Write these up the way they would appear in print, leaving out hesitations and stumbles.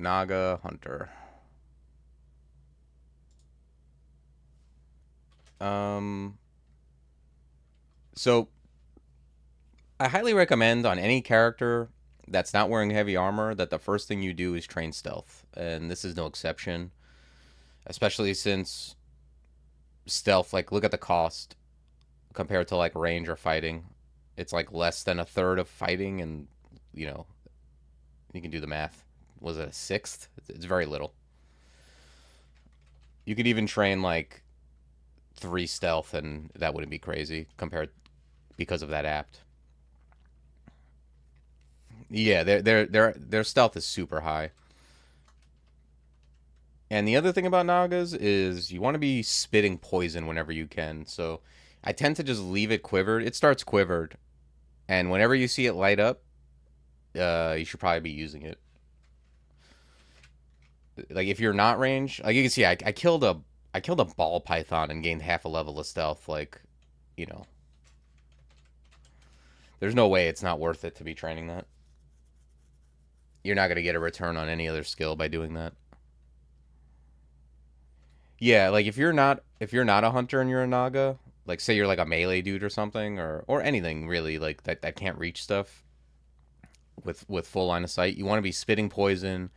Naga Hunter. Um, so I highly recommend on any character that's not wearing heavy armor that the first thing you do is train stealth, and this is no exception. Especially since stealth, like look at the cost compared to like range or fighting. It's like less than a third of fighting, and you know you can do the math. Was it a sixth? It's very little. You could even train like three stealth, and that wouldn't be crazy compared because of that apt. Yeah, their stealth is super high. And the other thing about Nagas is you want to be spitting poison whenever you can. So I tend to just leave it quivered. It starts quivered, and whenever you see it light up, you should probably be using it. Like if you're not range, like you can see, I killed a ball python and gained half a level of stealth. Like, you know, there's no way it's not worth it to be training that. You're not gonna get a return on any other skill by doing that. Yeah, like if you're not a hunter and you're a naga, like say you're like a melee dude or something, or anything really like that can't reach stuff with full line of sight. You want to be spitting poison,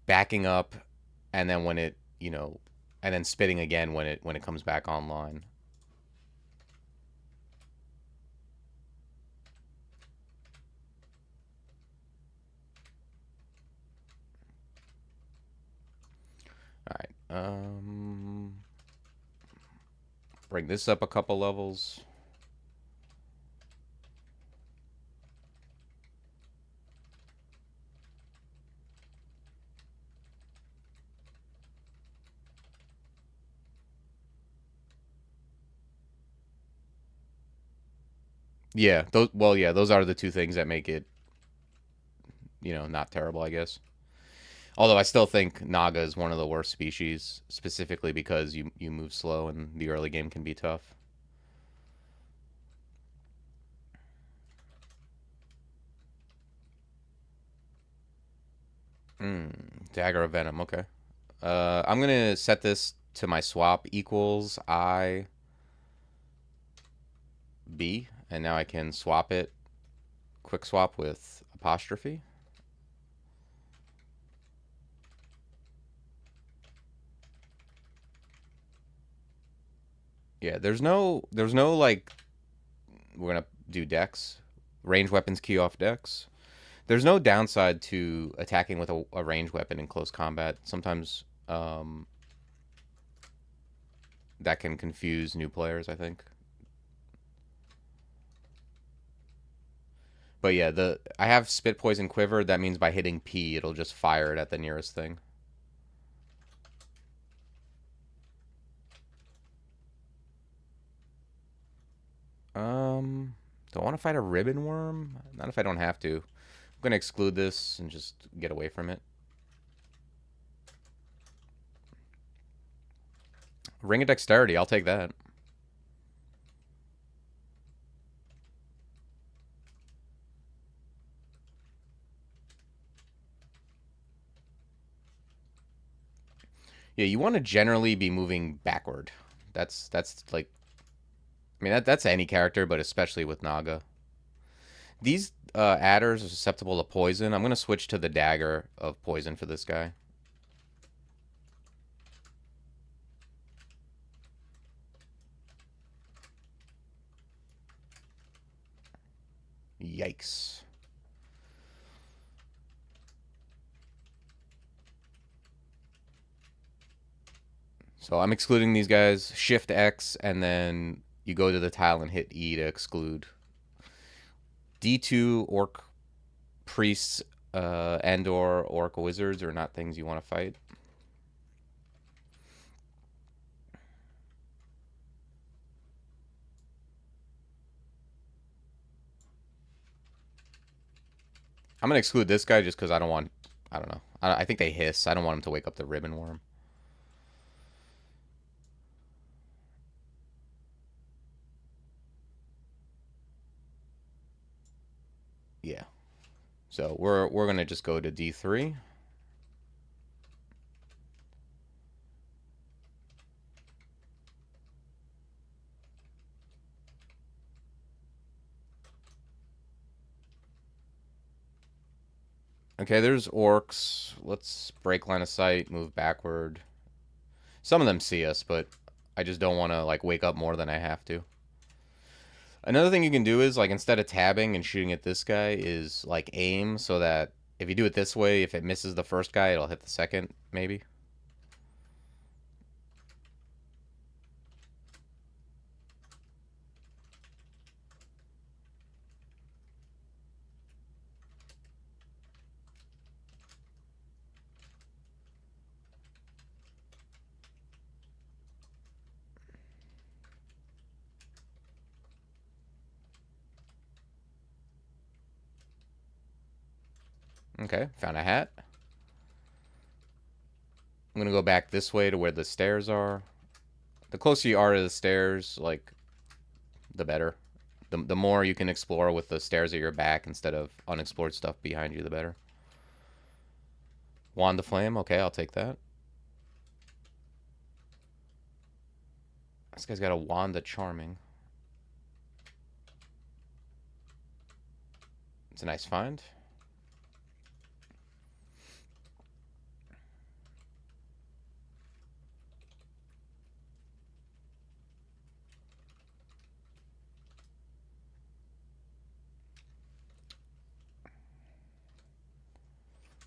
backing up, and then when it and then spitting again when it comes back online. All right. Bring this up a couple levels. Yeah, those well, yeah, those are the two things that make it, not terrible, I guess. Although I still think Naga is one of the worst species, specifically because you move slow and the early game can be tough. Dagger of Venom. Okay. I'm gonna set this to my swap equals IB, and now I can swap it. Quick swap with apostrophe. Yeah, there's no like we're gonna do dex, range weapons key off dex. There's no downside to attacking with a ranged weapon in close combat. Sometimes that can confuse new players, I think. But yeah, the I have spit poison quiver. That means by hitting P, it'll just fire it at the nearest thing. Do I want to fight a ribbon worm? Not if I don't have to. I'm gonna exclude this and just get away from it. Ring of dexterity. I'll take that. Yeah, you want to generally be moving backward. That's like I mean that's any character, but especially with Naga. These adders are susceptible to poison. I'm gonna switch to the dagger of poison for this guy. Yikes. So I'm excluding these guys. Shift X, and then you go to the tile and hit E to exclude. D2 orc priests and/or orc wizards are not things you want to fight. I'm gonna exclude this guy just because I don't want. I don't know. I think they hiss. I don't want him to wake up the ribbon worm. Yeah. So we're gonna just go to D3. Okay, there's orcs. Let's break line of sight, move backward. Some of them see us, but I just don't want to like wake up more than I have to. Another thing you can do is like instead of tabbing and shooting at this guy is like aim so that if you do it this way, if it misses the first guy, it'll hit the second, maybe. Okay, found a hat. I'm gonna go back this way to where the stairs are. The closer you are to the stairs, like, the better. The more you can explore with the stairs at your back instead of unexplored stuff behind you, the better. Wand of Flame, okay, I'll take that. This guy's got a Wand of Charming. It's a nice find.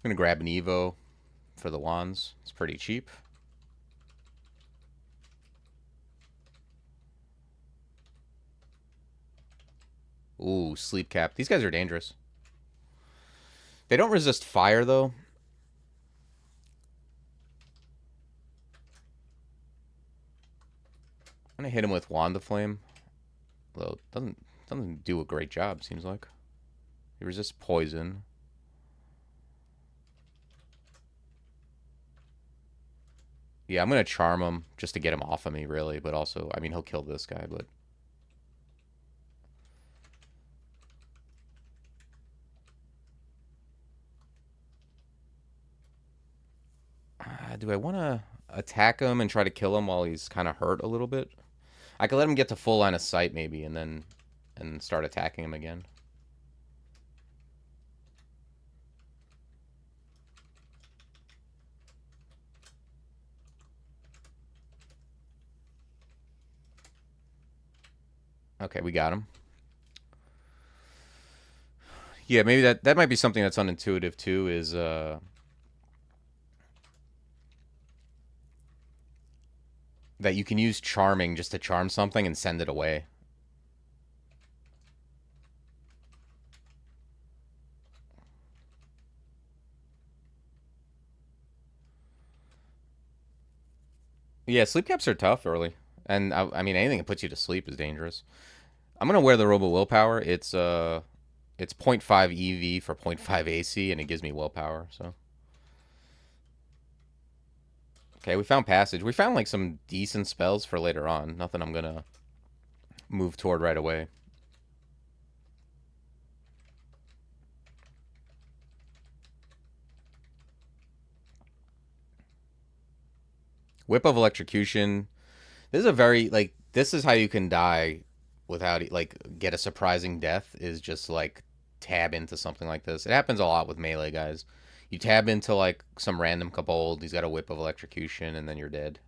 I'm gonna grab an Evo for the wands. It's pretty cheap. Ooh, Sleep Cap. These guys are dangerous. They don't resist fire, though. I'm gonna hit him with Wand of Flame. Although, doesn't do a great job, seems like. He resists poison. Yeah, I'm gonna charm him just to get him off of me, really. But also, I mean, he'll kill this guy, but... do I want to attack him and try to kill him while he's kind of hurt a little bit? I could let him get to full line of sight, maybe, and then start attacking him again. Okay, we got him. Yeah, maybe that might be something that's unintuitive, too, is... that you can use charming just to charm something and send it away. Yeah, sleep caps are tough early. And, I mean, anything that puts you to sleep is dangerous. I'm going to wear the Robo Willpower. It's 0.5 EV for 0.5 AC, and it gives me willpower, so... Okay, we found Passage. We found, like, some decent spells for later on. Nothing I'm going to move toward right away. Whip of Electrocution. This is a very, like, this is how you can die without, like, get a surprising death, is just, like, tab into something like this. It happens a lot with melee guys. You tab into, like, some random kobold, he's got a Whip of Electrocution, and then you're dead.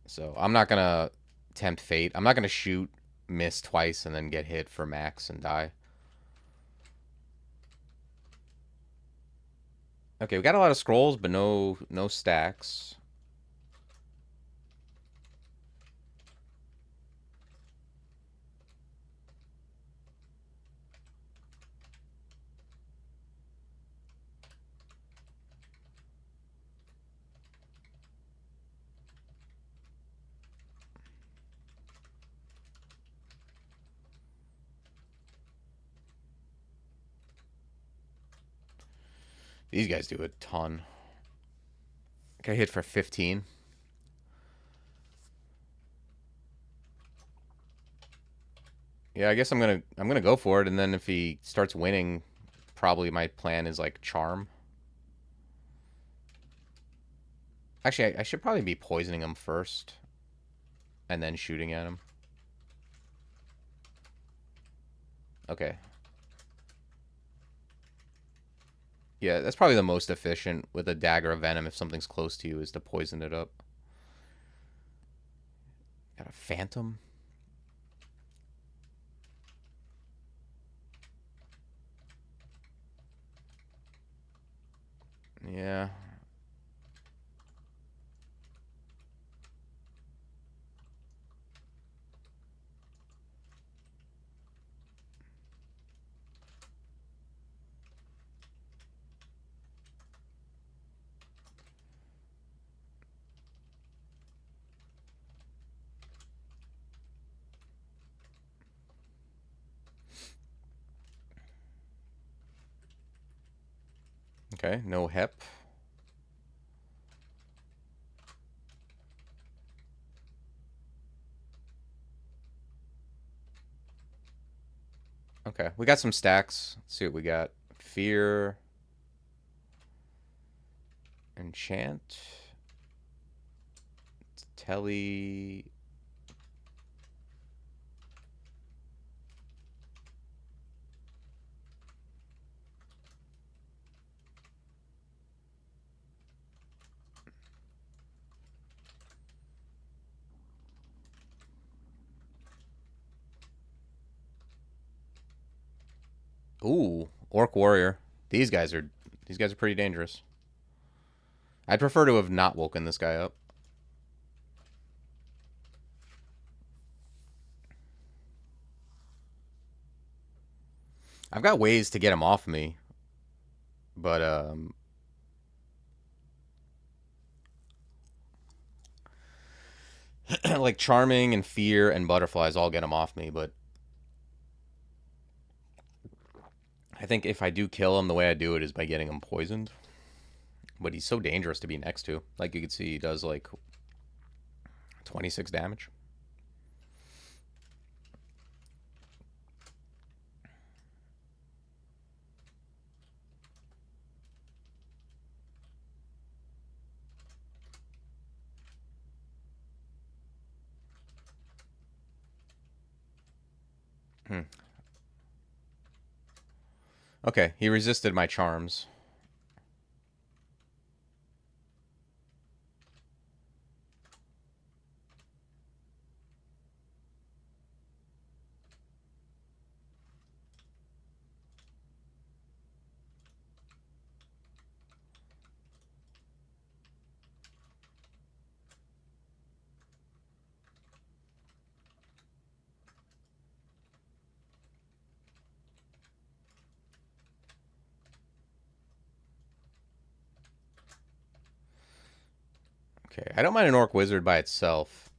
So, I'm not going to tempt fate. I'm not going to shoot, miss twice, and then get hit for max and die. Okay, we got a lot of scrolls, but no stacks. These guys do a ton. Okay, hit for 15. Yeah, I guess I'm gonna go for it, and then if he starts winning, probably my plan is like charm. Actually, I should probably be poisoning him first, and then shooting at him. Okay. Yeah, that's probably the most efficient with a dagger of venom if something's close to you is to poison it up. Got a phantom. Yeah. Okay, no hep. Okay, we got some stacks. Let's see what we got. Fear. Enchant. Telly. Ooh, Orc Warrior. These guys are pretty dangerous. I'd prefer to have not woken this guy up. I've got ways to get him off me, but like charming and fear and butterflies all get him off me. But I think if I do kill him, the way I do it is by getting him poisoned. But he's so dangerous to be next to. Like you can see, he does like 26 damage. Hmm. Okay, he resisted my charms. Okay, I don't mind an orc wizard by itself.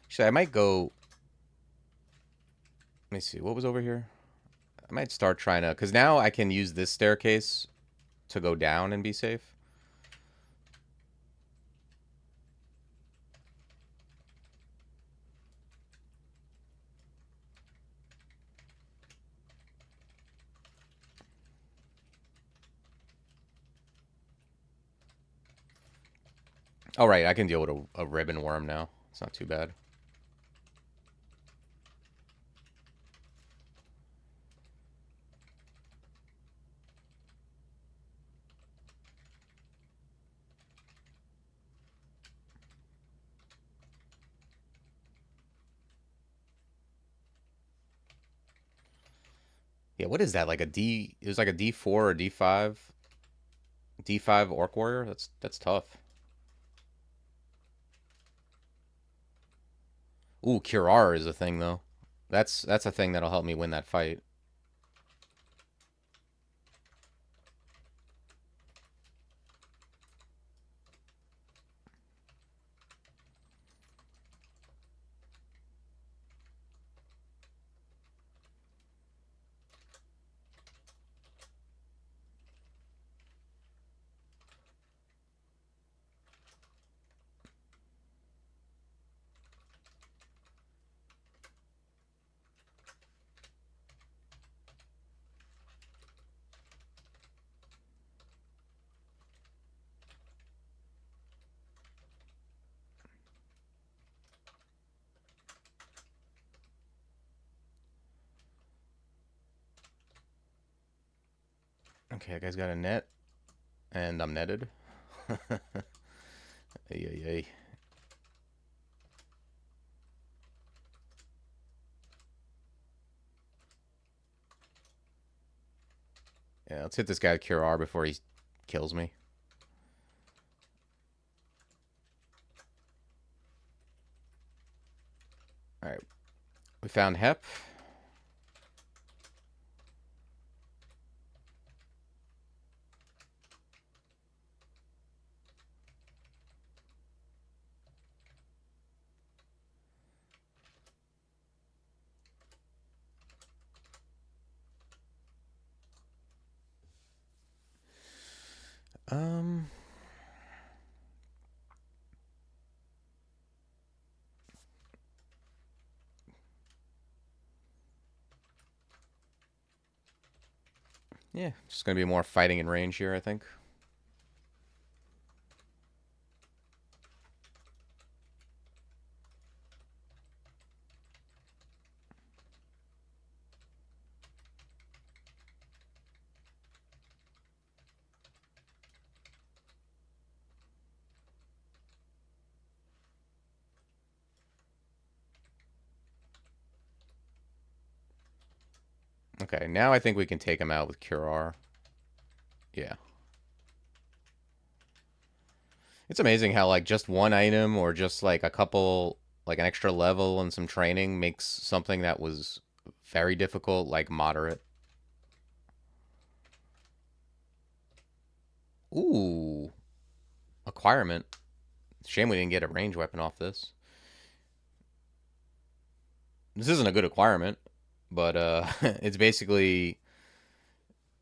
Actually, I might go. Let me see. What was over here? I might start trying to, because now I can use this staircase to go down and be safe. Oh, right. I can deal with a ribbon worm now. It's not too bad. Yeah, what is that? Like a D. It was like a D4 or D5. D5 Orc Warrior? That's tough. Ooh, Curar is a thing, though. That's a thing that'll help me win that fight. Okay, that guy's got a net, and I'm netted. Ay, ay, ay. Yeah, let's hit this guy with Cure R before he kills me. Alright. We found Hep. Um... Yeah, just gonna be more fighting in range here, I think. Okay, now I think we can take him out with Cure R. Yeah. It's amazing how, like, just one item or just, like, a couple, like, an extra level and some training makes something that was very difficult, like, moderate. Ooh. Acquirement. Shame we didn't get a range weapon off this. This isn't a good acquirement, but it's basically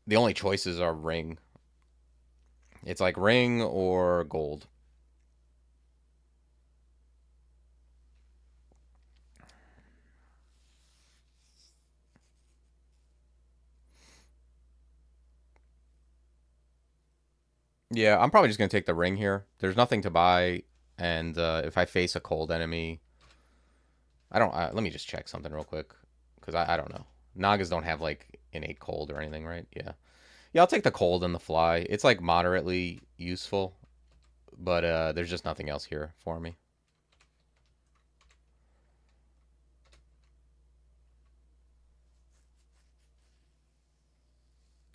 the only choices are ring. It's like ring or gold. Yeah, I'm probably just gonna take the ring here. There's nothing to buy, and if I face a cold enemy, I don't. Let me just check something real quick, because I don't know. Nagas don't have like innate cold or anything, right? Yeah. Yeah, I'll take the cold and the fly. It's like moderately useful, but there's just nothing else here for me.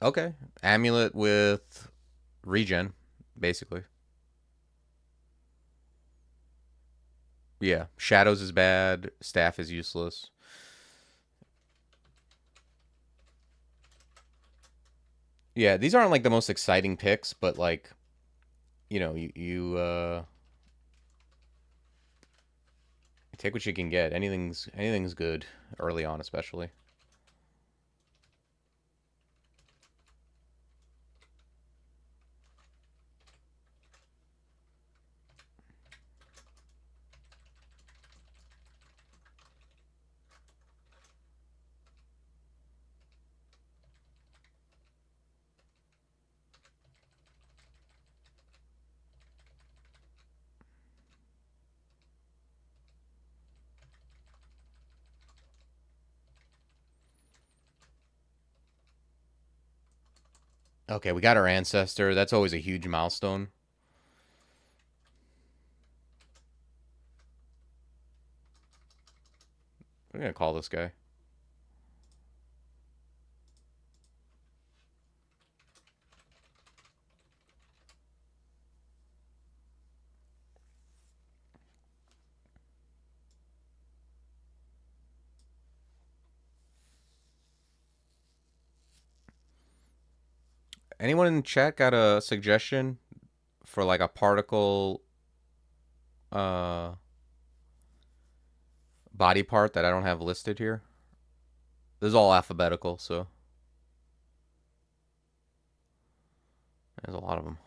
Okay, amulet with regen, basically. Yeah, shadows is bad. Staff is useless. Yeah, these aren't like the most exciting picks, but like, you take what you can get. Anything's good early on, especially. Okay, we got our ancestor. That's always a huge milestone. We're gonna call this guy. Anyone in chat got a suggestion for like a particle uh body part that I don't have listed here? This is all alphabetical, so there's a lot of them.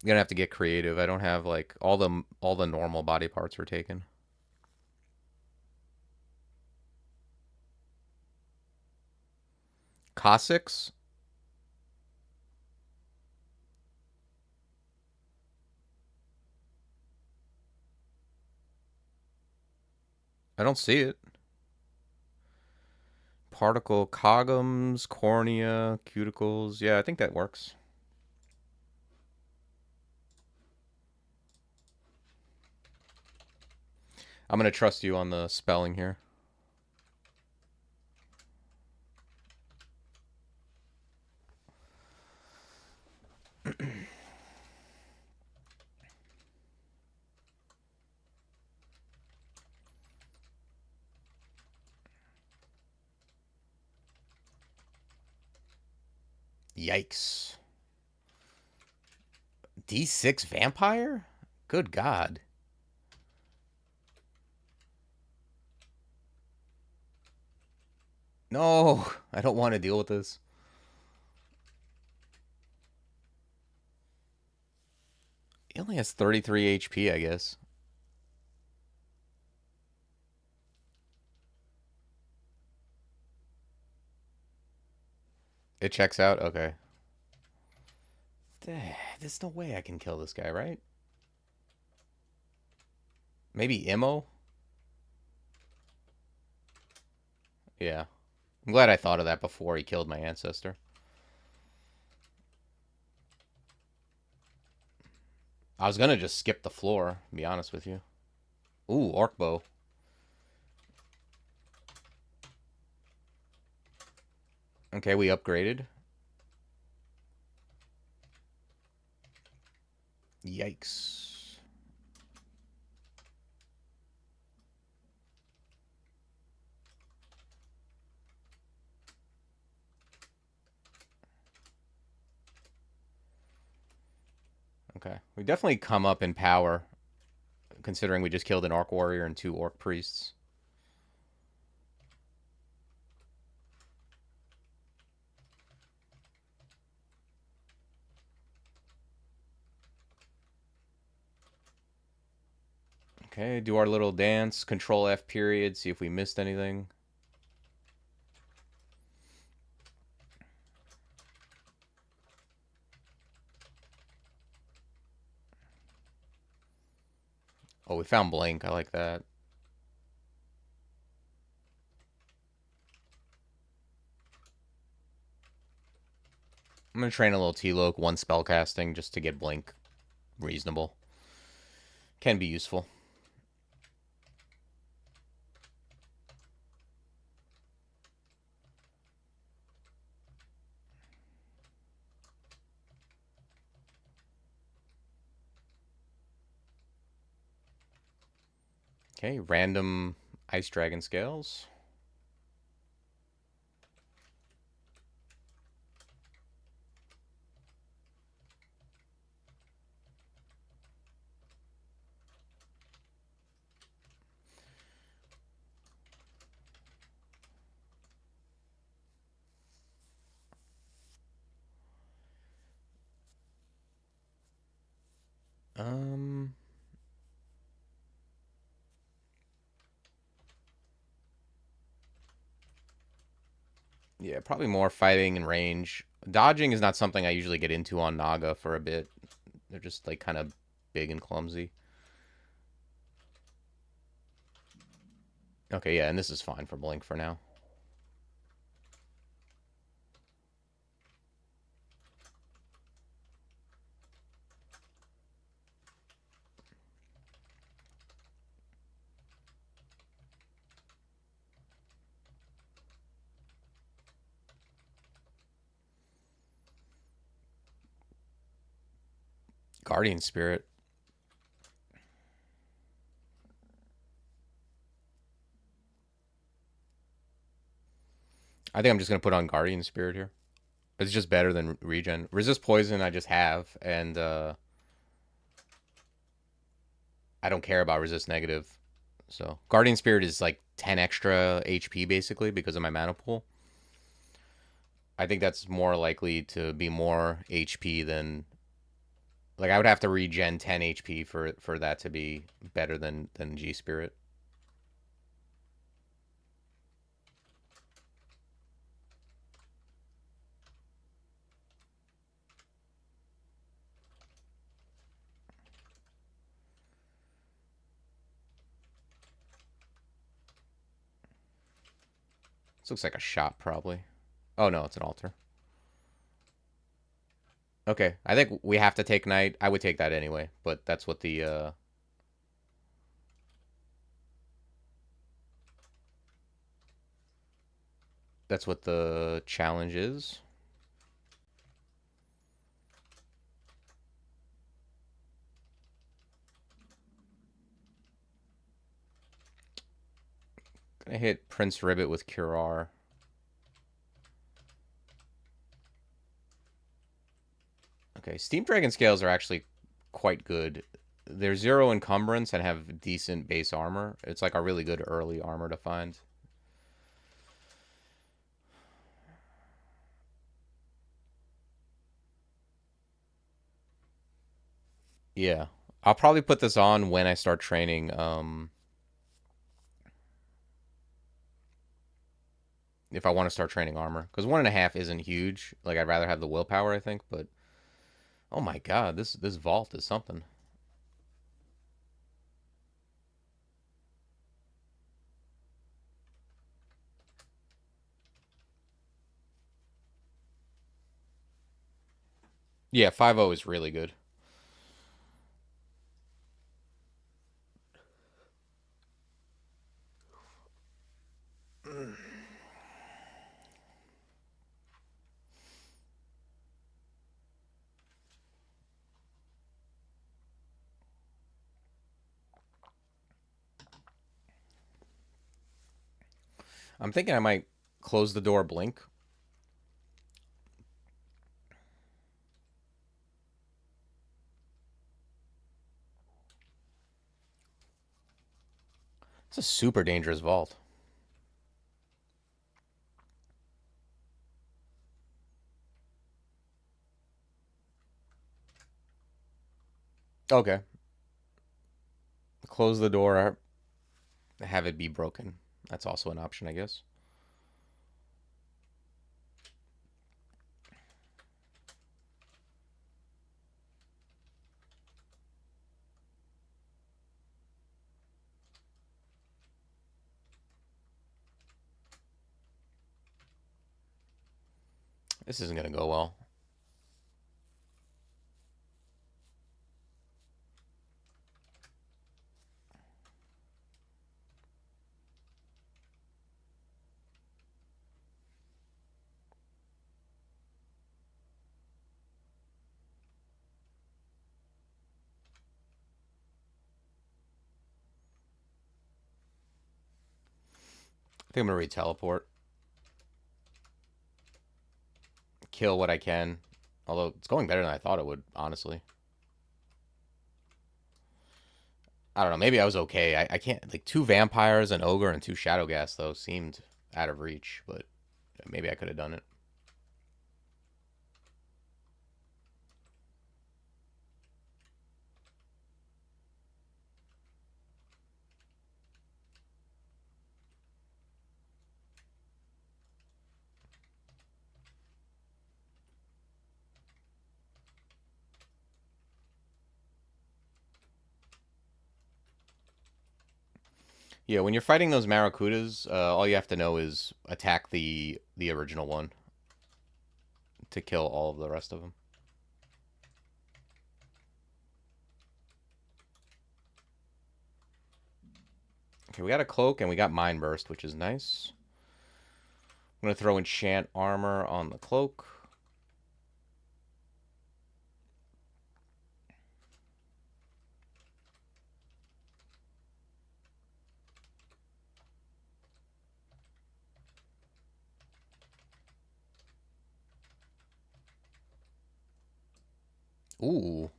You're gonna have to get creative. I don't have like all the normal body parts are taken. Cossacks? I don't see it. Particle cogums, cornea, cuticles. Yeah, I think that works. I'm going to trust you on the spelling here. Yikes. D6 vampire? Good God. No, I don't want to deal with this. He only has 33 HP, I guess. It checks out? Okay. There's no way I can kill this guy, right? Maybe Immo? Yeah. I'm glad I thought of that before he killed my ancestor. I was gonna just skip the floor, to be honest with you. Ooh, orc bow. Okay, we upgraded. Yikes. Okay. We definitely come up in power, considering we just killed an orc warrior and 2 orc priests. Okay, do our little dance. Control F period. See if we missed anything. Oh, we found Blink. I like that. I'm going to train a little T-Loke, 1 spell casting, just to get Blink reasonable. Can be useful. Okay, random Ice Dragon scales. Um, yeah, probably more fighting and range. Dodging is not something I usually get into on Naga for a bit. They're just like kind of big and clumsy. Okay, yeah, and this is fine for Blink for now. Guardian Spirit. I think I'm just going to put on Guardian Spirit here. It's just better than regen. Resist poison I just have, and I don't care about resist negative. So Guardian Spirit is like 10 extra HP basically because of my mana pool. I think that's more likely to be more HP than, like, I would have to regen 10 HP for that to be better than G Spirit. This looks like a shop, probably. Oh, no, it's an altar. Okay, I think we have to take knight. I would take that anyway, but that's what the challenge is. Gonna hit Prince Ribbit with Curar. Okay, Steam Dragon scales are actually quite good. They're 0 encumbrance and have decent base armor. It's like a really good early armor to find. Yeah. I'll probably put this on when I start training. If I want to start training armor, because 1.5 isn't huge. Like I'd rather have the willpower, I think. But oh my god, this vault is something. Yeah, 5.0 is really good. I'm thinking I might close the door, blink. It's a super dangerous vault. Okay. Close the door, have it be broken. That's also an option, I guess. This isn't going to go well. I think I'm going to re-teleport. Kill what I can. Although it's going better than I thought it would, honestly. I don't know. Maybe I was okay. I can't. Like, 2 vampires, an ogre, and 2 shadow gas, though, seemed out of reach. But maybe I could have done it. Yeah, when you're fighting those Maracudas, all you have to know is attack the original one to kill all of the rest of them. Okay, we got a cloak and we got Mind Burst, which is nice. I'm going to throw enchant armor on the cloak. Ooh.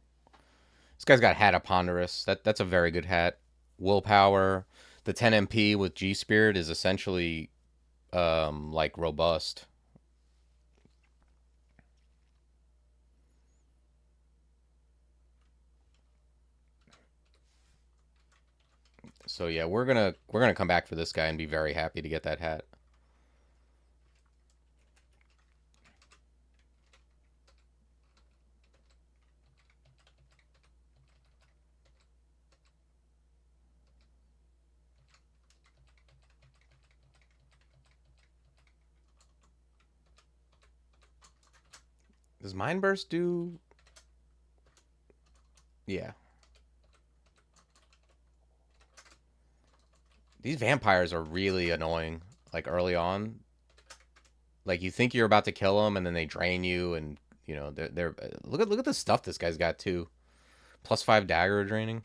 This guy's got Hat of Ponderous. That's a very good hat. Willpower. The 10 MP with G Spirit is essentially like robust. So yeah, we're gonna come back for this guy and be very happy to get that hat. Does Mind Burst do... Yeah. These vampires are really annoying, like, early on. Like, you think you're about to kill them, and then they drain you, and, you know, they're look at the stuff this guy's got, too. +5 dagger draining.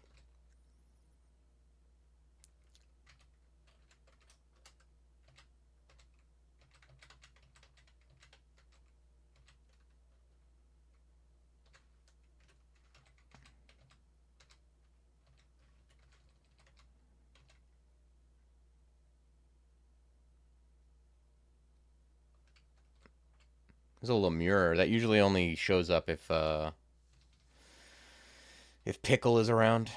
There's a little mirror that usually only shows up if Pickle is around.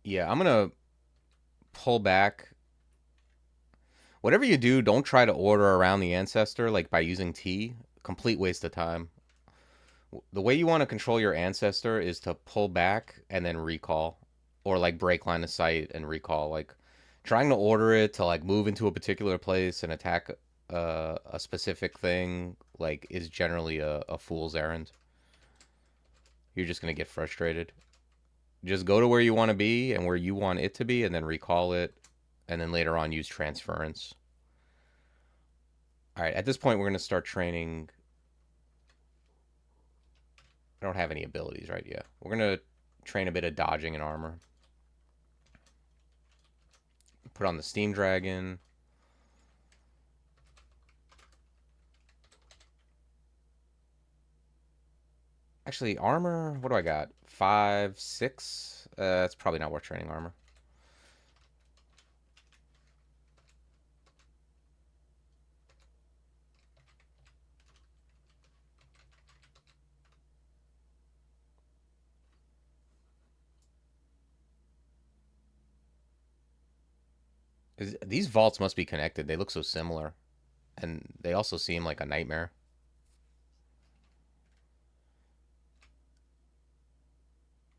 Yeah, I'm gonna pull back. Whatever you do, don't try to order around the ancestor like by using T. Complete waste of time. The way you want to control your ancestor is to pull back and then recall, or like break line of sight and recall. Like trying to order it to like move into a particular place and attack a specific thing like is generally a fool's errand. You're just gonna get frustrated. Just go to where you want to be and where you want it to be, and then recall it, and then later on use transference. All right, at this point we're gonna start training. I don't have any abilities right yet. We're gonna train a bit of dodging and armor. Put on the Steam Dragon. Actually, armor, what do I got? 5, 6? It's probably not worth training armor. These vaults must be connected. They look so similar. And they also seem like a nightmare.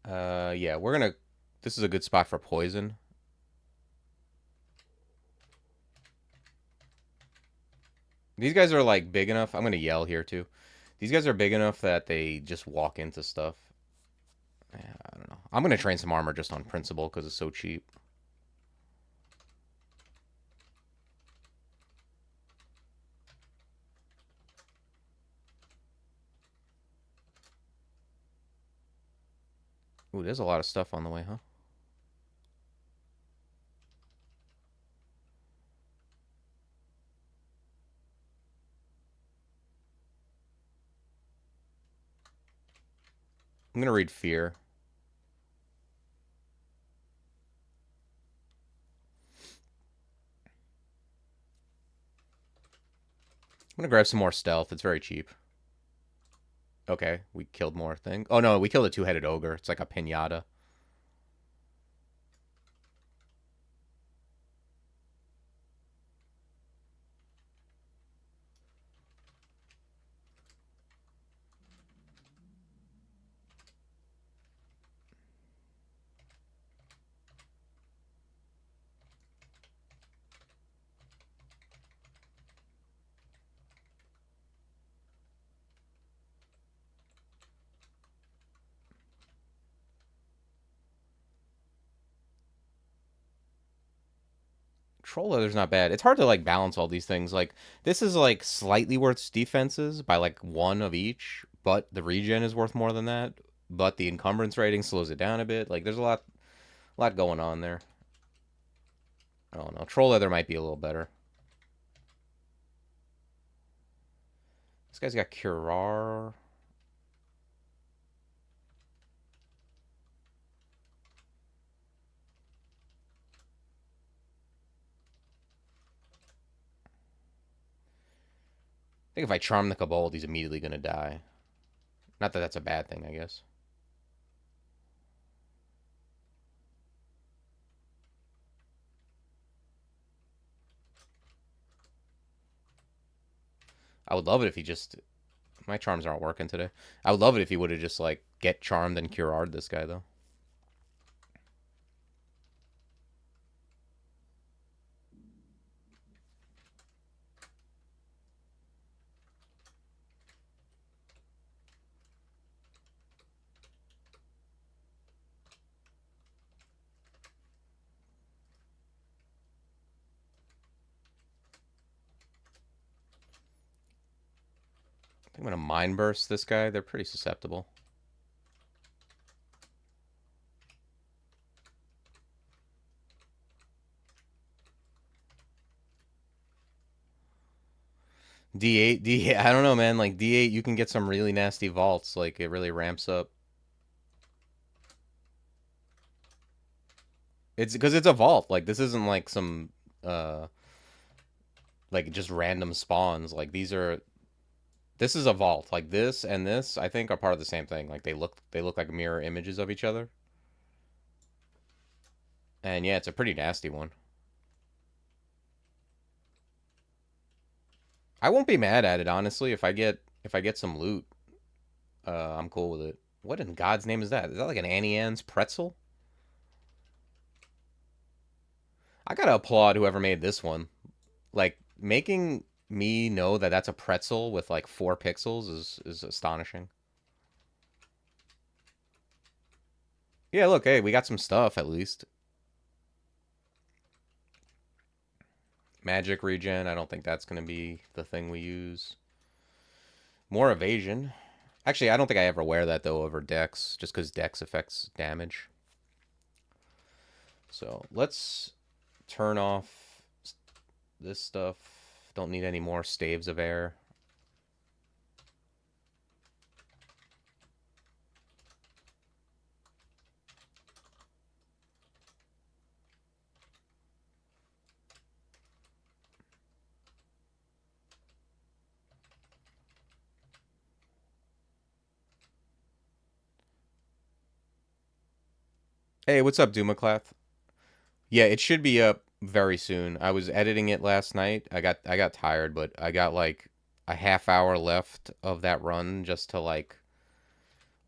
Yeah, we're gonna... This is a good spot for poison. These guys are, like, big enough. I'm gonna yell here, too. These guys are big enough that they just walk into stuff. Yeah, I don't know. I'm gonna train some armor just on principle because it's so cheap. Ooh, there's a lot of stuff on the way, huh? I'm gonna read Fear. I'm gonna grab some more stealth. It's very cheap. Okay, we killed more thing. Oh no, we killed a two-headed ogre. It's like a pinata. Troll leather's not bad. It's hard to like balance all these things. Like this is like slightly worth defenses by like one of each, but the regen is worth more than that. But the encumbrance rating slows it down a bit. Like there's a lot going on there. I don't know. Troll leather might be a little better. This guy's got Curar. I think if I charm the Kobold, he's immediately gonna die. Not that that's a bad thing, I guess. I would love it if he just... My charms aren't working today. I would love it if he would have just, like, get charmed and cured this guy, though. I'm gonna mind burst this guy. They're pretty susceptible. D8, D8. I don't know, man. Like D8, you can get some really nasty vaults. Like it really ramps up. It's because it's a vault. Like this isn't like some uh like just random spawns. Like these are this is a vault. Like this and this, I think, are part of the same thing. Like they look like mirror images of each other. And yeah, it's a pretty nasty one. I won't be mad at it honestly if I get some loot. I'm cool with it. What in God's name is that? Is that like an Annie Ann's pretzel? I gotta applaud whoever made this one. Like making me know that that's a pretzel with like 4 pixels is astonishing. Yeah, look, hey, we got some stuff at least. Magic regen. I don't think that's gonna be the thing we use. More evasion. Actually, I don't think I ever wear that though over Dex, just because Dex affects damage. So let's turn off this stuff. Don't need any more staves of air. Hey, what's up, Dumaclath? Yeah, it should be up very soon. I was editing it last night. I got tired, but I got like a half hour left of that run just to like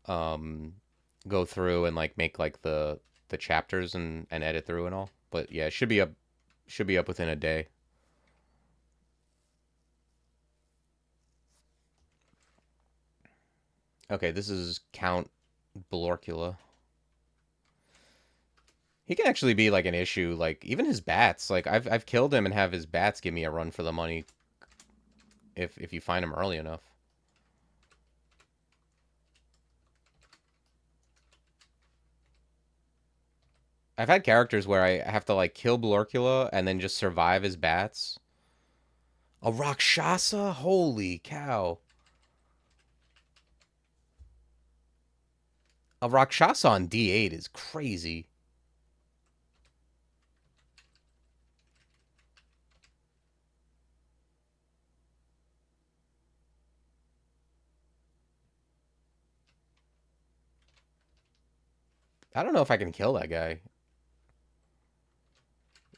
um go through and like make like the chapters and edit through and all. But yeah, it should be up within a day. Okay, this is Count Blorkula. He can actually be like an issue. Like even his bats. Like I've killed him and have his bats give me a run for the money if you find him early enough. I've had characters where I have to like kill Blorkula and then just survive his bats. A Rakshasa? Holy cow. A Rakshasa on D8 is crazy. I don't know if I can kill that guy.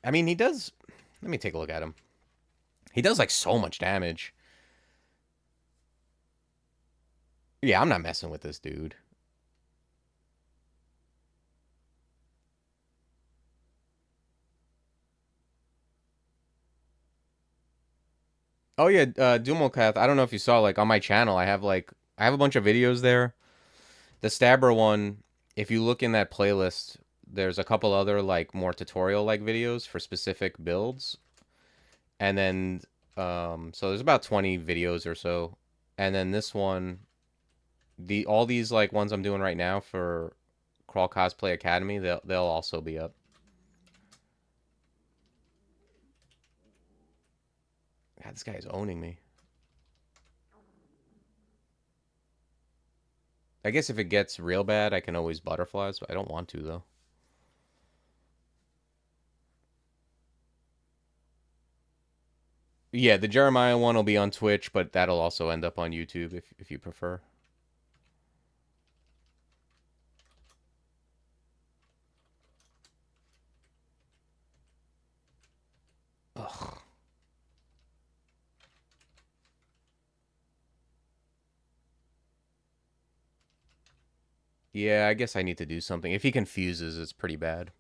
I mean, he does. Let me take a look at him. He does like so much damage. Yeah, I'm not messing with this dude. Oh yeah, Dumocath. I don't know if you saw like on my channel. I have a bunch of videos there. The Stabber one. If you look in that playlist, there's a couple other like more tutorial like videos for specific builds, and then so there's about 20 videos or so, and then this one, all these like ones I'm doing right now for Crawl Cosplay Academy, they'll also be up. God, this guy is owning me. I guess if it gets real bad, I can always butterflies, but I don't want to though. Yeah, the Jeremiah one will be on Twitch, but that'll also end up on YouTube if you prefer. Ugh. Yeah, I guess I need to do something. If he confuses, it's pretty bad.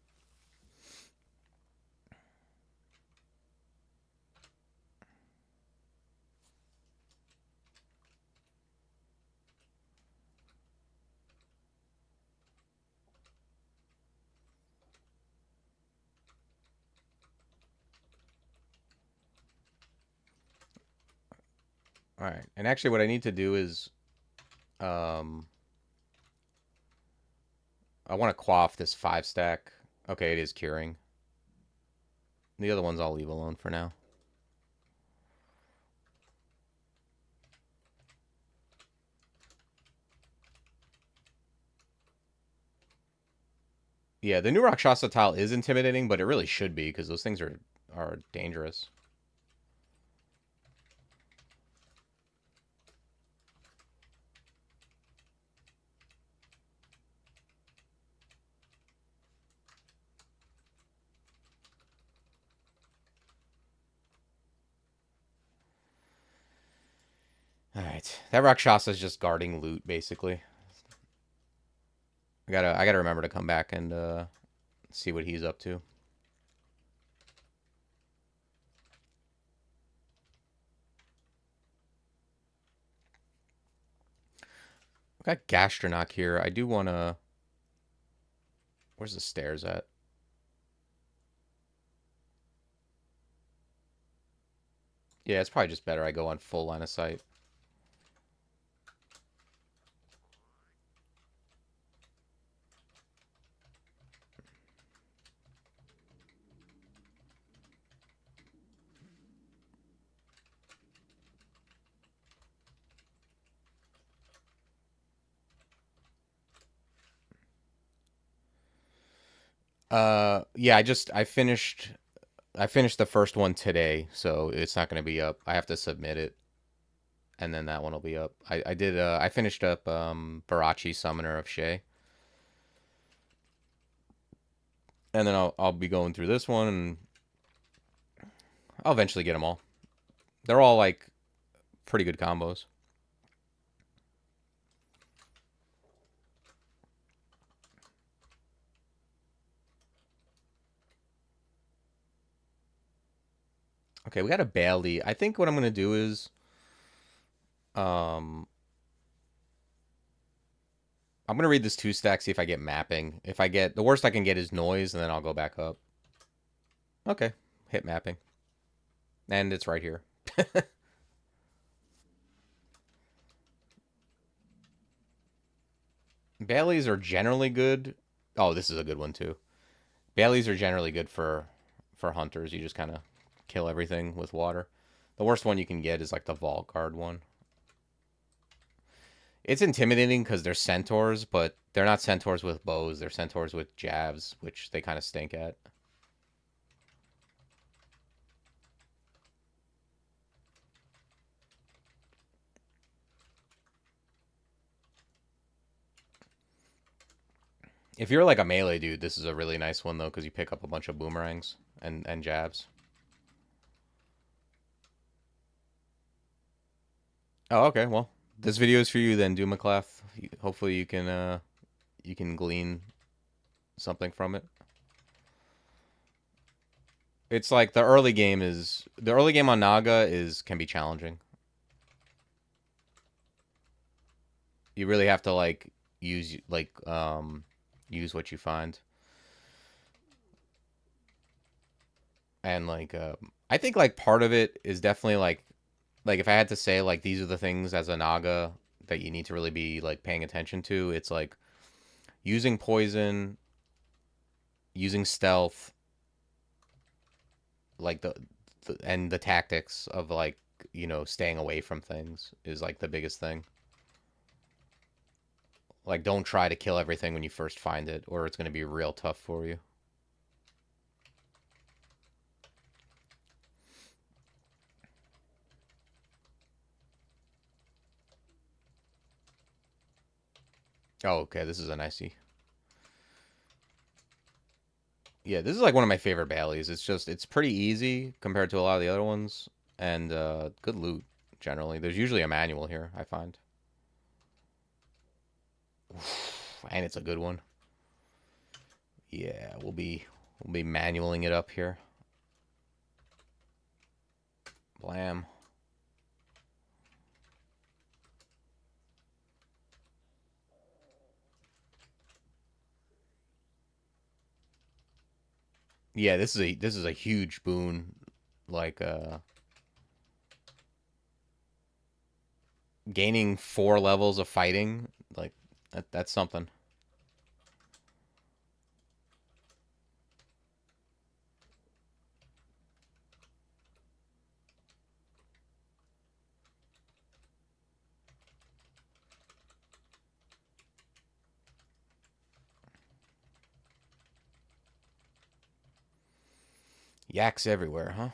All right. And actually, what I need to do is, um, I want to quaff this 5-stack. Okay, it is curing. The other ones I'll leave alone for now. Yeah, the new Rakshasa tile is intimidating, but it really should be because those things are dangerous. All right, that Rakshasa is just guarding loot basically. I gotta remember to come back and see what he's up to. I got Gastronach here. I do want to... Where's the stairs at? Yeah, it's probably just better I go on full line of sight. Yeah, I finished the first one today, so it's not going to be up. I have to submit it, and then that one will be up. I finished up Barachi Summoner of Shay, and then I'll be going through this one, and I'll eventually get them all. They're all like pretty good combos. Okay, we got a Bailey. I think what I'm going to do is um I'm going to read this 2-stack, see if I get mapping. If I get... The worst I can get is noise, and then I'll go back up. Okay, hit mapping. And it's right here. Baileys are generally good. Oh, this is a good one too. Baileys are generally good for hunters. You just kind of kill everything with water. The worst one you can get is like the Vault Guard one. It's intimidating because they're centaurs, but they're not centaurs with bows. They're centaurs with jabs, which they kind of stink at. If you're like a melee dude, this is a really nice one though, because you pick up a bunch of boomerangs and jabs. Oh, okay. Well, this video is for you then, Doomaclath. Hopefully you can glean something from it. It's like the early game on Naga can be challenging. You really have to use use what you find. And I think like part of it is definitely like if I had to say like these are the things as a Naga that you need to really be like paying attention to, it's like using poison, using stealth, like and the tactics of like, staying away from things is like the biggest thing. Like don't try to kill everything when you first find it, or it's going to be real tough for you. Oh, okay, this is a nicey. Yeah, this is like one of my favorite Baileys. It's pretty easy compared to a lot of the other ones, and good loot generally. There's usually a manual here, I find. And it's a good one. Yeah, we'll be manualing it up here. Blam. Yeah, this is a huge boon. Like Gaining 4 levels of fighting, like that's something. Yaks everywhere, huh?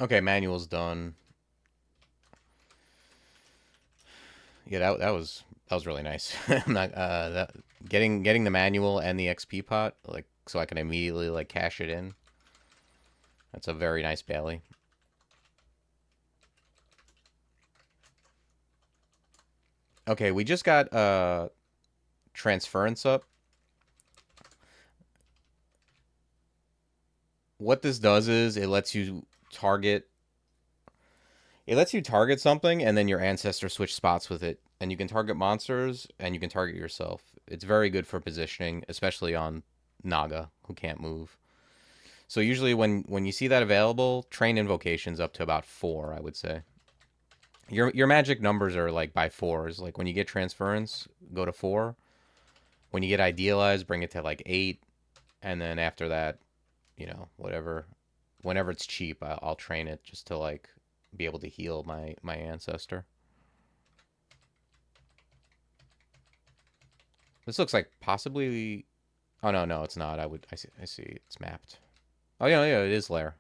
Okay, manual's done. Yeah, that was really nice. I'm not getting the manual and the XP pot, like, so I can immediately like cash it in. That's a very nice Bailey. Okay, we just got transference up. What this does is target it lets you target something and then your ancestor switch spots with it, and you can target monsters and you can target yourself. It's very good for positioning, especially on Naga who can't move. So usually when you see that available, train invocations up to about 4, I would say. Your magic numbers are like by 4s. Like when you get transference, go to 4. When you get idealized, bring it to like 8, and then after that, whatever, whenever it's cheap, I'll train it just to like be able to heal my ancestor. This looks like possibly. Oh no, no, it's not. I see it's mapped. Oh yeah, yeah, it is lair.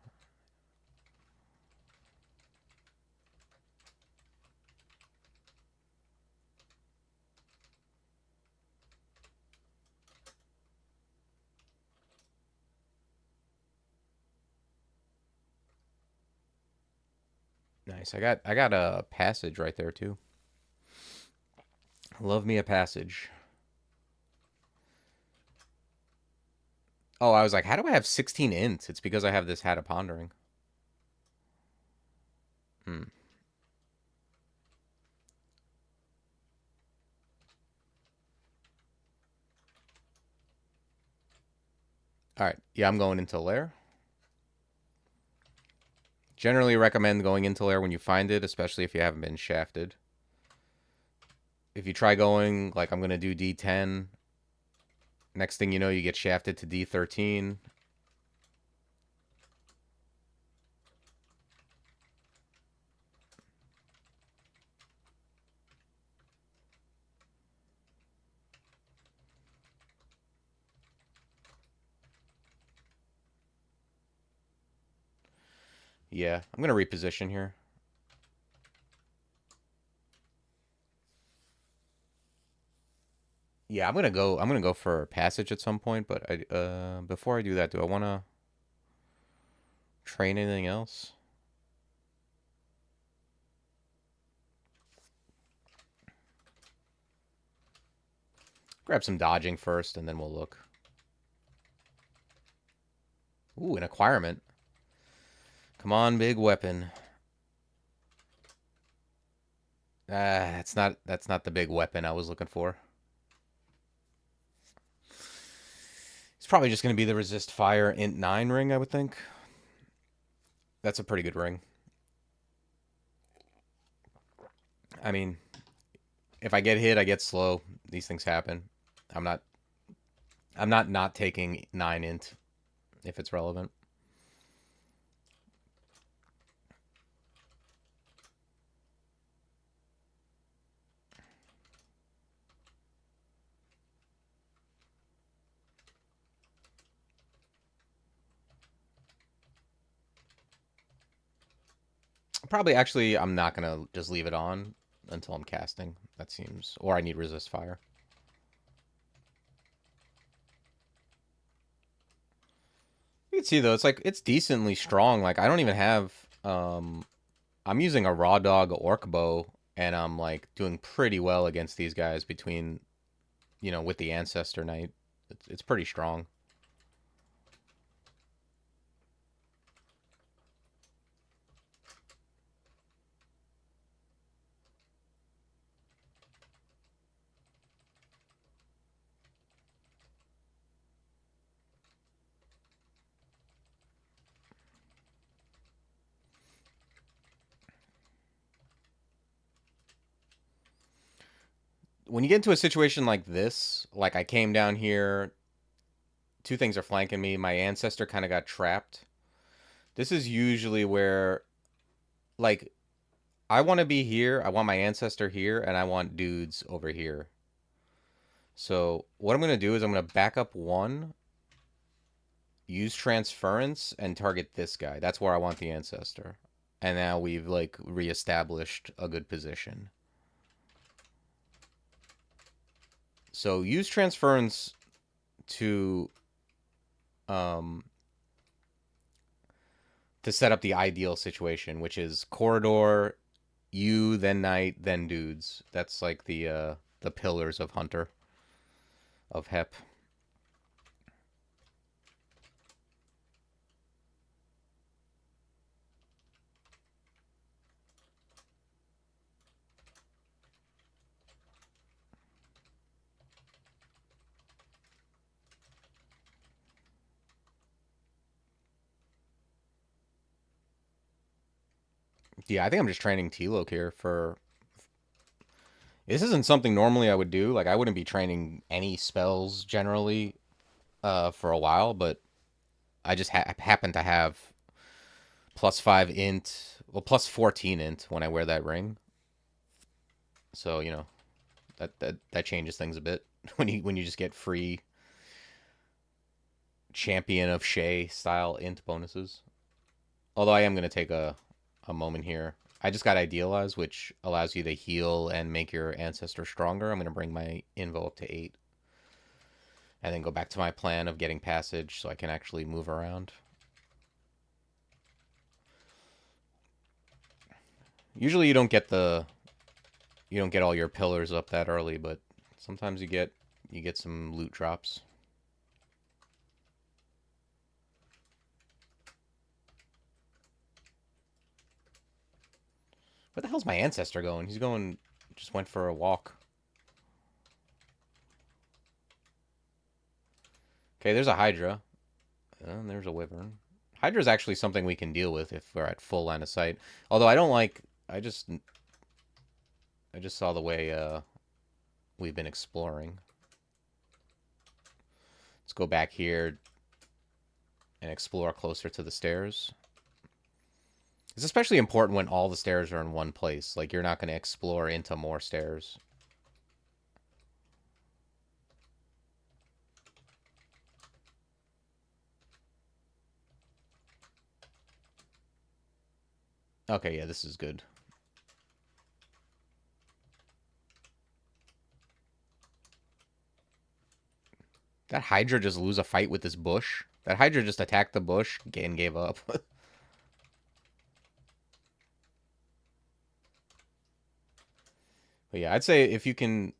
Nice. I got a passage right there too. Love me a passage. Oh, I was like, how do I have 16 ints? It's because I have this Hat of Pondering. Hmm. All right. Yeah, I'm going into lair. Generally recommend going into lair when you find it, especially if you haven't been shafted. If you try going, like I'm going to do D10, next thing you know, you get shafted to D13. Yeah, I'm going to reposition here. Yeah, I'm gonna go for passage at some point, but before I do that, do I want to train anything else? Grab some dodging first, and then we'll look. Ooh, an acquirement. Come on, big weapon. Ah, that's not the big weapon I was looking for. It's probably just gonna be the resist fire int 9 ring, I would think. That's a pretty good ring. I mean, if I get hit, I get slow. These things happen. I'm not I'm not taking 9 int if it's relevant. Probably, actually, I'm not gonna just leave it on until I'm casting. That seems, or I need resist fire. You can see though, it's like it's decently strong. Like I don't even have. I'm using a raw dog orc bow, and I'm like doing pretty well against these guys between, with the ancestor knight. It's pretty strong. When you get into a situation like this, like I came down here, two things are flanking me. My ancestor kind of got trapped. This is usually where, like, I want to be here. I want my ancestor here, and I want dudes over here. So what I'm gonna do is I'm gonna back up one, use transference, and target this guy. That's where I want the ancestor. And now we've like reestablished a good position. So use transference to um to set up the ideal situation, which is corridor, you, then knight, then dudes. That's like the pillars of Hunter, of Hep. Yeah, I think I'm just training T-Loc here for. This isn't something normally I would do. Like I wouldn't be training any spells generally for a while, but I just happen to have +5 int, well, +14 int when I wear that ring. So that changes things a bit when you just get free Champion of Shay style int bonuses. Although I am gonna take a moment here. I just got Idealize, which allows you to heal and make your ancestor stronger. I'm gonna bring my invo up to 8, and then go back to my plan of getting passage so I can actually move around. Usually you don't get all your pillars up that early, but sometimes you get some loot drops. Where the hell's my ancestor going? Just went for a walk. Okay, there's a Hydra. And there's a Wyvern. Hydra is actually something we can deal with if we're at full line of sight. Although I don't like. I just saw the way we've been exploring. Let's go back here and explore closer to the stairs. It's especially important when all the stairs are in one place. Like, you're not going to explore into more stairs. Okay, yeah, this is good. That Hydra just lose a fight with this bush? That Hydra just attacked the bush and gave up. But yeah, I'd say if you can...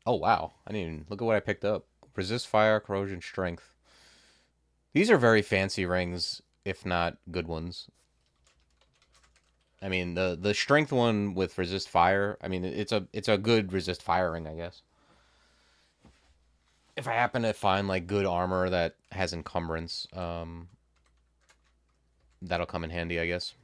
Oh, wow. I didn't even... Look at what I picked up. Resist fire, corrosion, strength. These are very fancy rings, if not good ones. I mean, the strength one with resist fire, I mean, it's a good resist fire ring, I guess. If I happen to find like good armor that has encumbrance, that'll come in handy, I guess.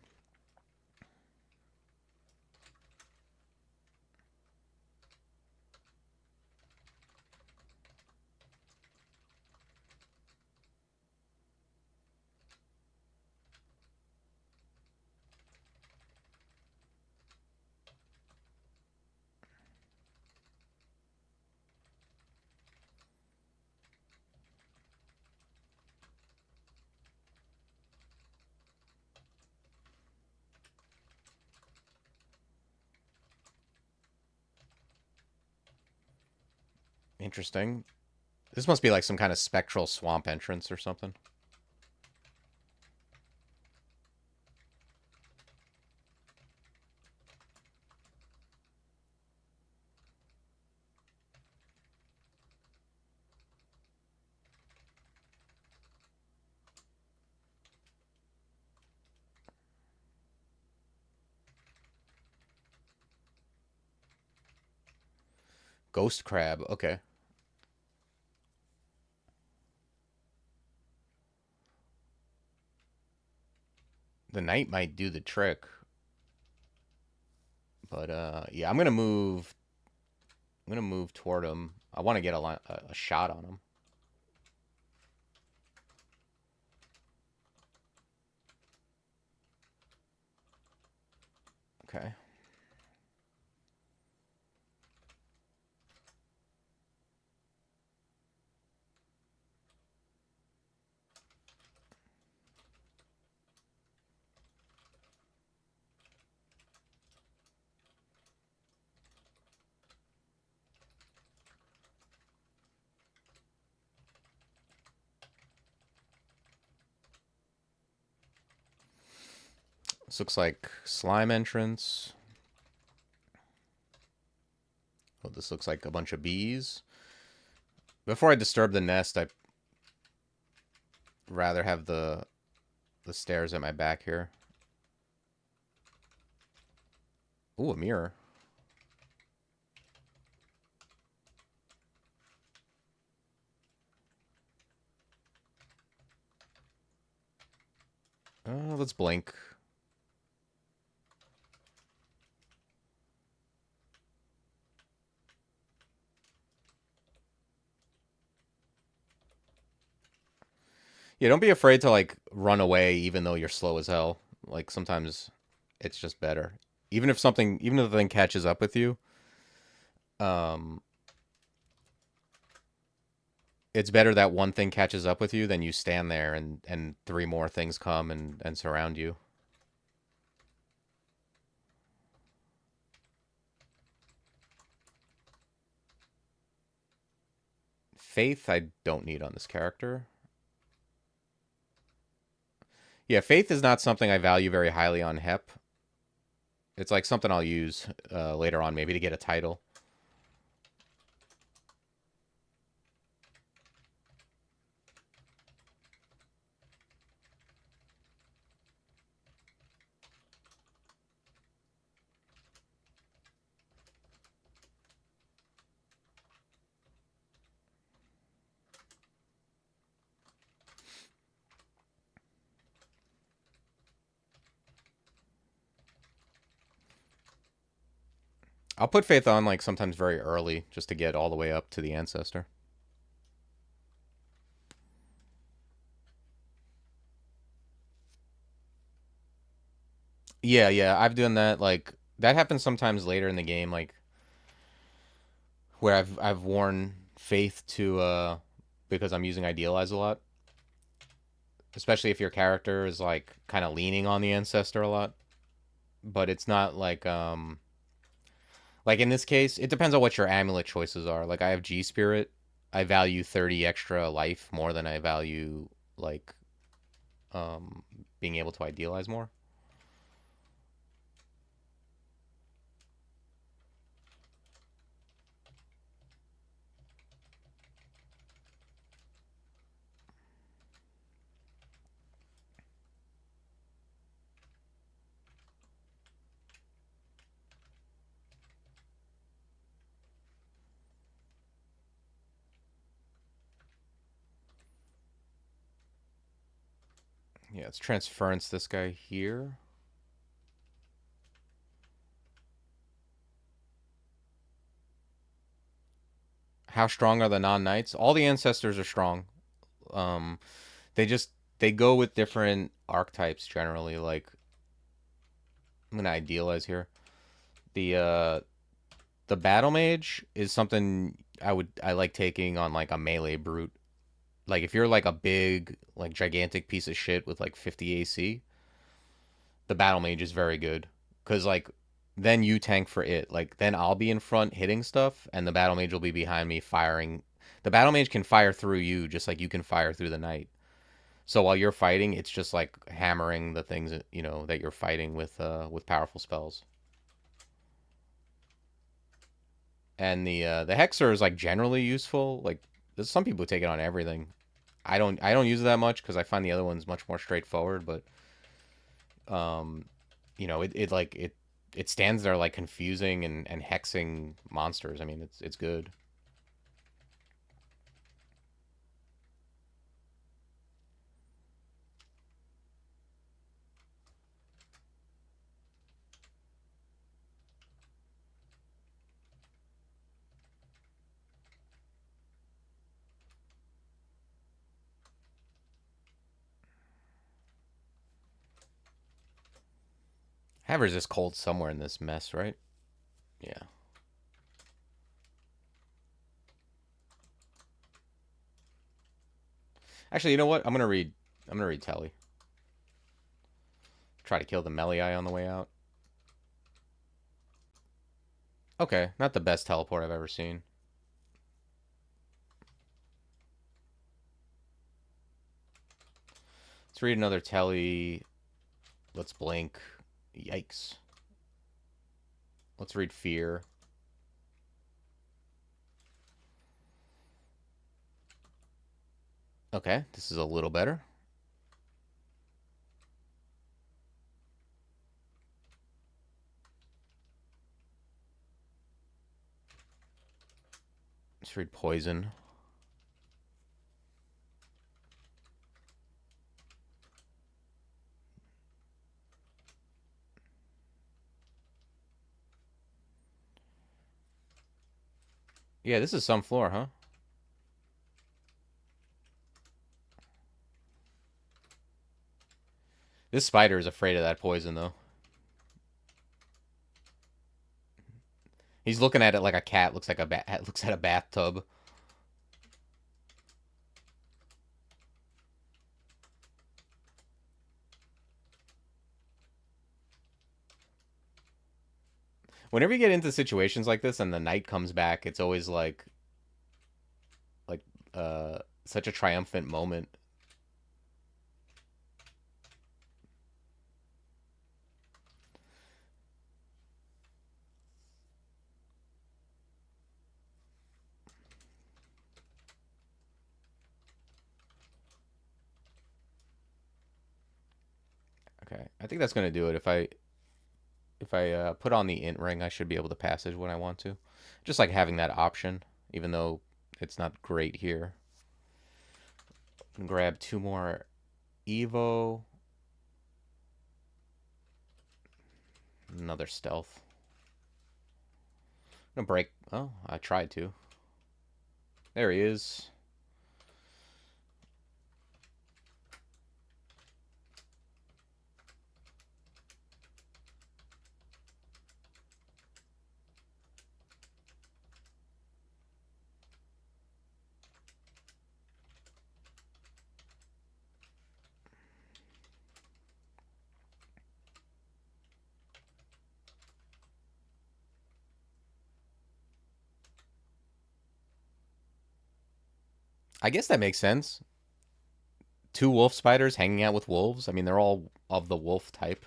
Interesting. This must be like some kind of spectral swamp entrance or something. Ghost crab. Okay. The knight might do the trick. But yeah, I'm gonna move. I'm gonna move toward him. I want to get a shot on him. Okay. This looks like slime entrance. Oh, this looks like a bunch of bees. Before I disturb the nest, I'd rather have the stairs at my back here. Ooh, a mirror. Let's blink. Yeah, don't be afraid to like run away even though you're slow as hell. Like sometimes it's just better. Even if the thing catches up with you, um it's better that one thing catches up with you than you stand there and three more things come and surround you. Faith I don't need on this character. Yeah, faith is not something I value very highly on Hep. It's like something I'll use later on, maybe to get a title. I'll put faith on like sometimes very early just to get all the way up to the ancestor. Yeah, yeah, I've done that. Like that happens sometimes later in the game, like where I've worn faith to because I'm using idealize a lot, especially if your character is like kind of leaning on the ancestor a lot. But it's not like in this case, it depends on what your amulet choices are. Like I have G Spirit. I value 30 extra life more than I value like um being able to idealize more. Yeah, let's transference this guy here. How strong are the non-knights? All the ancestors are strong. Um, they just they go with different archetypes generally. Like I'm gonna idealize here. The battle mage is something I like taking on like a melee brute. Like if you're like a big like gigantic piece of shit with like 50 AC, the battle mage is very good because like then you tank for it. Like then I'll be in front hitting stuff, and the battle mage will be behind me firing. The battle mage can fire through you just like you can fire through the knight. So while you're fighting, it's just like hammering the things that, that you're fighting with powerful spells. And the hexer is like generally useful. Like there's some people who take it on everything. I don't use it that much because I find the other ones much more straightforward. But um, it stands there like confusing and hexing monsters. I mean, it's good. Have resist cold somewhere in this mess, right? Yeah. Actually, you know what? I'm gonna read Telly. Try to kill the melee on the way out. Okay, not the best teleport I've ever seen. Let's read another Telly. Let's blink. Yikes. Let's read Fear. Okay, this is a little better. Let's read Poison. Yeah, this is some floor, huh? This spider is afraid of that poison, though. He's looking at it like a cat looks looks at a bathtub. Whenever you get into situations like this and the knight comes back, it's always like such a triumphant moment. Okay, I think that's gonna do it. If I put on the int ring, I should be able to passage when I want to. Just like having that option, even though it's not great here. Grab two more Evo. Another stealth. I'm gonna break. Oh, I tried to. There he is. I guess that makes sense. Two wolf spiders hanging out with wolves. I mean, they're all of the wolf type.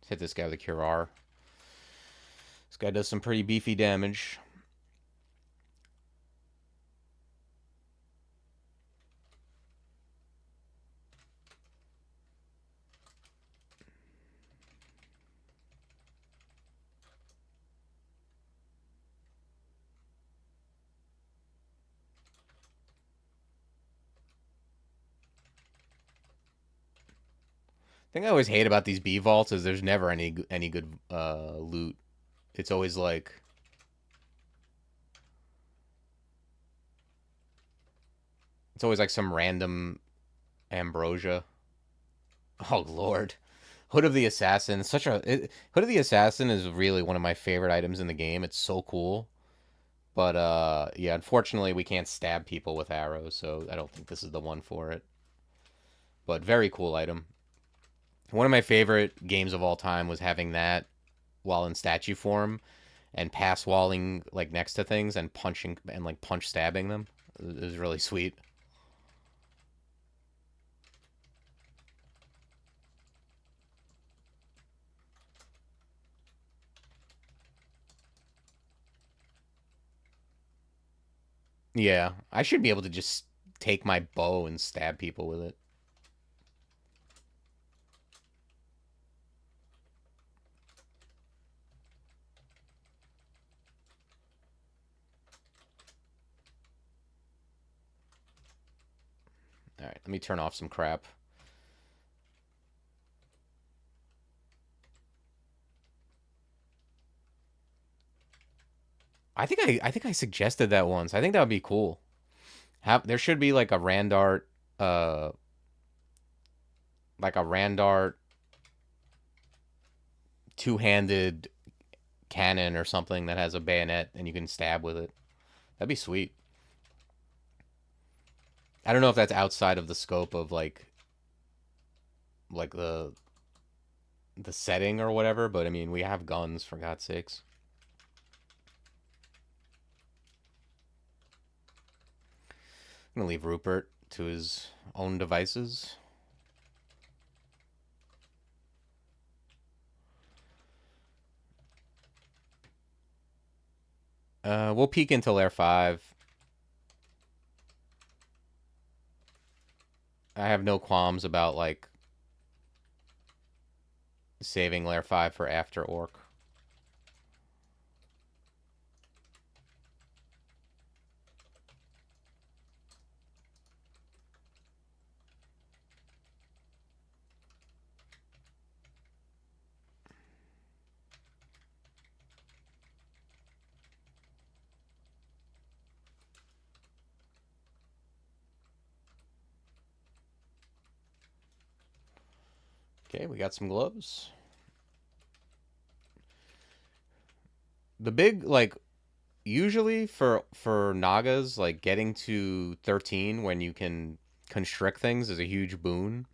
Let's hit this guy with a Curar. This guy does some pretty beefy damage. thing I always hate about these B vaults is there's never any good loot. It's always like some random ambrosia. Oh lord. Hood of the Assassin. Hood of the Assassin is really one of my favorite items in the game. It's so cool. But yeah, unfortunately we can't stab people with arrows, so I don't think this is the one for it. But very cool item. One of my favorite games of all time was having that while in statue form and pass walling like next to things and punching and like punch stabbing them. It was really sweet. Yeah, I should be able to just take my bow and stab people with it. All right, let me turn off some crap. I think I suggested that once. I think that would be cool. There should be uh like a Randart two-handed cannon or something that has a bayonet and you can stab with it. That'd be sweet. I don't know if that's outside of the scope of like the setting or whatever, but I mean, we have guns for God's sakes. I'm gonna leave Rupert to his own devices. We'll peek into Lair 5. I have no qualms about like saving Lair 5 for after Orc. Okay, we got some gloves. The big like usually for Nagas like getting to 13 when you can constrict things is a huge boon.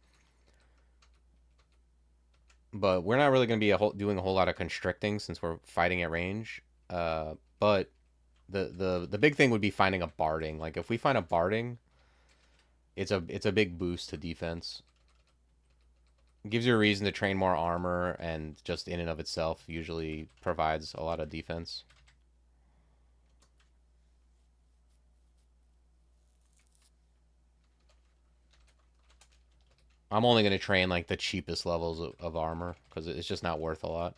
But we're not really going to be doing a whole lot of constricting since we're fighting at range. But the big thing would be finding a barding. Like if we find a barding, it's a big boost to defense. It gives you a reason to train more armor, and just in and of itself usually provides a lot of defense. I'm only going to train like the cheapest levels of armor because it's just not worth a lot.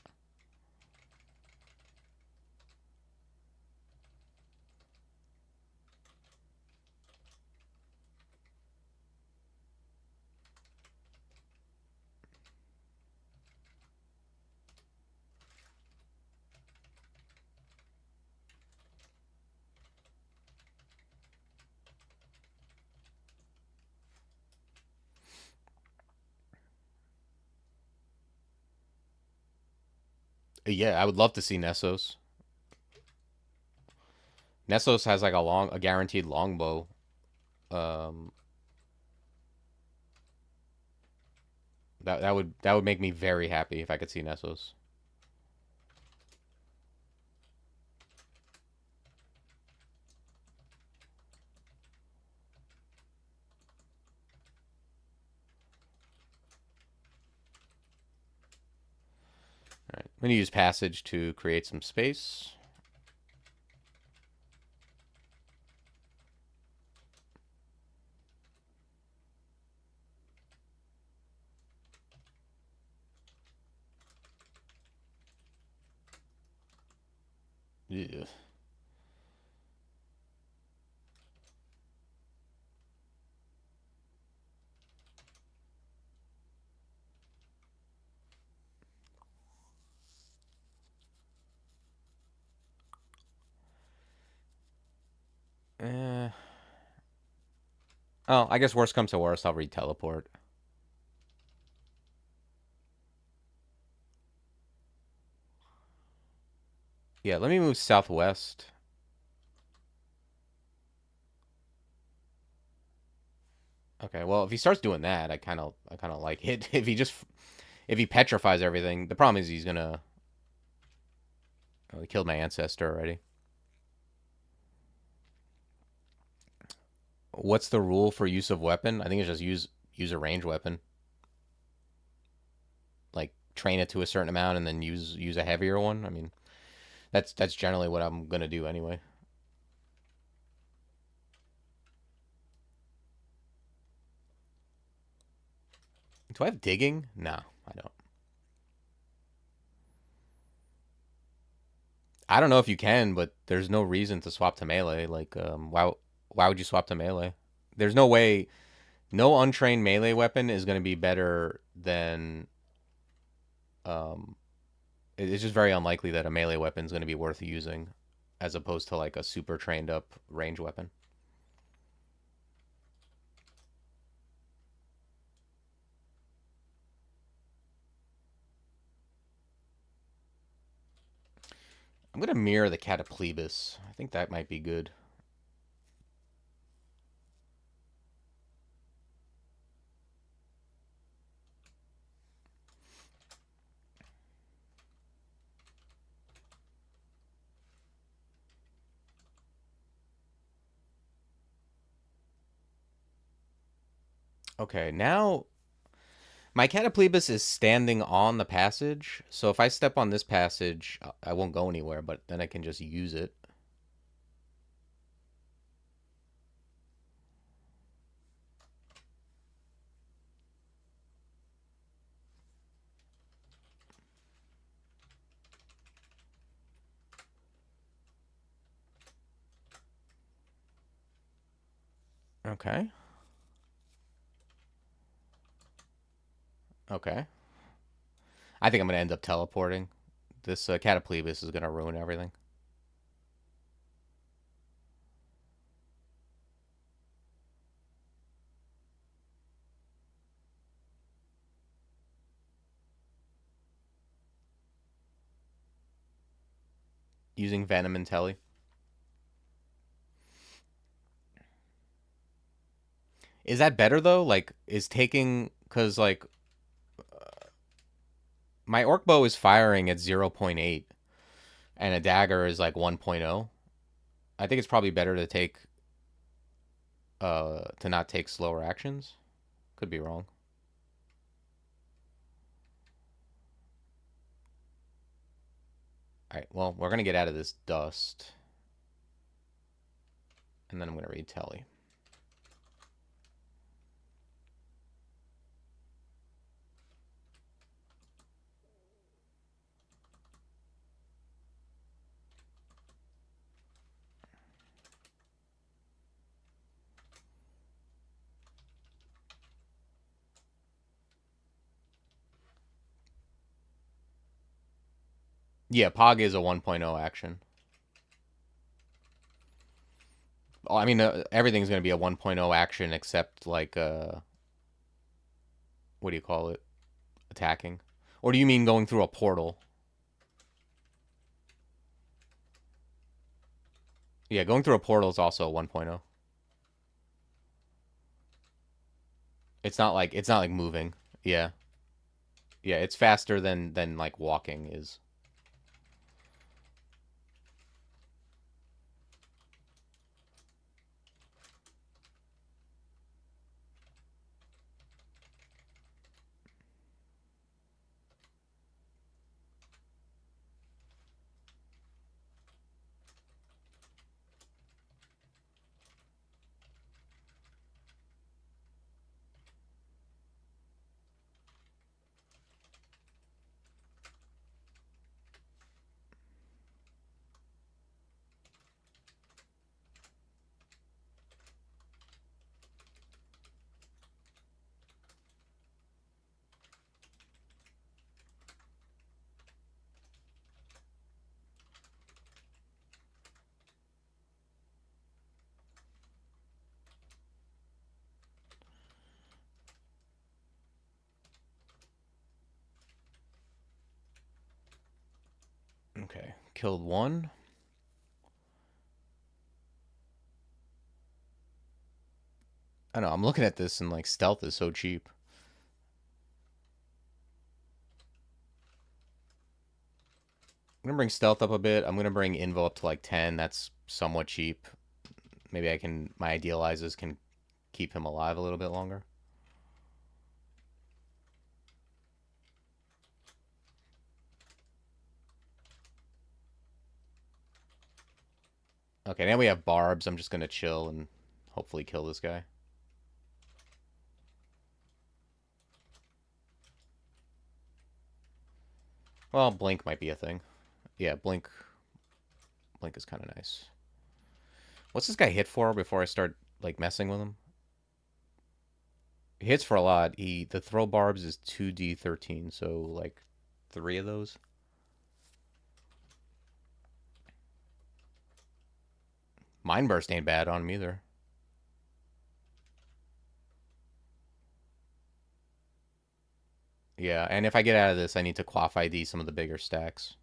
Yeah, I would love to see Nessos. Nessos has like a guaranteed longbow. Um, that would make me very happy if I could see Nessos. All right, I'm gonna use passage to create some space. Yeah. Oh, I guess worst comes to worst, I'll re-teleport. Yeah, let me move southwest. Okay, well, if he starts doing that, I kind of like it. If he petrifies everything, the problem is he's gonna he killed my ancestor already. What's the rule for use of weapon? I think it's just use a range weapon. Like train it to a certain amount and then use a heavier one. I mean, that's generally what I'm gonna do anyway. Do I have digging? No, I don't. I don't know if you can, but there's no reason to swap to melee. Like, why would you swap to melee? There's no way. No untrained melee weapon is going to be better than. Um, it's just very unlikely that a melee weapon is going to be worth using, as opposed to like a super trained up range weapon. I'm going to mirror the Cataplebis. I think that might be good. Okay, now my Cataplebis is standing on the passage, so if I step on this passage, I won't go anywhere, but then I can just use it. Okay. Okay. I think I'm going to end up teleporting. This Cataplebis is going to ruin everything. Using Venom and Telly. Is that better though? Like, is taking because like my orc bow is firing at 0.8 and a dagger is like 1.0. I think it's probably better to take to not take slower actions. Could be wrong. All right. Well, we're gonna get out of this dust, and then I'm gonna read Telly. Yeah, Pog is a 1.0 action. Oh, I mean, everything's gonna be a 1.0 action except like what do you call it? Attacking. Or do you mean going through a portal? Yeah, going through a portal is also a 1.0. It's not like moving. Yeah. Yeah, it's faster than like walking is. Okay, killed one. I know, I'm looking at this and like stealth is so cheap. I'm gonna bring stealth up a bit. I'm gonna bring invo up to like 10. That's somewhat cheap. Maybe I can, my idealizes can keep him alive a little bit longer. Okay, now we have barbs. I'm just gonna chill and hopefully kill this guy. Well, blink might be a thing. Yeah, blink is kind of nice. What's this guy hit for before I start like messing with him? He hits for a lot. The throw barbs is 2d13, so like 3 of those. Mind burst ain't bad on him either. Yeah, and if I get out of this, I need to quaff ID some of the bigger stacks.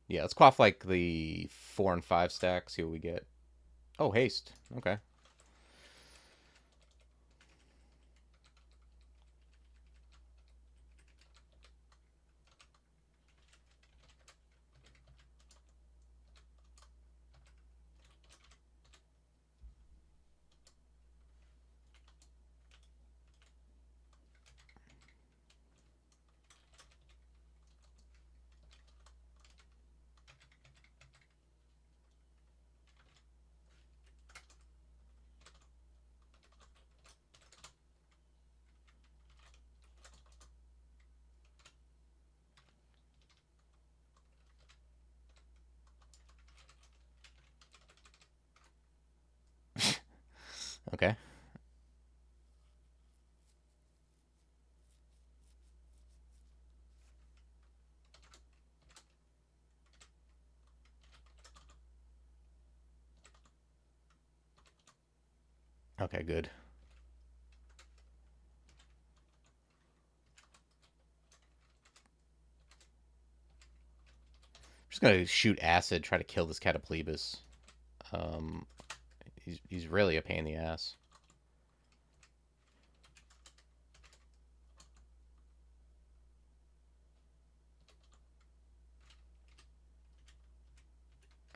Yeah, let's quaff like the 4 and 5 stacks, see what we get. Oh, haste. Okay. Okay. Okay, good. I'm just gonna shoot acid, try to kill this Cataplebis. Um, he's really a pain in the ass.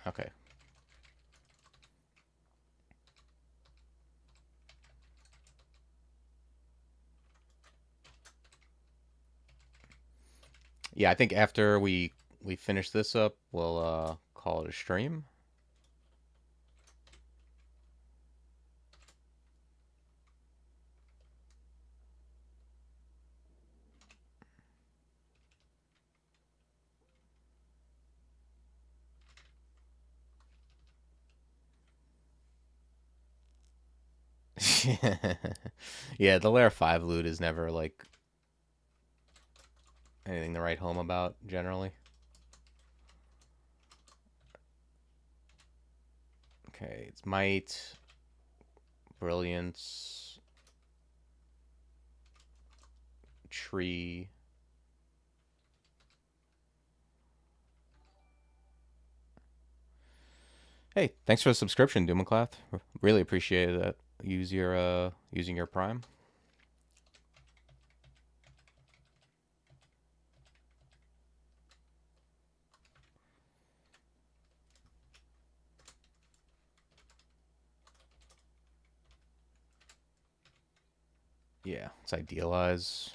Okay. Yeah, I think after we finish this up, we'll call it a stream. Yeah, the layer 5 loot is never like anything to write home about generally. Okay, it's might, brilliance, tree. Hey, thanks for the subscription, Doomaclath. Really appreciate that. Use your using your Prime. Yeah, let's idealize.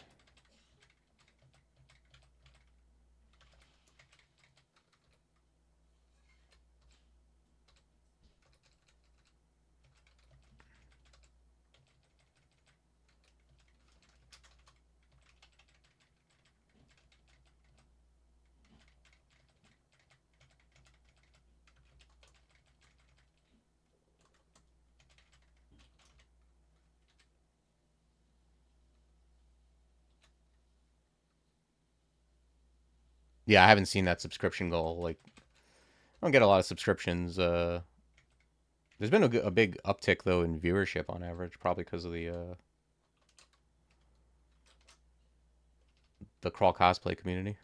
Yeah, I haven't seen that subscription goal. Like, I don't get a lot of subscriptions. There's been a big uptick though in viewership on average, probably because of the crawl cosplay community.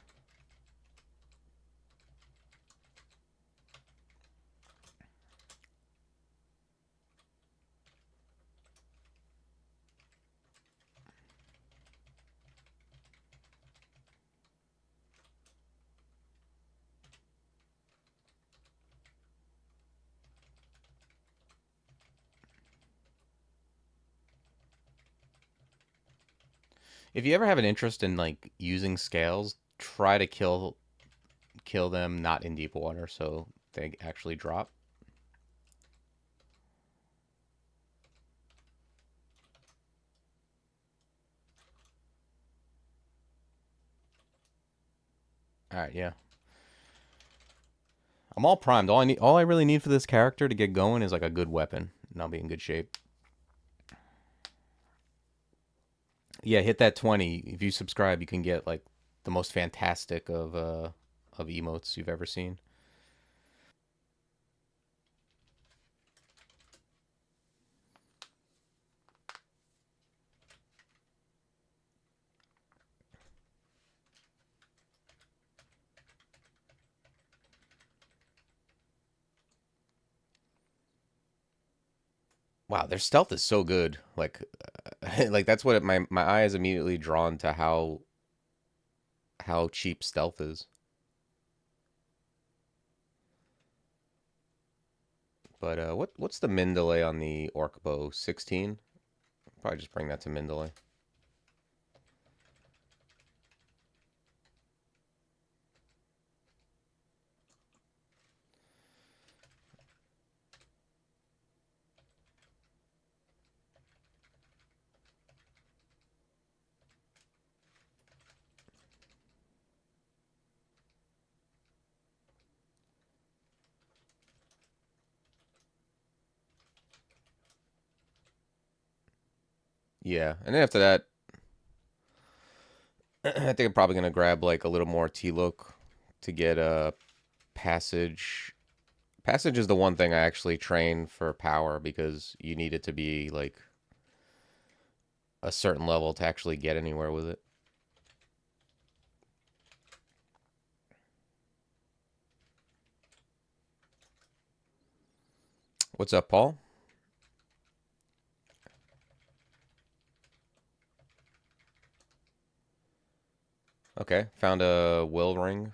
If you ever have an interest in like using scales, try to kill them not in deep water so they actually drop. All right, yeah. I'm all primed. All I really need for this character to get going is like a good weapon, and I'll be in good shape. Yeah, hit that 20. If you subscribe, you can get like the most fantastic of emotes you've ever seen. Wow, their stealth is so good. Like, like that's what my eye is immediately drawn to how cheap stealth is. But what's the min delay on the orc bow? 16. Probably just bring that to min delay. Yeah, and then after that, I think I'm probably gonna grab like a little more T look to get a passage. Passage is the one thing I actually train for power because you need it to be like a certain level to actually get anywhere with it. What's up, Paul? Okay, found a will ring.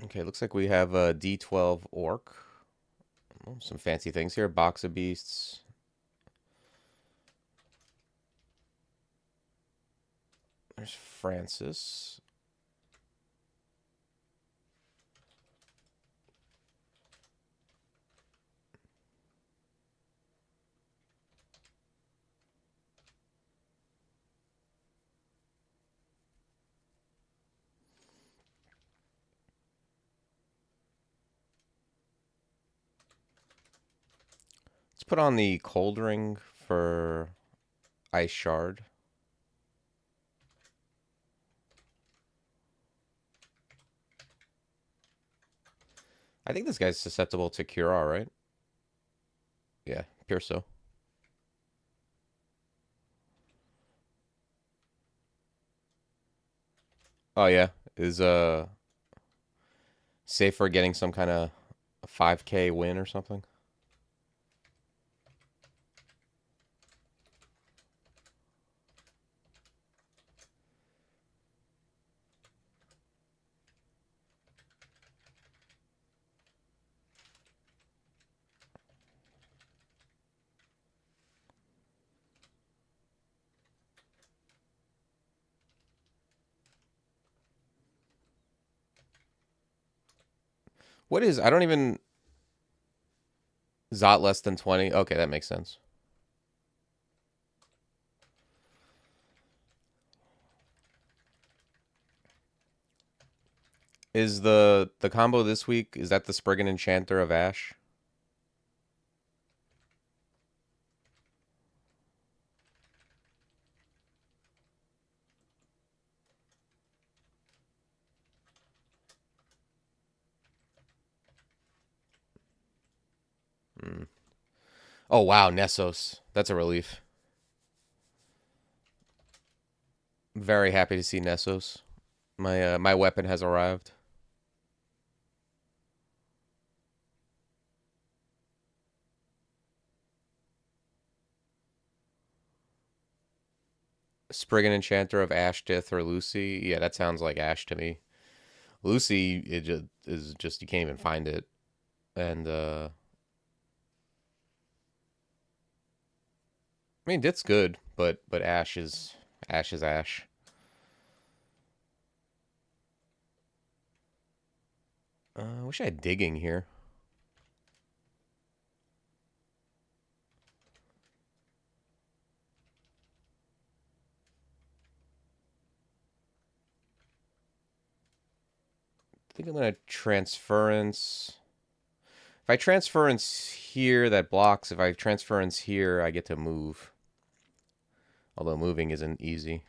Okay, looks like we have a D12 orc. Oh, some fancy things here. Box of beasts. There's Francis. Let's put on the cold ring for Ice Shard. I think this guy's susceptible to Cura, right? Yeah, pure so. Oh yeah, is safe for getting some kind of 5K win or something. What is? I don't even. Zot less than 20. Okay, that makes sense. Is the combo this week? Is that the Spriggan Enchanter of Ash? Hmm. Oh wow, Nessos. That's a relief. Very happy to see Nessos. My weapon has arrived. Spriggan Enchanter of Ashtith or Lucy. Yeah, that sounds like Ash to me. Lucy, is just you can't even find it, and I mean it's good, but Ash is Ash. I wish I had digging here. I think I'm gonna transference. If I transference here, that blocks. If I transference here, I get to move. Although moving isn't easy.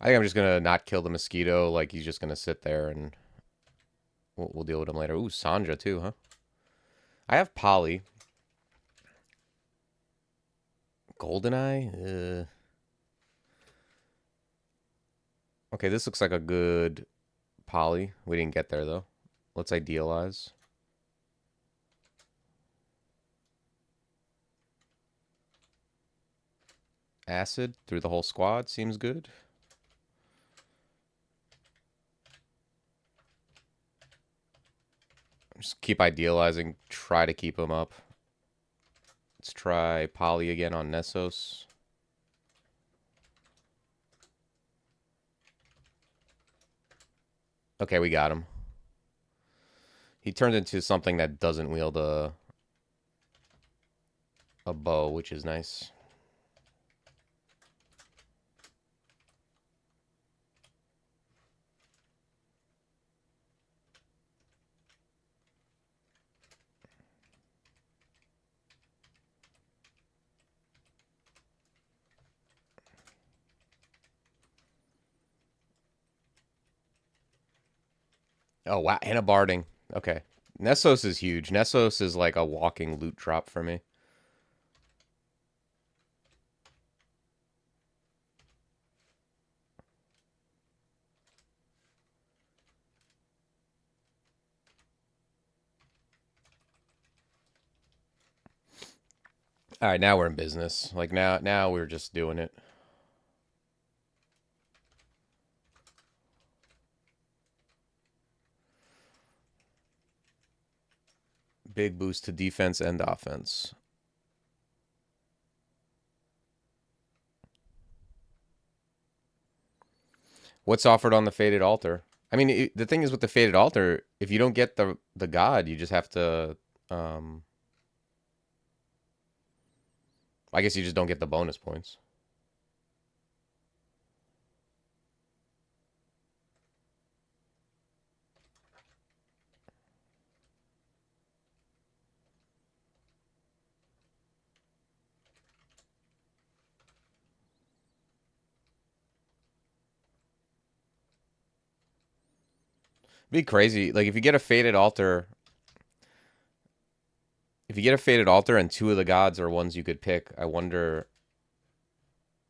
I think I'm just gonna not kill the mosquito. Like he's just gonna sit there, and we'll deal with him later. Ooh, Sandra too, huh? I have Polly. Goldeneye. Okay, this looks like a good Polly. We didn't get there though. Let's idealize. Acid through the whole squad seems good. Just keep idealizing. Try to keep him up. Let's try Polly again on Nessos. Okay, we got him. He turned into something that doesn't wield a bow, which is nice. Oh, wow. And a barding. Okay. Nessos is huge. Nessos is like a walking loot drop for me. All right, now we're in business. Like now we're just doing it. Big boost to defense and offense. What's offered on the Faded Altar? I mean, the thing is with the Faded Altar, if you don't get the god, you just have to. I guess you just don't get the bonus points. Be crazy. Like if you get a Faded Altar, if you get a Faded Altar and two of the gods are ones you could pick, I wonder.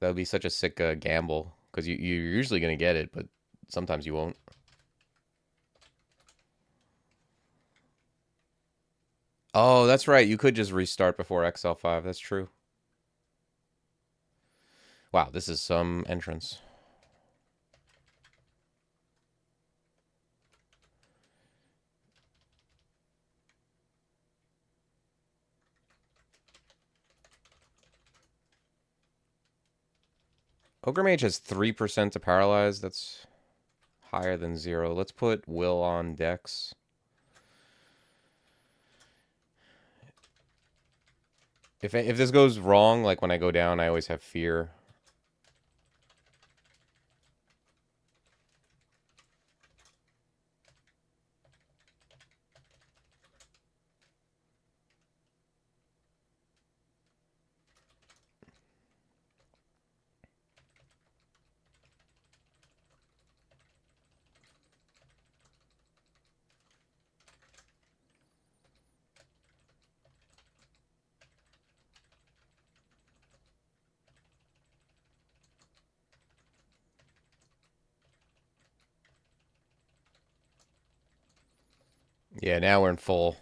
That would be such a sick gamble because you're usually gonna get it, but sometimes you won't. Oh, that's right. You could just restart before XL5. That's true. Wow, this is some entrance. Ogre Mage has 3% to paralyze. That's higher than 0. Let's put Will on Dex. If this goes wrong, like when I go down, I always have fear. Yeah, now we're in full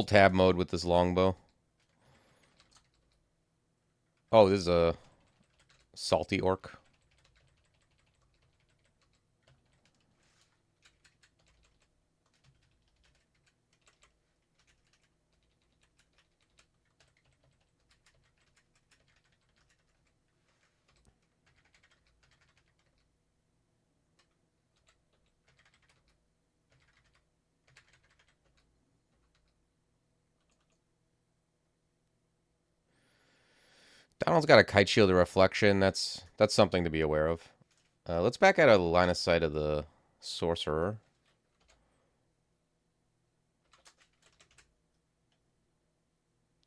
tab mode with this longbow. Oh, this is a salty orc. Donald's got a kite shield of reflection. That's something to be aware of. Let's back out of the line of sight of the sorcerer.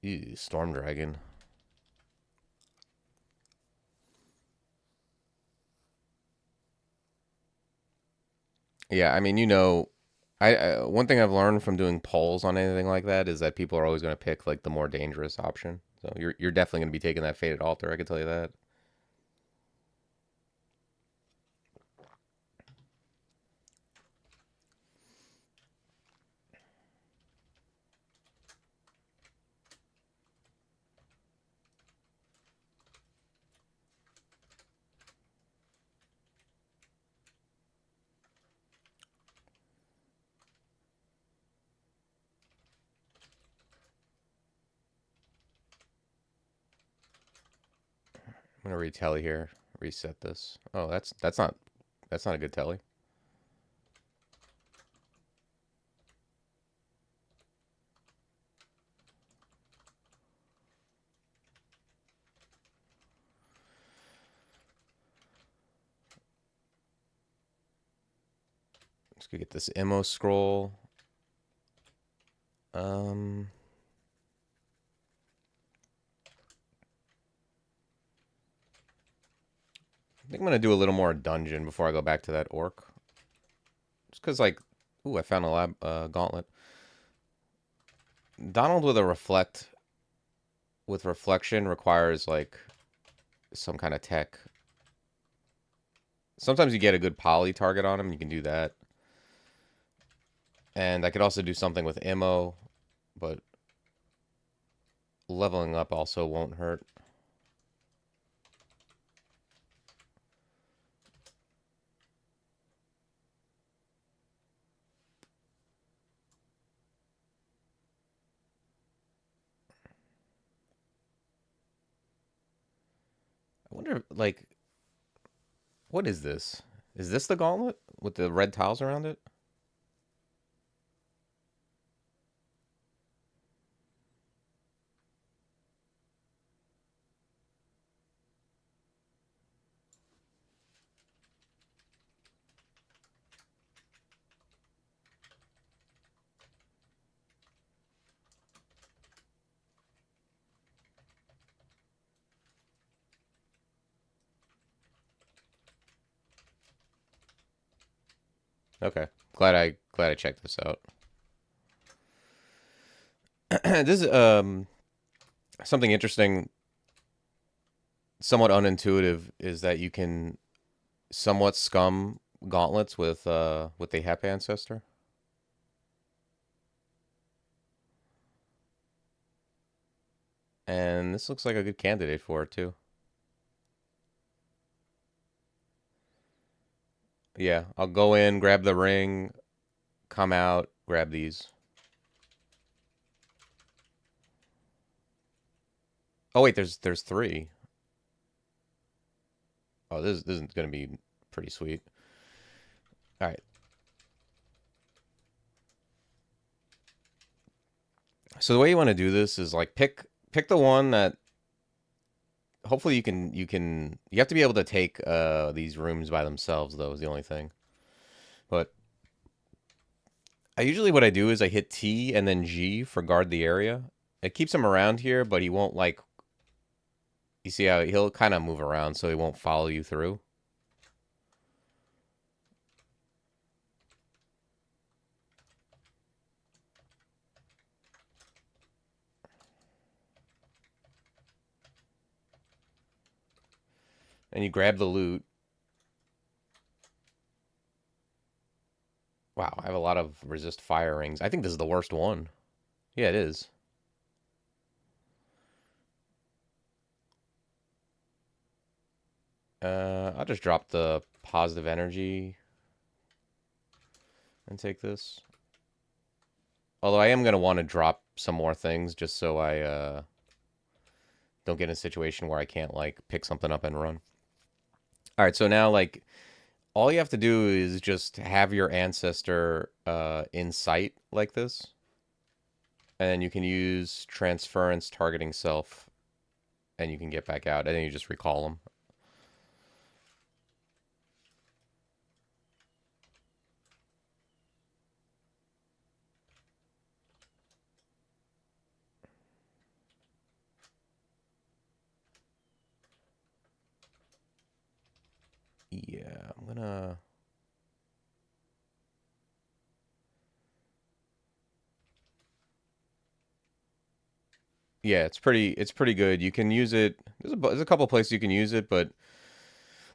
Ew, storm dragon. Yeah, I mean, I one thing I've learned from doing polls on anything like that is that people are always going to pick like the more dangerous option. So you're definitely going to be taking that fated altar. I can tell you that. I'm gonna retally here. Reset this. Oh, that's not a good telly. Let's go get this Emo scroll. Um, I think I'm gonna do a little more dungeon before I go back to that orc. Just cause like, ooh, I found a lab gauntlet. Donald with reflection requires like some kind of tech. Sometimes you get a good poly target on him. You can do that. And I could also do something with Emo, but leveling up also won't hurt. I wonder, like, what is this? Is this the gauntlet with the red tiles around it? Okay, glad I checked this out. This is something interesting, somewhat unintuitive, is that you can somewhat scum gauntlets with the Hep ancestor. And this looks like a good candidate for it too. Yeah, I'll go in, grab the ring, come out, grab these. Oh wait, there's three. Oh, this is going to be pretty sweet. All right. So the way you want to do this is like pick the one that hopefully you have to be able to take these rooms by themselves though is the only thing. But I usually what I do is I hit T and then G for guard the area. It keeps him around here, but he won't like you see how he'll kind of move around so he won't follow you through. And you grab the loot. Wow, I have a lot of resist fire rings. I think this is the worst one. Yeah, it is. I'll just drop the positive energy and take this. Although I am going to want to drop some more things just so I don't get in a situation where I can't like pick something up and run. All right, so now like all you have to do is just have your ancestor in sight like this. And then you can use transference targeting self and you can get back out and then you just recall them. Yeah, I'm gonna. Yeah, it's pretty good. You can use it. There's a couple places you can use it, but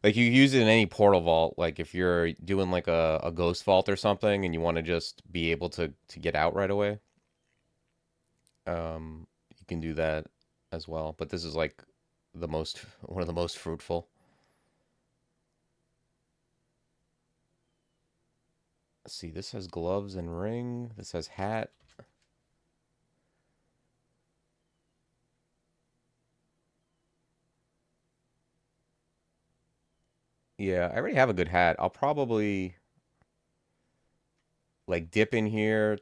like you use it in any portal vault. Like if you're doing like a ghost vault or something, and you want to just be able to get out right away, you can do that as well. But this is like the most one of the most fruitful. Let's see, this has gloves and ring. This has hat. Yeah, I already have a good hat. I'll probably like dip in here.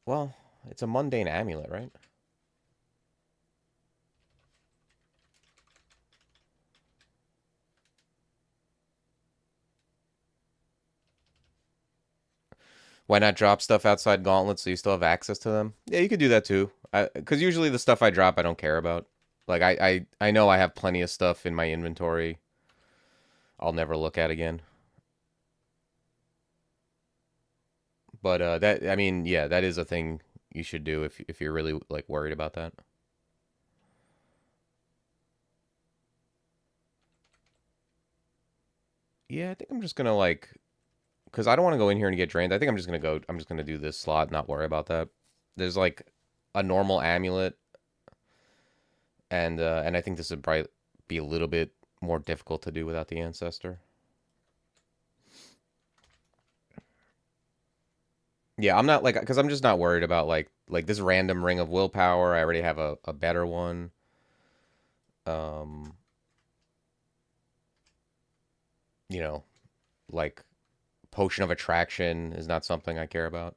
Well, it's a mundane amulet, right? Why not drop stuff outside gauntlets so you still have access to them? Yeah, you could do that too. Because usually the stuff I drop I don't care about. Like I know I have plenty of stuff in my inventory I'll never look at again. But that I mean, yeah, that is a thing you should do if you're really like worried about that. Yeah, I think I'm just gonna like because I don't want to go in here and get drained. I think I'm just gonna go. I'm just gonna do this slot, not worry about that. There's like a normal amulet, and I think this would probably be a little bit more difficult to do without the ancestor. Yeah, I'm not like because I'm just not worried about like this random ring of willpower. I already have a better one. Um, you know, like potion of attraction is not something I care about.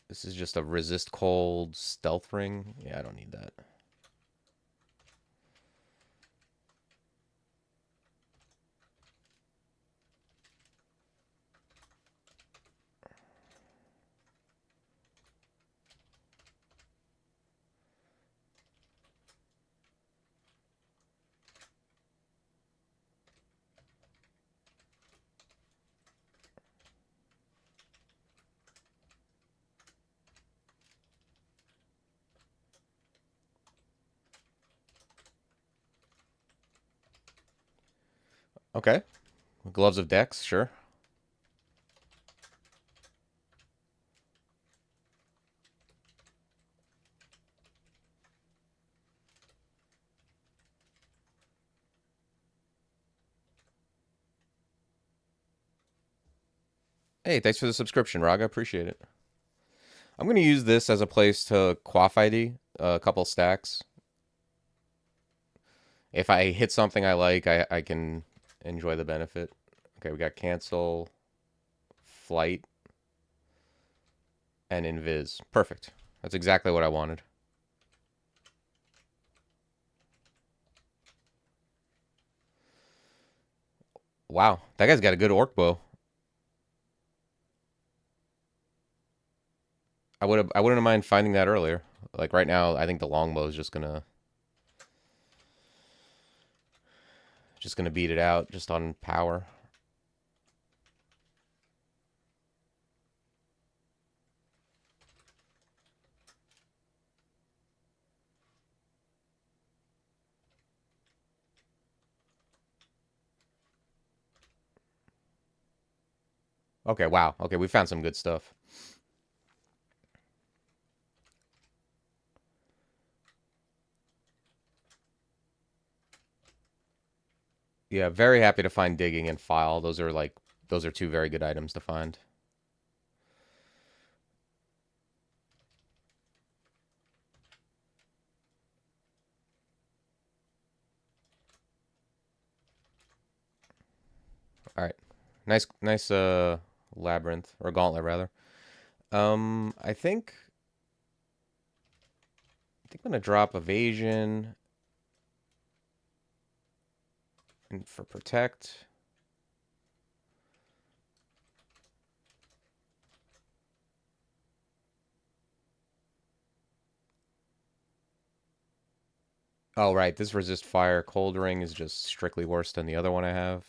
This is just a resist cold stealth ring. Yeah, I don't need that. Okay, gloves of Dex, sure. Hey, thanks for the subscription, Raga. Appreciate it. I'm going to use this as a place to quaff ID a couple stacks. If I hit something I like, I can enjoy the benefit. Okay, we got cancel, flight, and invis. Perfect. That's exactly what I wanted. Wow, that guy's got a good orc bow. I wouldn't mind finding that earlier. Like right now, I think the longbow is just gonna beat it out just on power. Okay, wow. Okay, we found some good stuff. Yeah, very happy to find digging and file. Those are two very good items to find. All right. Nice labyrinth or gauntlet rather. I think I'm gonna drop evasion and for protect. Oh right, this resist fire cold ring is just strictly worse than the other one I have.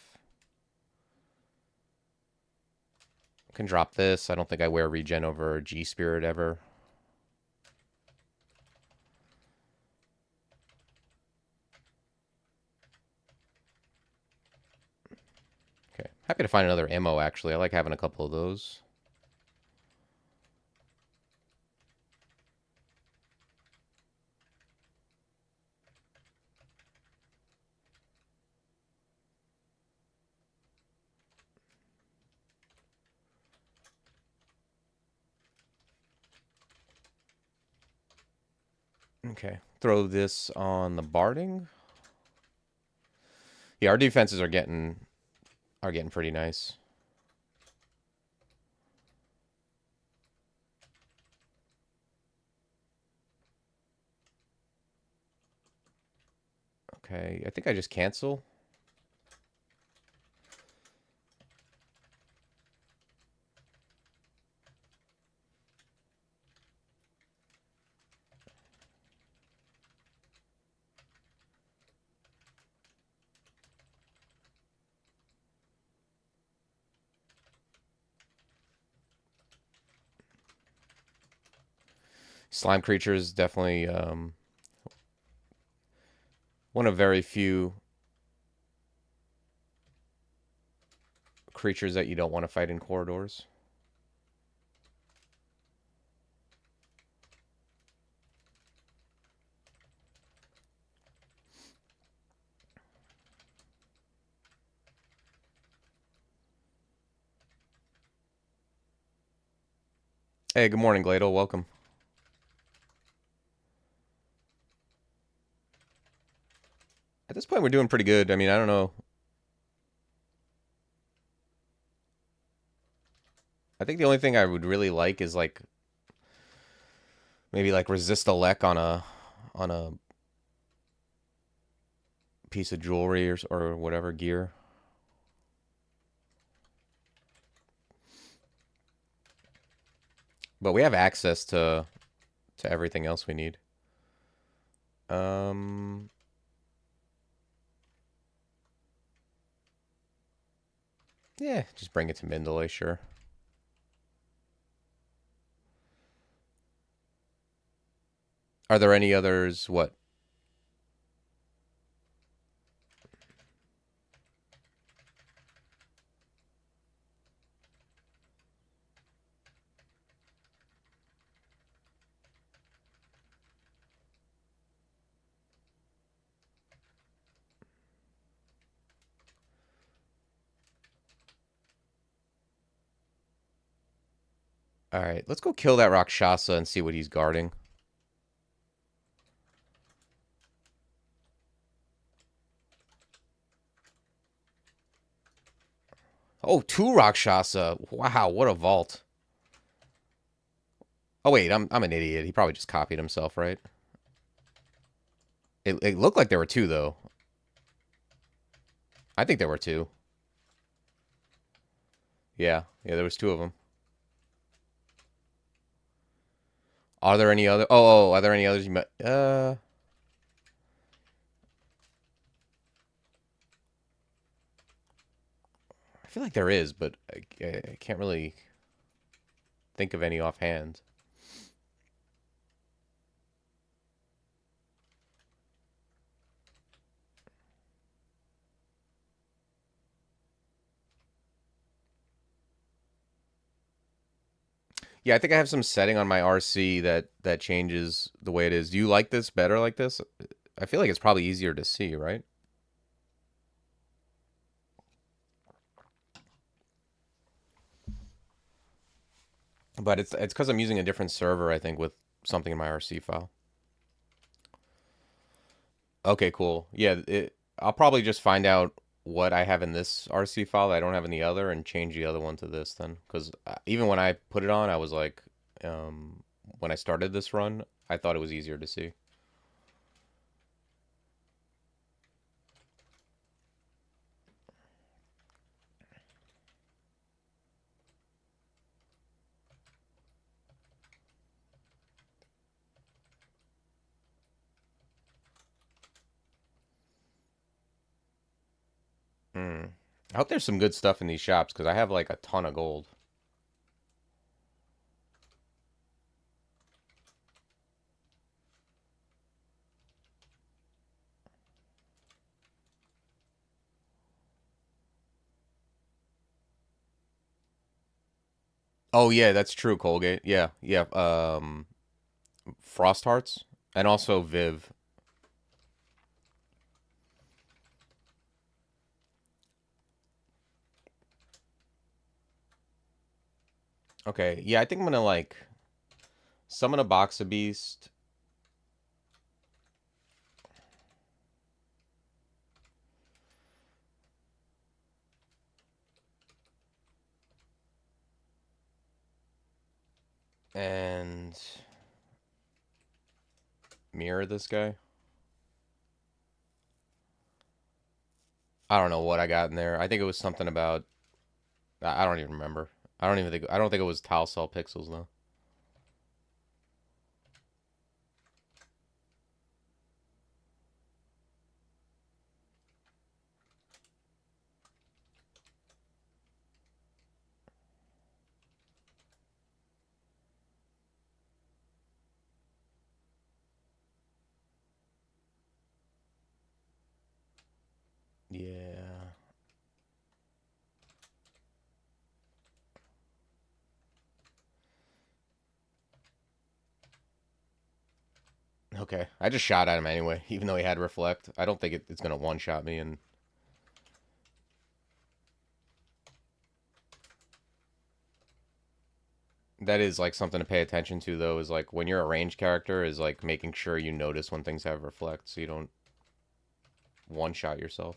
Can drop this. I don't think I wear regen over G Spirit ever. Okay. Happy to find another ammo, actually. I like having a couple of those. Okay. Throw this on the barding. Yeah, our defenses are getting pretty nice. Okay, I think I just cancel. Slime creature is definitely one of very few creatures that you don't want to fight in corridors. Hey, good morning, Gladle. Welcome. At this point, we're doing pretty good. I mean, I don't know. I think the only thing I would really like is like maybe like resist a lek on a piece of jewelry or whatever gear. But we have access to everything else we need. Um, yeah, just bring it to Mindalay, sure. Are there any others? What? All right, let's go kill that Rakshasa and see what he's guarding. Oh, two Rakshasa. Wow, what a vault. Oh wait, I'm an idiot. He probably just copied himself, right? It looked like there were two though. I think there were two. Yeah, there was two of them. Are there any other? Are there any others you met? I feel like there is, but I can't really think of any offhand. Yeah, I think I have some setting on my RC that changes the way it is. Do you like this better like this? I feel like it's probably easier to see, right? But it's because I'm using a different server, I think, with something in my RC file. Okay, cool. Yeah, I'll probably just find out what I have in this RC file that I don't have in the other and change the other one to this then. Because even when I put it on, I was like, when I started this run, I thought it was easier to see. Hmm. I hope there's some good stuff in these shops because I have like a ton of gold. Oh yeah, that's true, Colgate. Yeah. Frost Hearts and also Viv. Okay, yeah, I think I'm gonna like summon a Box of Beast. And mirror this guy. I don't know what I got in there. I think it was something about. I don't even remember. I don't even think. I don't think it was tile cell pixels though. Yeah. Okay. I just shot at him anyway, even though he had reflect. I don't think it's gonna one shot me, and that is like something to pay attention to though. Is like when you're a range character, is like making sure you notice when things have reflect, so you don't one shot yourself.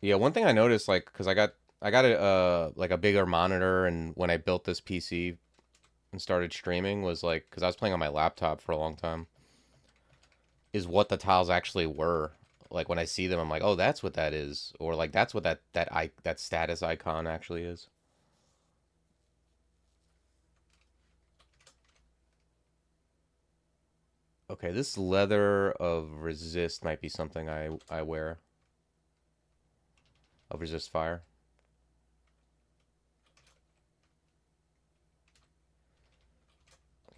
Yeah, one thing I noticed, like, because I got a like a bigger monitor, and when I built this PC and started streaming, was like, because I was playing on my laptop for a long time, is what the tiles actually were. Like when I see them, I'm like, oh, that's what that is, or like that's what that status icon actually is. Okay, this leather of resist might be something I wear of resist fire.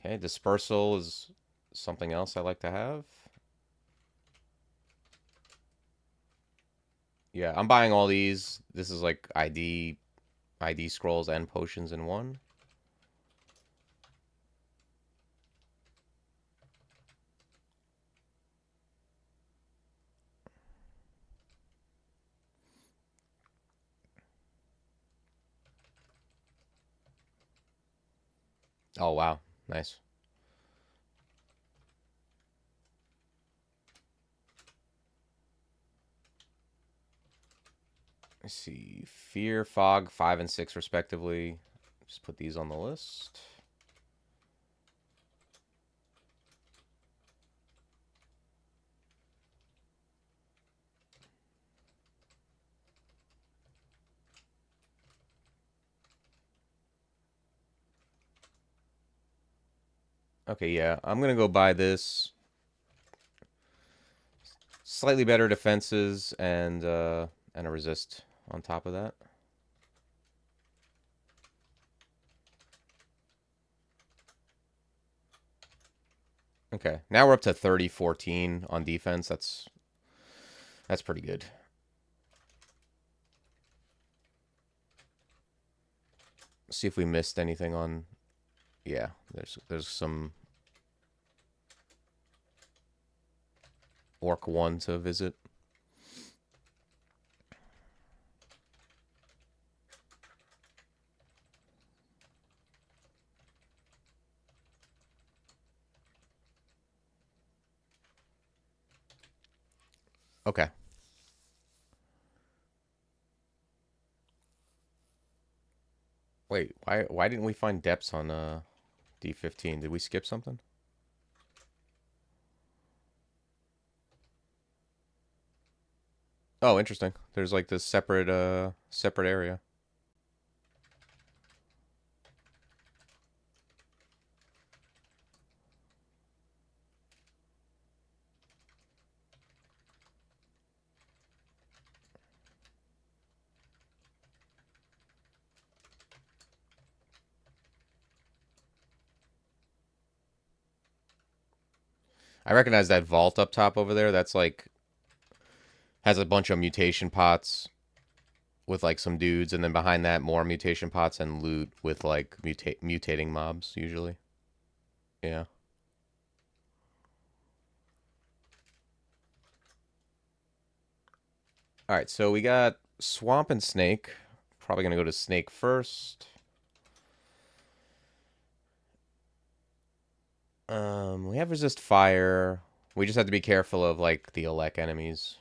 Okay, dispersal is something else I like to have. Yeah, I'm buying all these. This is like ID scrolls and potions in one. Oh, wow. Nice. Let's see. Fear, Fog, 5 and 6 respectively. Just put these on the list. Okay, yeah. I'm going to go buy this. Slightly better defenses and a resist on top of that. Okay. Now we're up to 30-14 on defense. That's pretty good. See if we missed anything on. Yeah, there's some Orc 1 to visit. Okay. Wait, why didn't we find depths on D15? Did we skip something? Oh, interesting. There's like this separate area. I recognize that vault up top over there. That's like has a bunch of mutation pots with like some dudes, and then behind that more mutation pots and loot with like mutating mobs usually. Yeah. All right, so we got Swamp and Snake. Probably gonna go to Snake first. We have resist fire. We just have to be careful of like the elect enemies.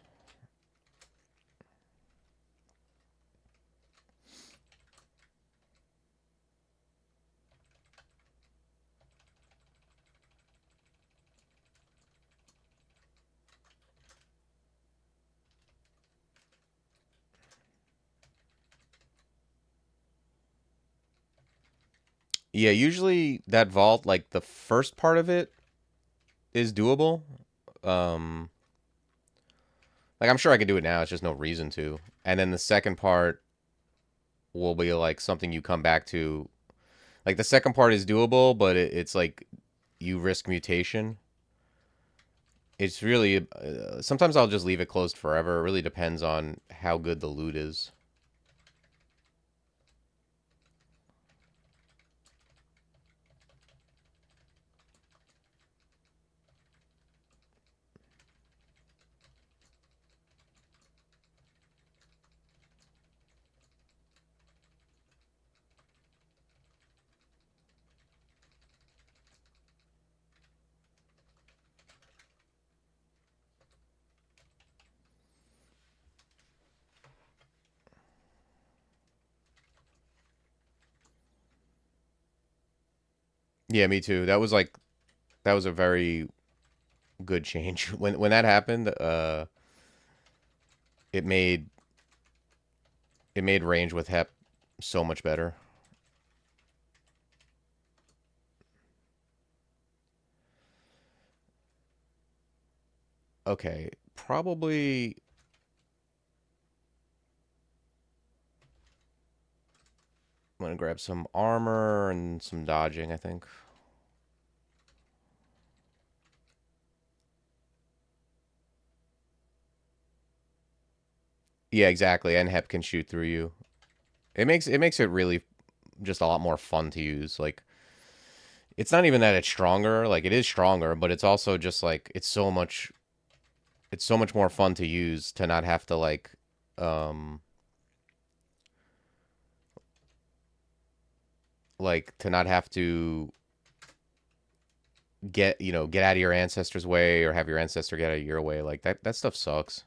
Yeah, usually that vault, like the first part of it, is doable. Um, like I'm sure I could do it now. It's just no reason to. And then the second part will be like something you come back to. Like the second part is doable, but it's like you risk mutation. It's really sometimes I'll just leave it closed forever. It really depends on how good the loot is. Yeah, me too. That was a very good change. When that happened, it made it made range with Hep so much better. Okay, probably I'm gonna grab some armor and some dodging, I think. Yeah, exactly. And Hep can shoot through you. It makes it really just a lot more fun to use. Like it's not even that it's stronger, like it is stronger, but it's also just like it's so much more fun to use to not have to um like to not have to get out of your ancestor's way or have your ancestor get out of your way. Like that stuff sucks.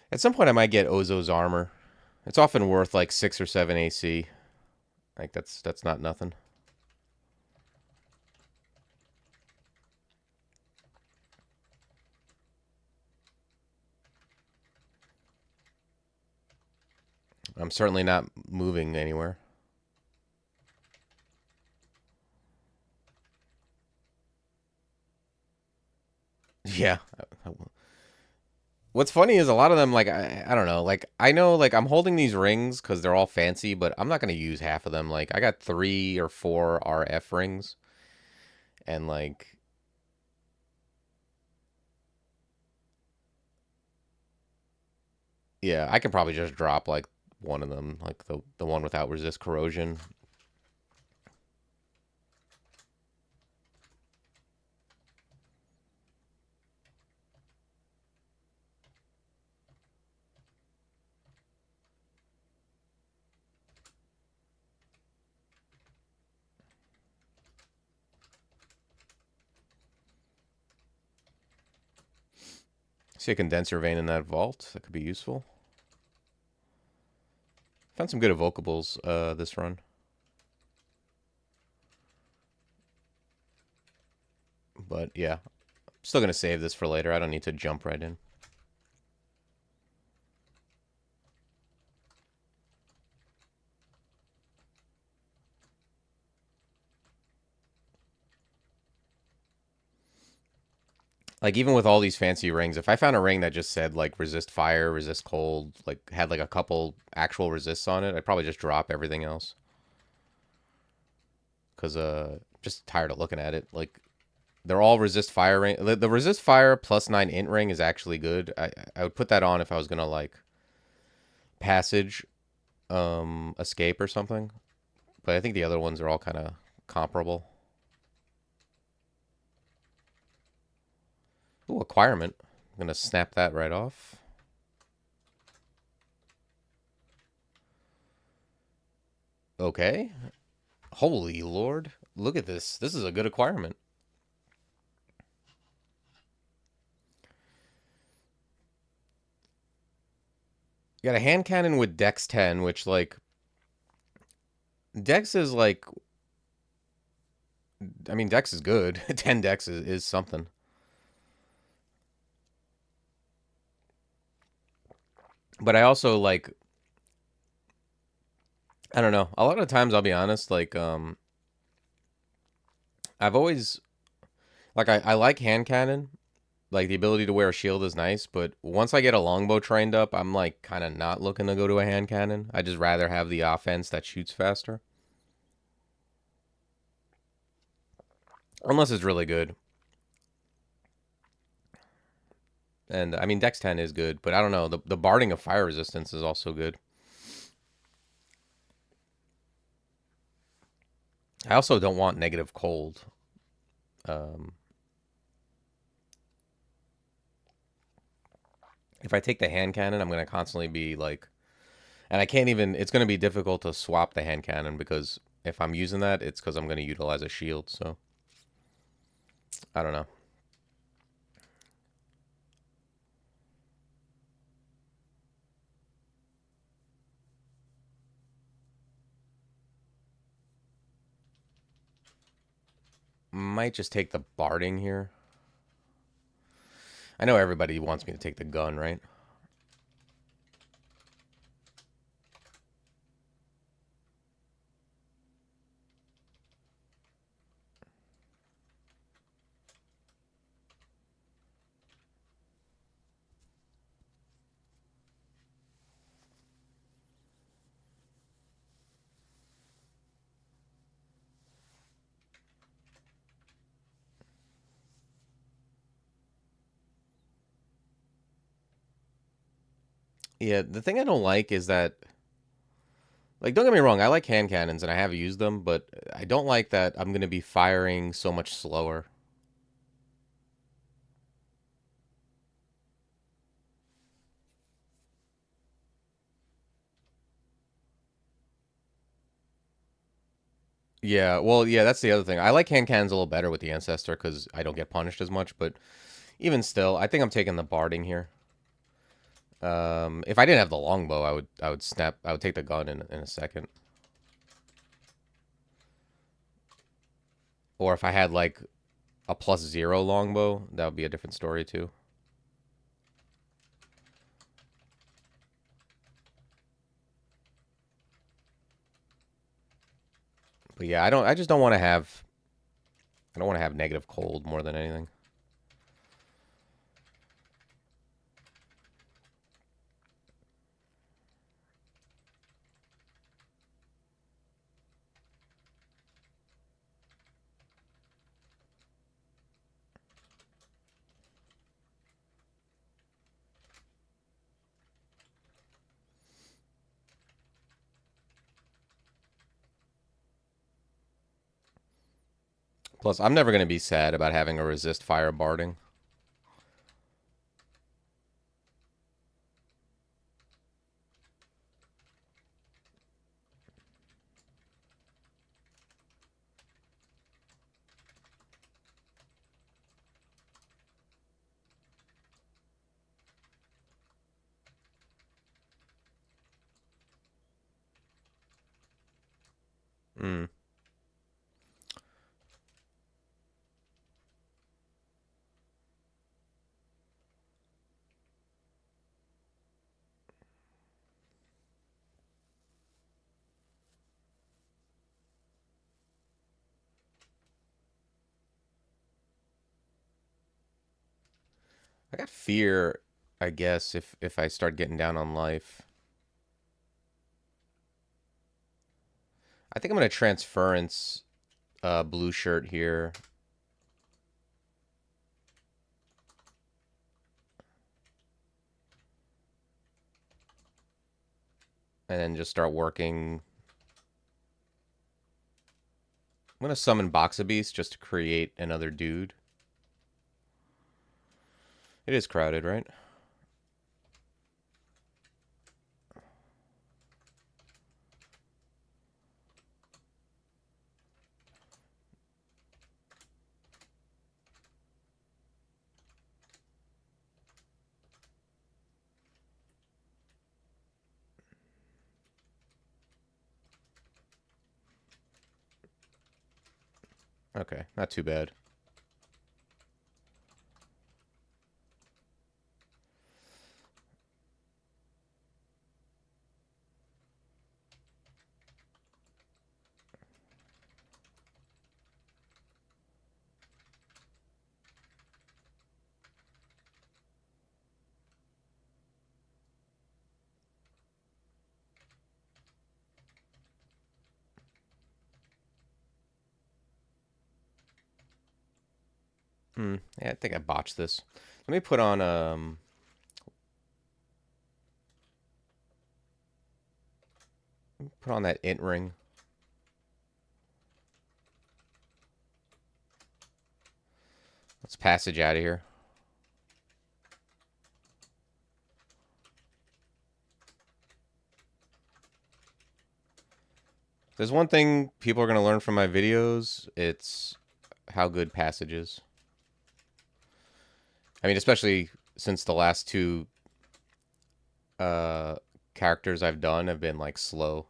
At some point, I might get Ozo's armor. It's often worth like 6 or 7 AC. Like that's not nothing. I'm certainly not moving anywhere. Yeah. What's funny is a lot of them, like, I don't know, like, I know, like, I'm holding these rings because they're all fancy, but I'm not going to use half of them. Like, I got 3 or 4 RF rings, and, like, yeah, I could probably just drop, like, one of them, like, the one without resist corrosion. See a condenser vein in that vault. That could be useful. Found some good evocables this run. But, yeah, still going to save this for later. I don't need to jump right in. Like, even with all these fancy rings, if I found a ring that just said, like, resist fire, resist cold, like, had, like, a couple actual resists on it, I'd probably just drop everything else. Because, just tired of looking at it. Like, they're all resist fire ring. The resist fire +9 int ring is actually good. I would put that on if I was going to, like, passage, escape or something. But I think the other ones are all kind of comparable. Ooh, acquirement. I'm going to snap that right off. Okay. Holy Lord. Look at this. This is a good acquirement. You got a hand cannon with Dex 10, which, like, Dex is, like, I mean, Dex is good. 10 Dex is something. But I also, like, I don't know. A lot of times, I'll be honest, like, I've always, like, I like hand cannon. Like, the ability to wear a shield is nice, but once I get a longbow trained up, I'm, like, kind of not looking to go to a hand cannon. I just rather have the offense that shoots faster. Unless it's really good. And, I mean, Dex 10 is good, but I don't know. The barding of fire resistance is also good. I also don't want negative cold. Um, if I take the hand cannon, I'm going to constantly be, like, and I can't even, it's going to be difficult to swap the hand cannon because if I'm using that, it's because I'm going to utilize a shield. So, I don't know. Might just take the barding here. I know everybody wants me to take the gun, right? Yeah, the thing I don't like is that, like, don't get me wrong, I like hand cannons and I have used them, but I don't like that I'm going to be firing so much slower. Yeah, well, yeah, that's the other thing. I like hand cannons a little better with the Ancestor because I don't get punished as much, but even still, I think I'm taking the Barding here. If I didn't have the longbow, I would take the gun in a second. Or if I had like a +0 longbow, that would be a different story too. But yeah, I just don't want to have, I don't want to have negative cold more than anything. Plus, I'm never going to be sad about having a resist fire barding. Mm. I got fear, I guess, if I start getting down on life. I think I'm going to transference blue shirt here. And then just start working. I'm going to summon Boxa Beast just to create another dude. It is crowded, right? Okay, not too bad. Yeah, I think I botched this. Let me put on that int ring. Let's passage out of here. There's one thing people are going to learn from my videos. It's how good passage is. I mean, especially since the last two uh, characters I've done have been like slow.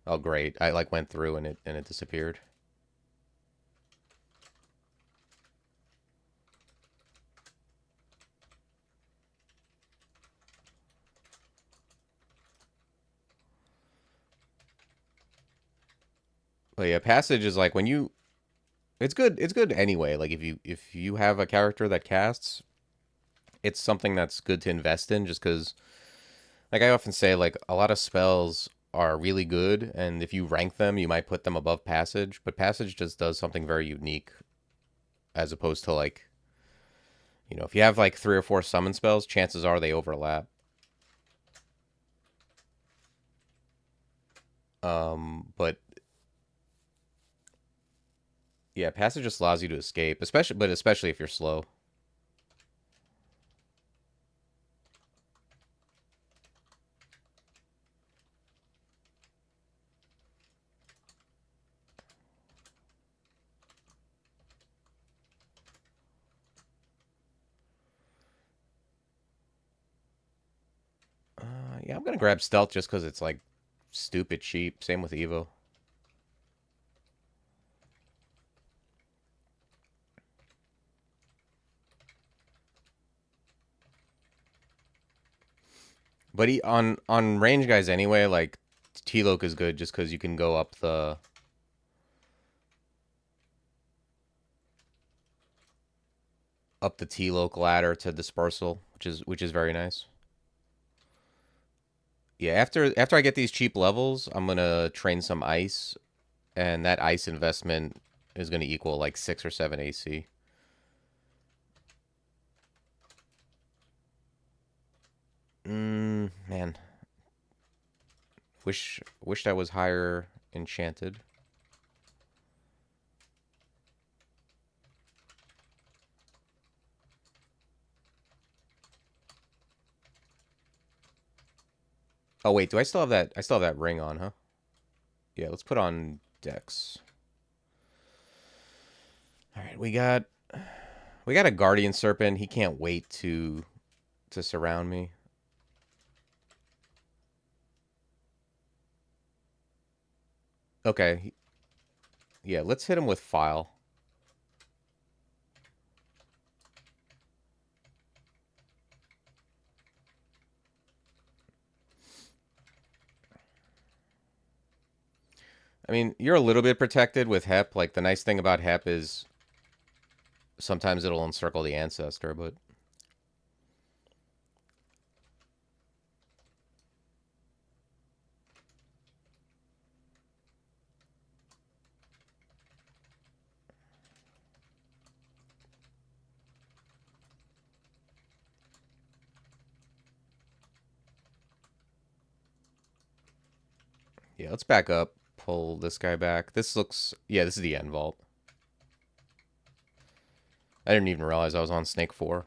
Oh, great! I like went through and it disappeared. But yeah, passage is like when you. It's good. It's good anyway. Like if you have a character that casts, it's something that's good to invest in. Just because, like I often say, like a lot of spells are really good, and if you rank them, you might put them above passage. But passage just does something very unique, as opposed to like You know, if you have like 3 or 4 summon spells, chances are they overlap. But yeah, passive just allows you to escape, especially if you're slow. Yeah, I'm gonna grab stealth just because it's like stupid cheap. Same with Evo. But on range guys anyway, like T-Loc is good just because you can go up the T-Loc ladder to dispersal, which is very nice. Yeah, after I get these cheap levels, I'm gonna train some ice, and that ice investment is gonna equal like 6 or 7 AC. Man, wish that was higher enchanted. Oh wait, do I still have that? I still have that ring on, huh? Yeah, let's put on Dex. All right, we got a Guardian Serpent. He can't wait to surround me. Okay, yeah, let's hit him with File. I mean, you're a little bit protected with Hep. Like, the nice thing about Hep is sometimes it'll encircle the Ancestor, but... Yeah, let's back up. Pull this guy back. This looks... Yeah, this is the end vault. I didn't even realize I was on Snake 4.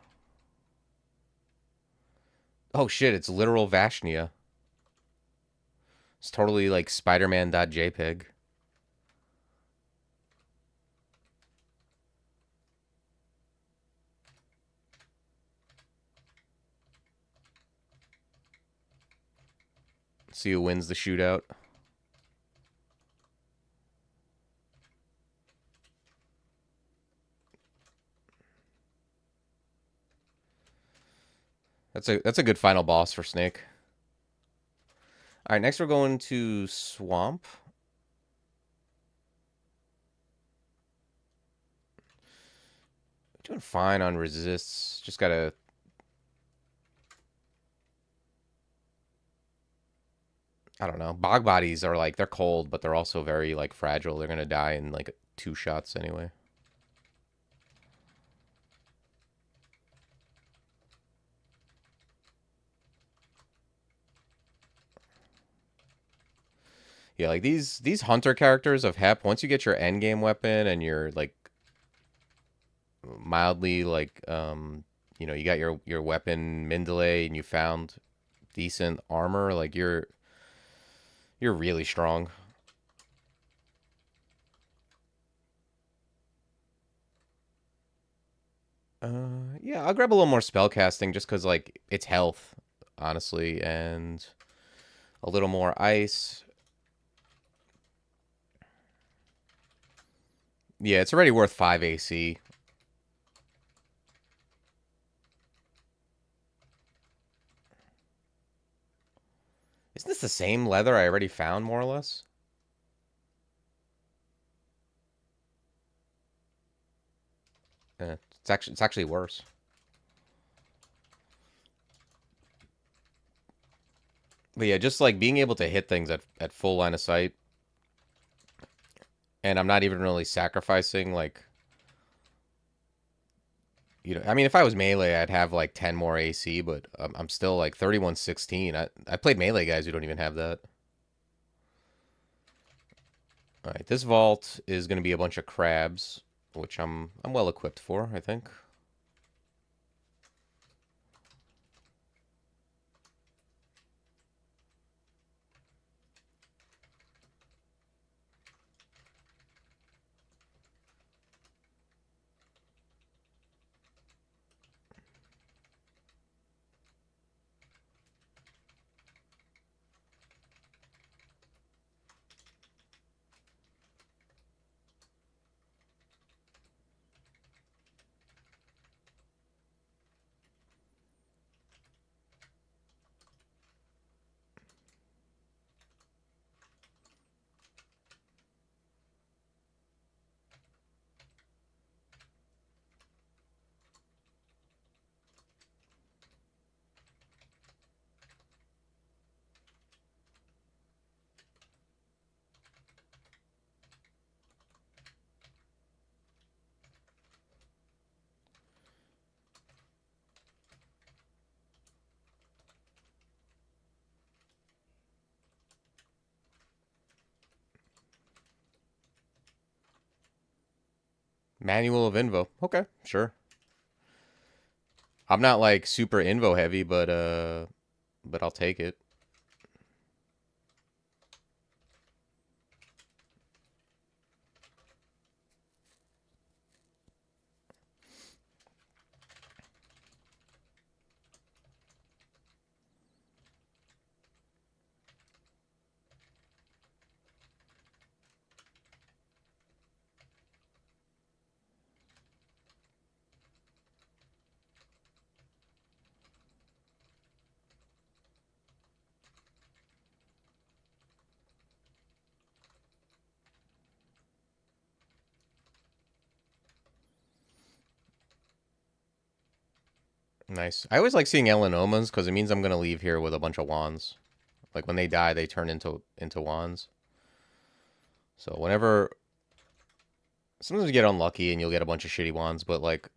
Oh shit, it's literal Vashnia. It's totally like Spider-Man.jpg. See who wins the shootout. That's a good final boss for Snake. All right, next we're going to Swamp. Doing fine on resists. Just gotta... I don't know. Bog bodies are like, they're cold, but they're also very like fragile. They're gonna die in like 2 shots anyway. Yeah, like these hunter characters of Hep, once you get your end game weapon and you're like mildly like you know, you got your weapon Mindele and you found decent armor, like you're really strong. Yeah, I'll grab a little more spell casting just because like it's health, honestly, and a little more ice. Yeah, it's already worth 5 AC. Isn't this the same leather I already found, more or less? It's actually worse. But yeah, just like being able to hit things at full line of sight, and I'm not even really sacrificing like You know, I mean, if I was melee, I'd have like 10 more AC, but I'm still like 3116. I played melee guys who don't even have that. All right, this vault is going to be a bunch of crabs, which I'm well equipped for, I think. Manual of Invo. Okay, sure. I'm not like super Invo heavy, but I'll take it. Nice. I always like seeing Elenomas because it means I'm gonna leave here with a bunch of wands. Like when they die, they turn into wands. So whenever sometimes you get unlucky and you'll get a bunch of shitty wands, but like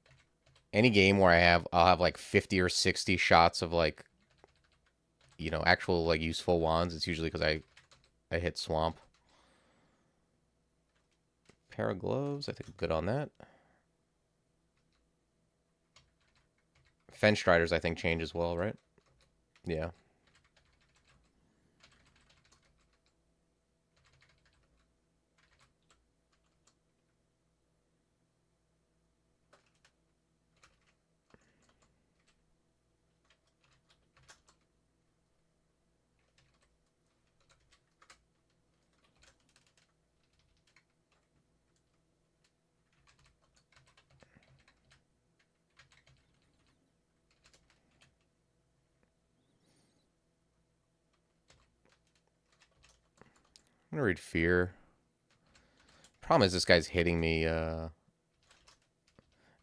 any game where I'll have like 50 or 60 shots of like actual like useful wands, it's usually because I hit swamp. Pair of gloves, I think I'm good on that. Fence Striders, I think, change as well, right? Yeah. I'm gonna read Fear. Problem is this guy's hitting me. Actually,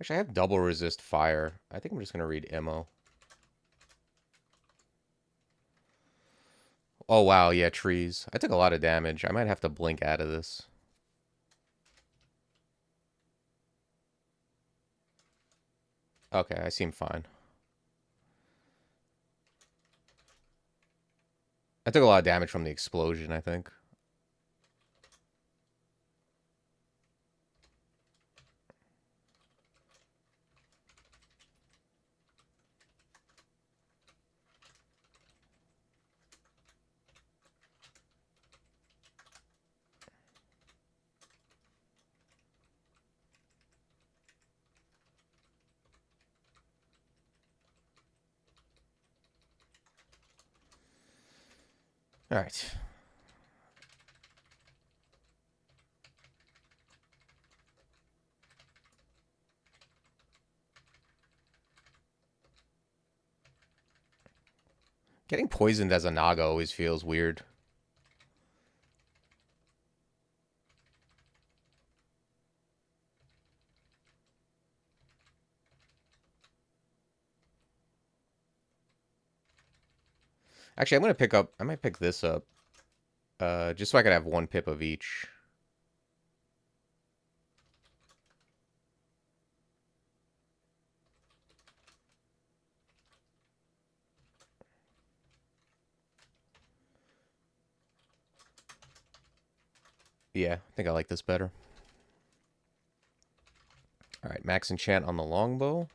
I have double resist fire. I think I'm just gonna read Ammo. Oh wow, yeah, trees. I took a lot of damage. I might have to blink out of this. Okay, I seem fine. I took a lot of damage from the explosion, I think. All right. Getting poisoned as a Naga always feels weird. Actually, I might pick this up. Just so I could have one pip of each. Yeah, I think I like this better. All right, max enchant on the longbow.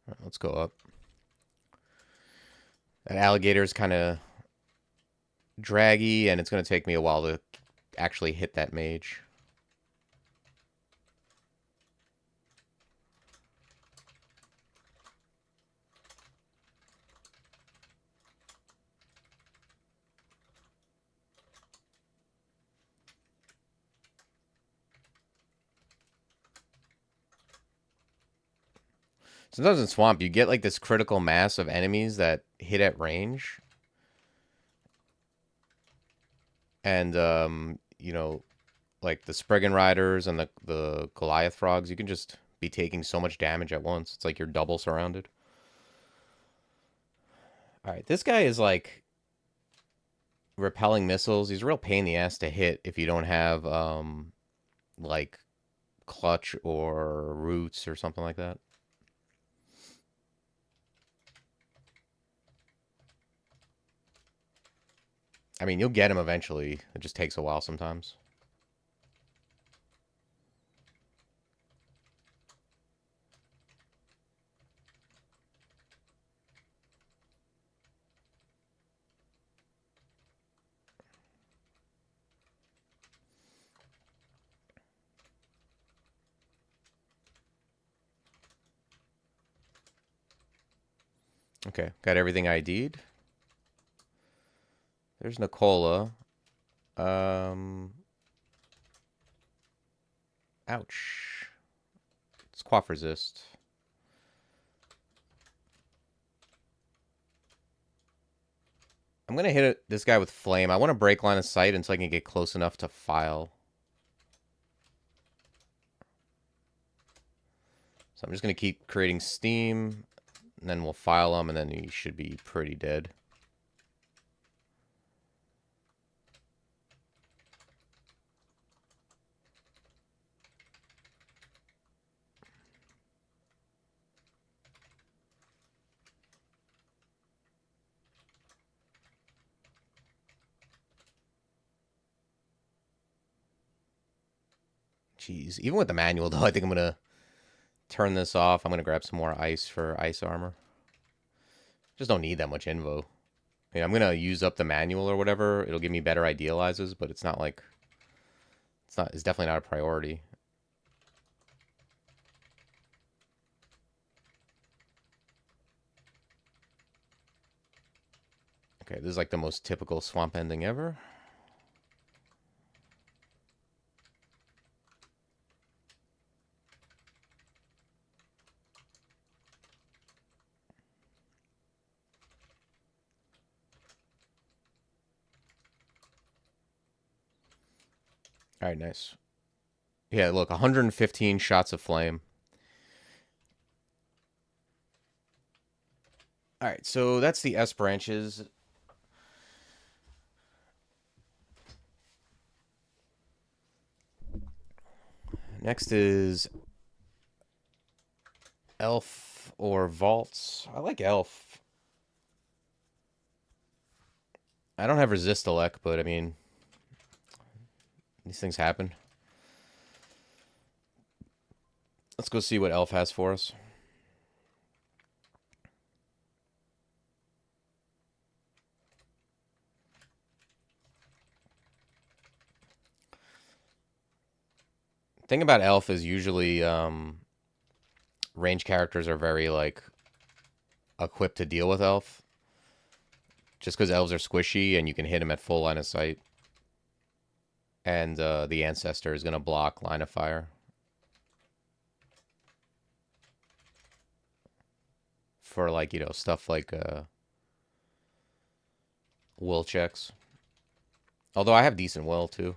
All right, let's go up. That alligator is kind of draggy, and it's going to take me a while to actually hit that mage. Sometimes in Swamp, you get like this critical mass of enemies that hit at range. And, you know, like the Spriggan Riders and the Goliath Frogs, you can just be taking so much damage at once. It's like you're double surrounded. All right, this guy is like repelling missiles. He's a real pain in the ass to hit if you don't have, like clutch or roots or something like that. I mean, you'll get him eventually. It just takes a while sometimes. Okay, got everything ID'd. There's Nicola. Ouch. It's quaff resist. I'm gonna hit this guy with flame. I want to break line of sight until I can get close enough to file. So I'm just gonna keep creating steam, and then we'll file him, and then he should be pretty dead. Jeez. Even with the manual, though, I think I'm going to turn this off. I'm going to grab some more ice for ice armor. Just don't need that much invo. I mean, I'm going to use up the manual or whatever. It'll give me better idealizes, but it's not like... It's definitely not a priority. Okay, this is like the most typical swamp ending ever. All right, nice. Yeah, look, 115 shots of flame. All right, so that's the S branches. Next is Elf or Vaults. I like Elf. I don't have Resist Elect, but I mean, these things happen. Let's go see what Elf has for us. Thing about Elf is usually range characters are very like equipped to deal with Elf. Just because elves are squishy and you can hit them at full line of sight. And the Ancestor is going to block line of fire. For like, you know, stuff like will checks. Although I have decent will too.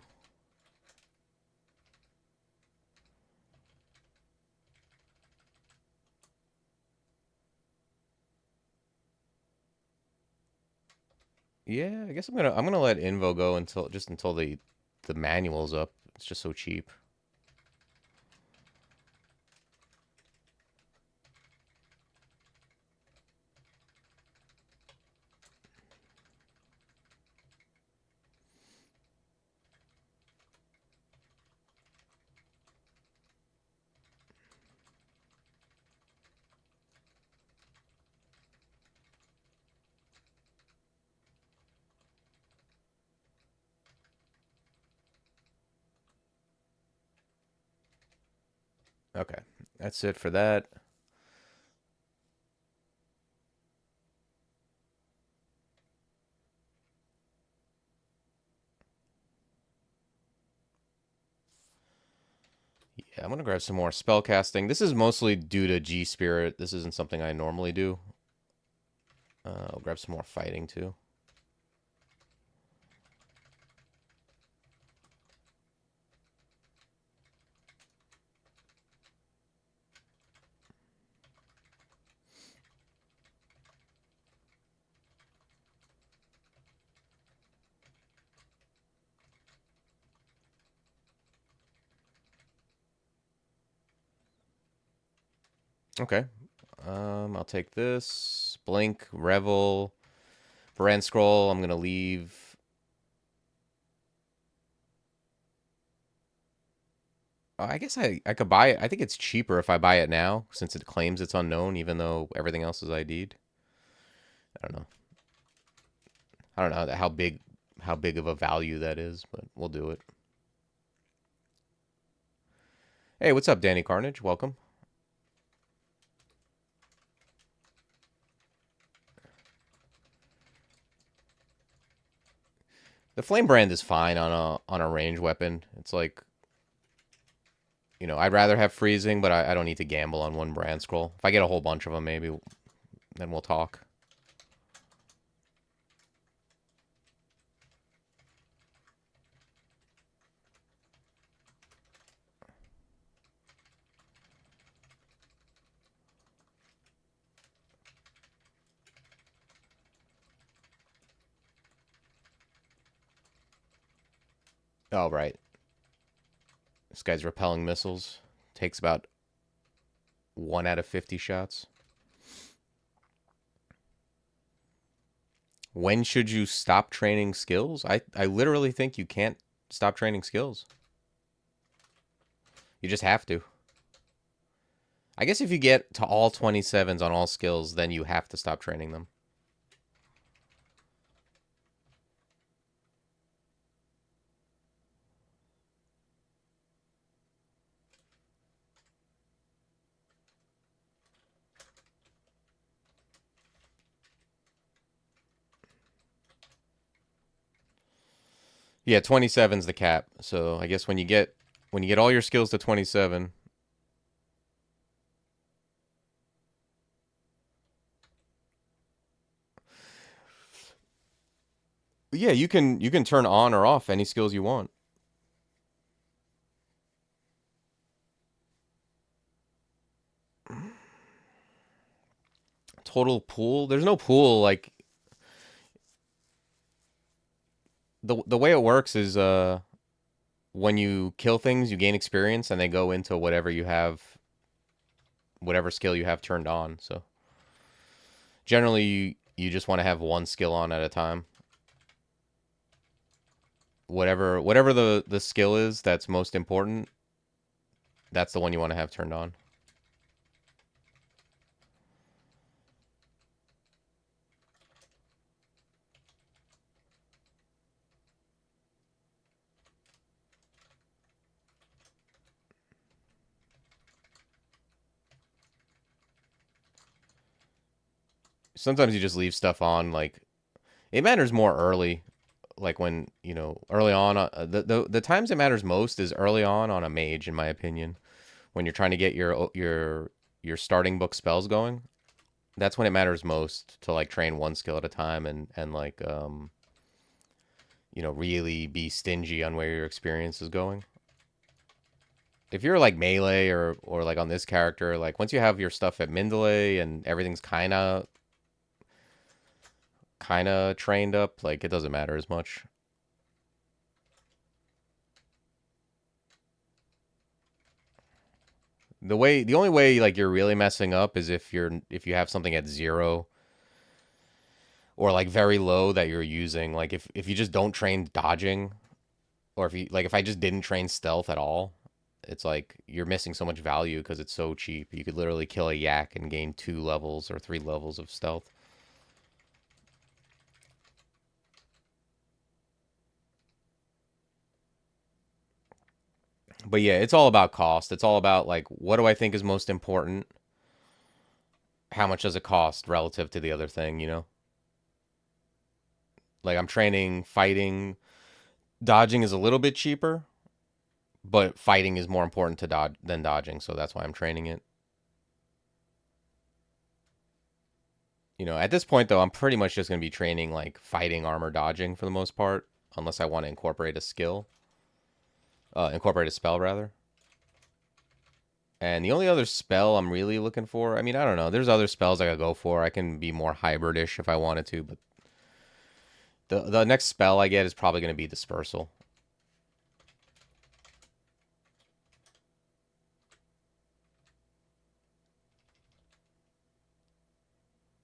Yeah, I guess I'm gonna let Invo go until the manual's up. It's just so cheap. Okay, that's it for that. Yeah, I'm gonna grab some more spell casting. This is mostly due to G Spirit. This isn't something I normally do. I'll grab some more fighting too. Okay. I'll take this. Blink, Revel, Brand Scroll. I'm gonna leave. I guess I could buy it. I think it's cheaper if I buy it now since it claims it's unknown, even though everything else is ID'd. I don't know. I don't know how big of a value that is, but we'll do it. Hey, what's up, Danny Carnage? Welcome. The Flame Brand is fine on a range weapon. It's like, I'd rather have freezing, but I don't need to gamble on one brand scroll. If I get a whole bunch of them, maybe then we'll talk. Oh, right. This guy's repelling missiles. Takes about 1 out of 50 shots. When should you stop training skills? I literally think you can't stop training skills. You just have to. I guess if you get to all 27s on all skills, then you have to stop training them. Yeah, 27's the cap. So I guess when you get all your skills to 27, yeah, you can turn on or off any skills you want. Total pool? There's no pool. Like the way it works is when you kill things, you gain experience and they go into whatever skill you have turned on. So generally you just want to have one skill on at a time. Whatever the skill is that's most important, that's the one you want to have turned on. Sometimes you just leave stuff on. Like it matters more early, like when early on. The times it matters most is early on a mage, in my opinion, when you're trying to get your starting book spells going. That's when it matters most to like train one skill at a time and like really be stingy on where your experience is going. If you're like melee or like on this character, like once you have your stuff at Mindale and everything's kind of kind of trained up, like it doesn't matter as much. The only way like you're really messing up is if you have something at 0 or like very low that you're using. Like if you just don't train dodging, or if I just didn't train stealth at all, it's like you're missing so much value because it's so cheap. You could literally kill a yak and gain 2 levels or 3 levels of stealth. But yeah, it's all about cost. It's all about like what do I think is most important? How much does it cost relative to the other thing, you know? Like I'm training fighting, dodging is a little bit cheaper, but fighting is more important to dodge than dodging, so that's why I'm training it. You know, at this point though, I'm pretty much just going to be training like fighting, armor, dodging for the most part, unless I want to incorporate a skill, incorporate a spell rather. And the only other spell I'm really looking for, I mean, I don't know. There's other spells I could go for. I can be more hybridish if I wanted to, but the next spell I get is probably going to be Dispersal.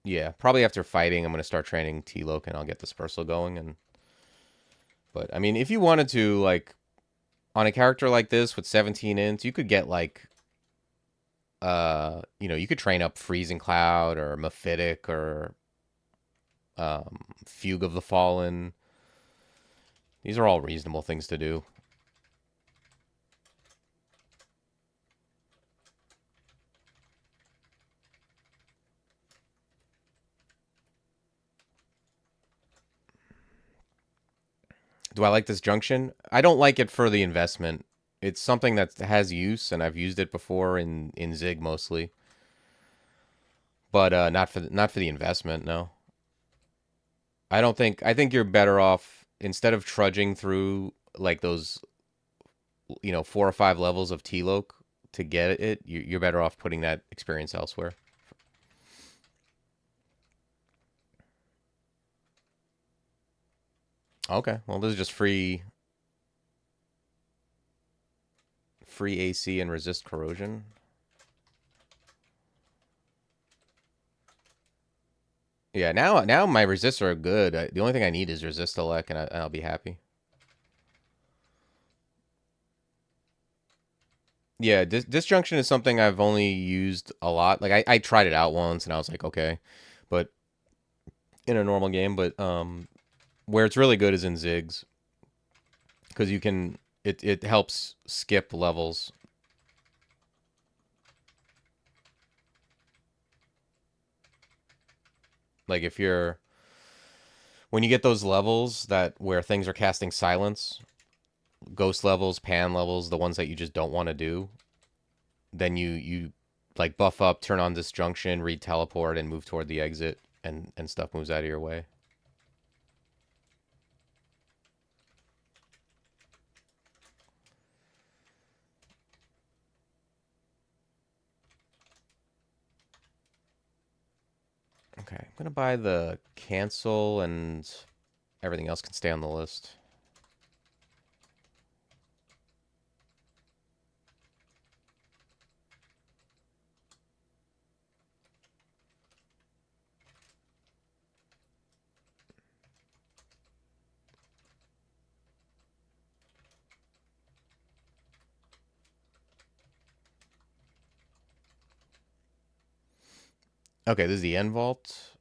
Yeah, probably after fighting, I'm going to start training T-Loc and I'll get Dispersal going. But I mean, if you wanted to, like, on a character like this with 17 ints, you could get like, you know, you could train up Freezing Cloud or Mephitic or Fugue of the Fallen. These are all reasonable things to do. Do I like this junction? I don't like it for the investment. It's something that has use, and I've used it before in Zig mostly, but not for the investment. No, I don't think. I think you're better off instead of trudging through like those, you know, 4 or 5 levels of T-Loc to get it. You're better off putting that experience elsewhere. Okay, well, this is just free AC and resist corrosion. Yeah, now my resists are good. The only thing I need is resist elect, and I'll be happy. Yeah, disjunction is something I've only used a lot. Like I tried it out once, and I was like, okay, but in a normal game. But where it's really good is in Ziggs because you can it helps skip levels. Like if you're when you get those levels that where things are casting silence, ghost levels, pan levels, the ones that you just don't want to do, then you like buff up, turn on disjunction, read teleport, and move toward the exit, and stuff moves out of your way. Okay, I'm gonna buy the cancel, and everything else can stay on the list. Okay, this is the end vault.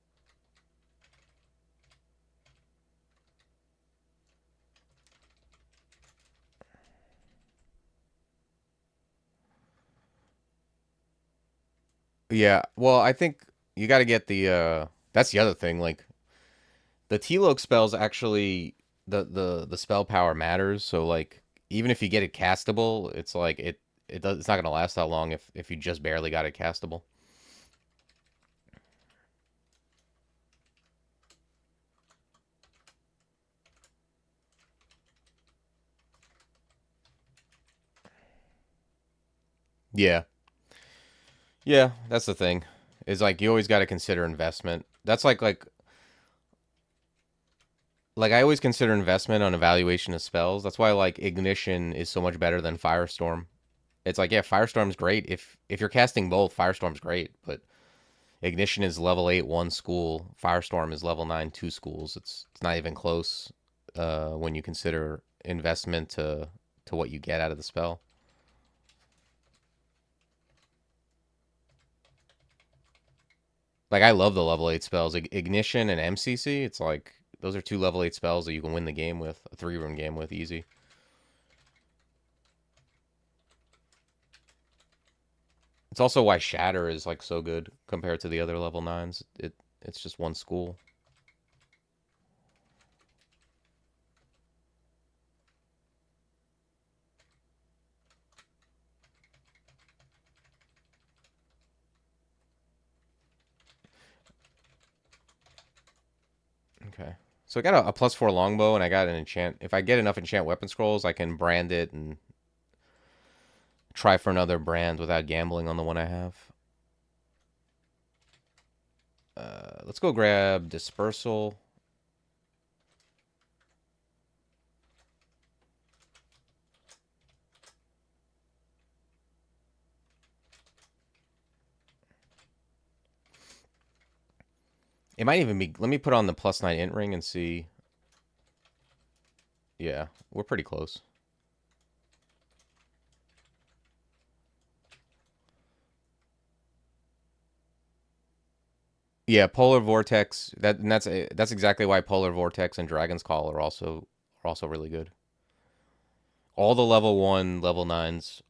Yeah, well, I think you got to get the that's the other thing, like the T-Loc spells actually the spell power matters, so like even if you get it castable, it's like it's not going to last that long if you just barely got it castable. Yeah. Yeah, that's the thing. Is like you always got to consider investment. That's like like I always consider investment on evaluation of spells. That's why like Ignition is so much better than Firestorm. It's like, yeah, Firestorm's great. If you're casting both, Firestorm's great, but Ignition is level 8 one school. Firestorm is level 9 two schools. It's not even close when you consider investment to what you get out of the spell. Like I love the level 8 spells. Ignition and MCC, it's like those are two level 8 spells that you can win the game with, a 3-rune game with easy. It's also why Shatter is like so good compared to the other level 9s. It's just one school. Okay. So I got a +4 longbow, and I got an enchant. If I get enough enchant weapon scrolls, I can brand it and try for another brand without gambling on the one I have. Let's go grab Dispersal. It might even be... Let me put on the +9 int ring and see. Yeah, we're pretty close. Yeah, Polar Vortex. That's exactly why Polar Vortex and Dragon's Call are also really good. All the level 1, level 9s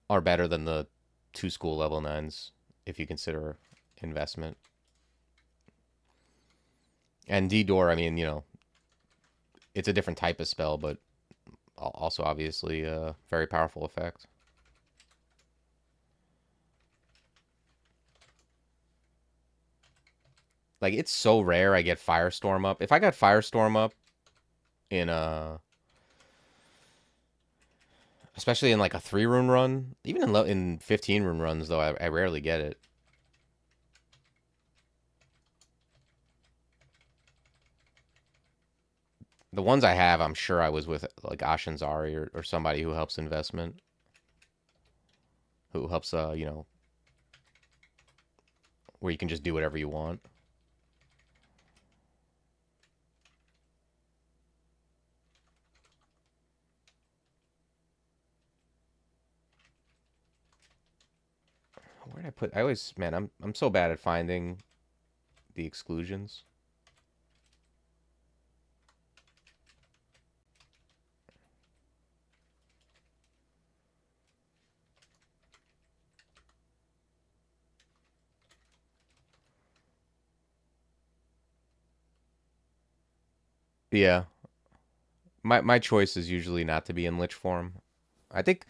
are better than the 2 school level 9s if you consider investment. And D-Door, I mean, it's a different type of spell, but also obviously a very powerful effect. Like, it's so rare I get Firestorm up. If I got Firestorm up in especially in like a 3-rune run, even in 15-rune runs, though, I rarely get it. The ones I have, I'm sure I was with like Ashanzari or somebody who helps investment, who helps, where you can just do whatever you want. Where did I put? I always, man, I'm so bad at finding the exclusions. Yeah, my choice is usually not to be in lich form. I think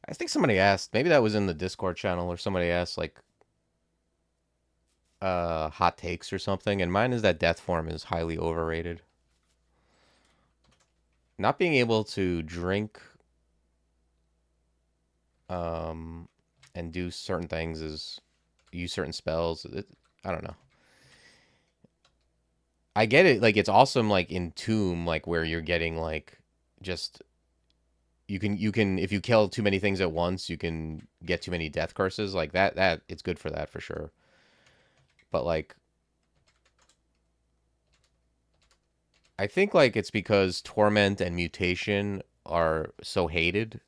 I think somebody asked, maybe that was in the Discord channel, or somebody asked like hot takes or something, and mine is that death form is highly overrated. Not being able to drink um and do certain things is use certain spells. I don't know. I get it, like it's awesome like in Tomb, like where you're getting like just you can if you kill too many things at once, you can get too many death curses. Like that it's good for that for sure. But like I think like it's because Torment and Mutation are so hated.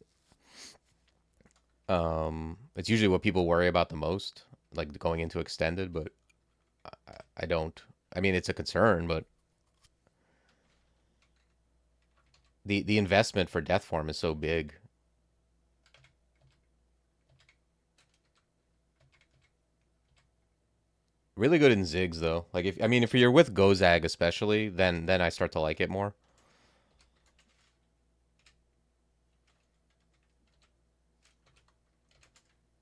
It's usually what people worry about the most, like going into extended, but I don't. I mean, it's a concern, but the investment for death form is so big. Really good in Ziggs though. Like if you're with Gozag especially, then I start to like it more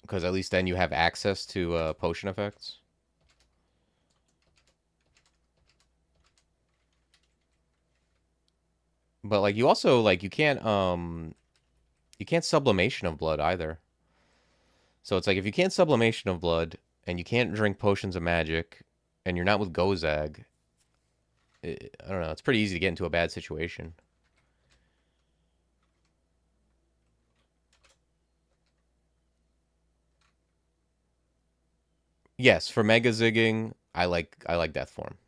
because at least then you have access to potion effects. But like you also like you can't sublimation of blood either. So it's like if you can't sublimation of blood and you can't drink potions of magic and you're not with Gozag, I don't know. It's pretty easy to get into a bad situation. Yes, for mega zigging, I like death form.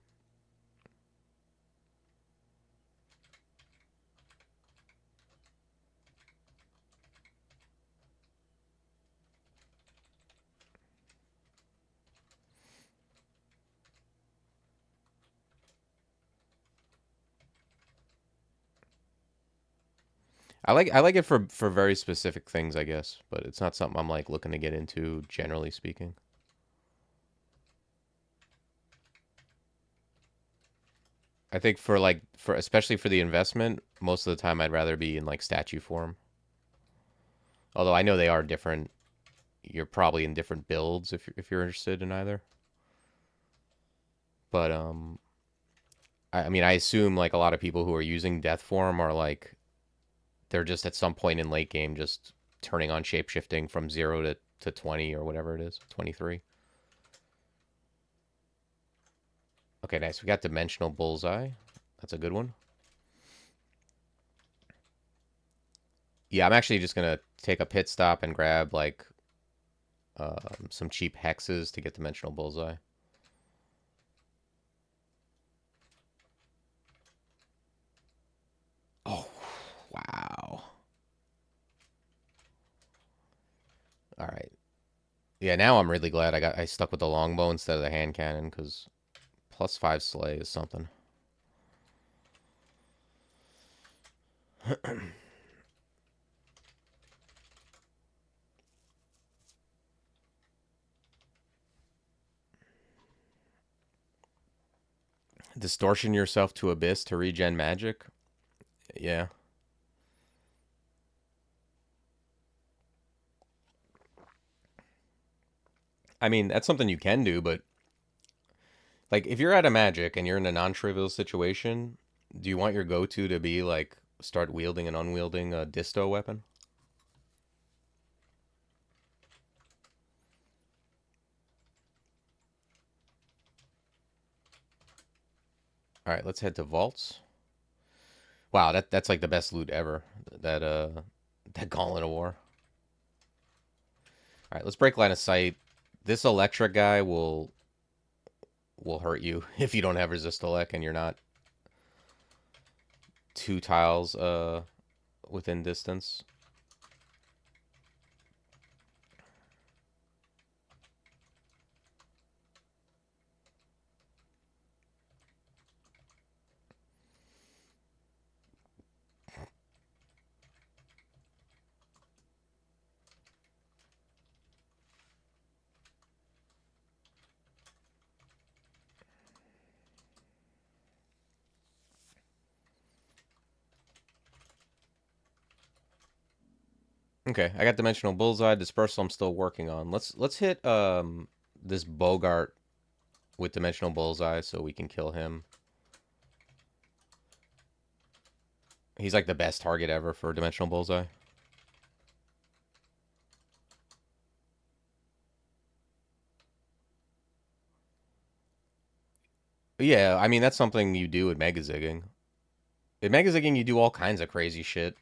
I like it for very specific things, I guess, but it's not something I'm like looking to get into generally speaking. I think for like for especially for the investment, most of the time I'd rather be in like statue form. Although I know they are different. You're probably in different builds if you're interested in either. But I mean I assume like a lot of people who are using death form are like they're just at some point in late game just turning on shapeshifting from 0 to 20 or whatever it is, 23. Okay, nice. We got dimensional bullseye. That's a good one. Yeah, I'm actually just gonna take a pit stop and grab like some cheap hexes to get dimensional bullseye. Oh, wow. All right. Yeah, now I'm really glad I stuck with the longbow instead of the hand cannon because +5 slay is something. Distortion yourself to abyss to regen magic. Yeah. I mean, that's something you can do, but like if you're out of magic and you're in a non-trivial situation, do you want your go-to to be like start wielding and unwielding a disto weapon? All right, let's head to vaults. Wow, that's like the best loot ever. That that Gauntlet of War. All right, let's break line of sight. This electric guy will hurt you if you don't have resist elect and you're not 2 tiles within distance. Okay, I got dimensional bullseye. Dispersal I'm still working on. Let's hit this Bogart with dimensional bullseye so we can kill him. He's like the best target ever for dimensional bullseye. Yeah, I mean that's something you do with mega zigging. In mega zigging you do all kinds of crazy shit.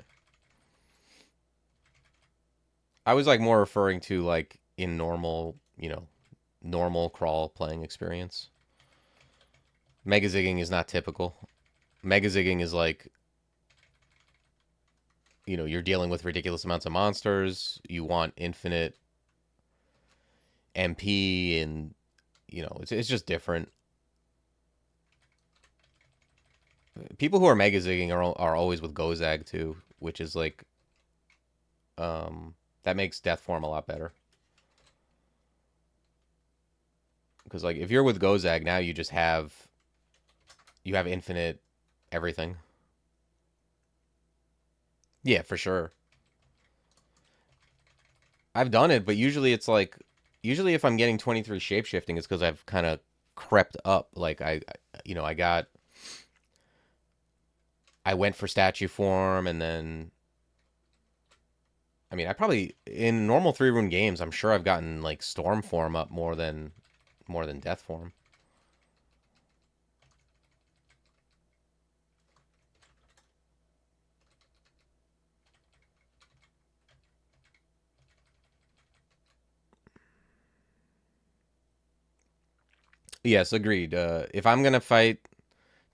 I was like more referring to like in normal, normal crawl playing experience. Mega zigging is not typical. Mega zigging is like, you're dealing with ridiculous amounts of monsters. You want infinite MP and it's just different. People who are mega zigging are always with Gozag too, which is like that makes death form a lot better. Because like if you're with Gozag now you have infinite everything. Yeah, for sure. I've done it, but usually if I'm getting 23 shapeshifting, it's because I've kind of crept up. Like I went for statue form, and then I mean I probably in normal 3 rune games I'm sure I've gotten like storm form up more than death form. Yes, agreed. If I'm gonna fight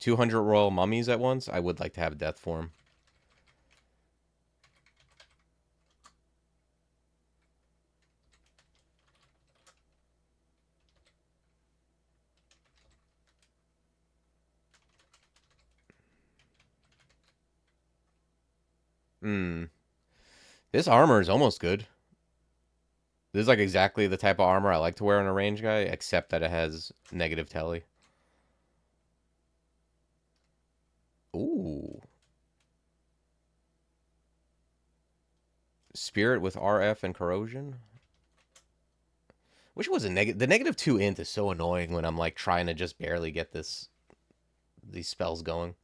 200 royal mummies at once, I would like to have death form. Hmm. This armor is almost good. This is like exactly the type of armor I like to wear on a range guy, except that it has negative telly. Ooh. Spirit with RF and corrosion. Wish it was a negative. The negative 2 int is so annoying when I'm like trying to just barely get these spells going.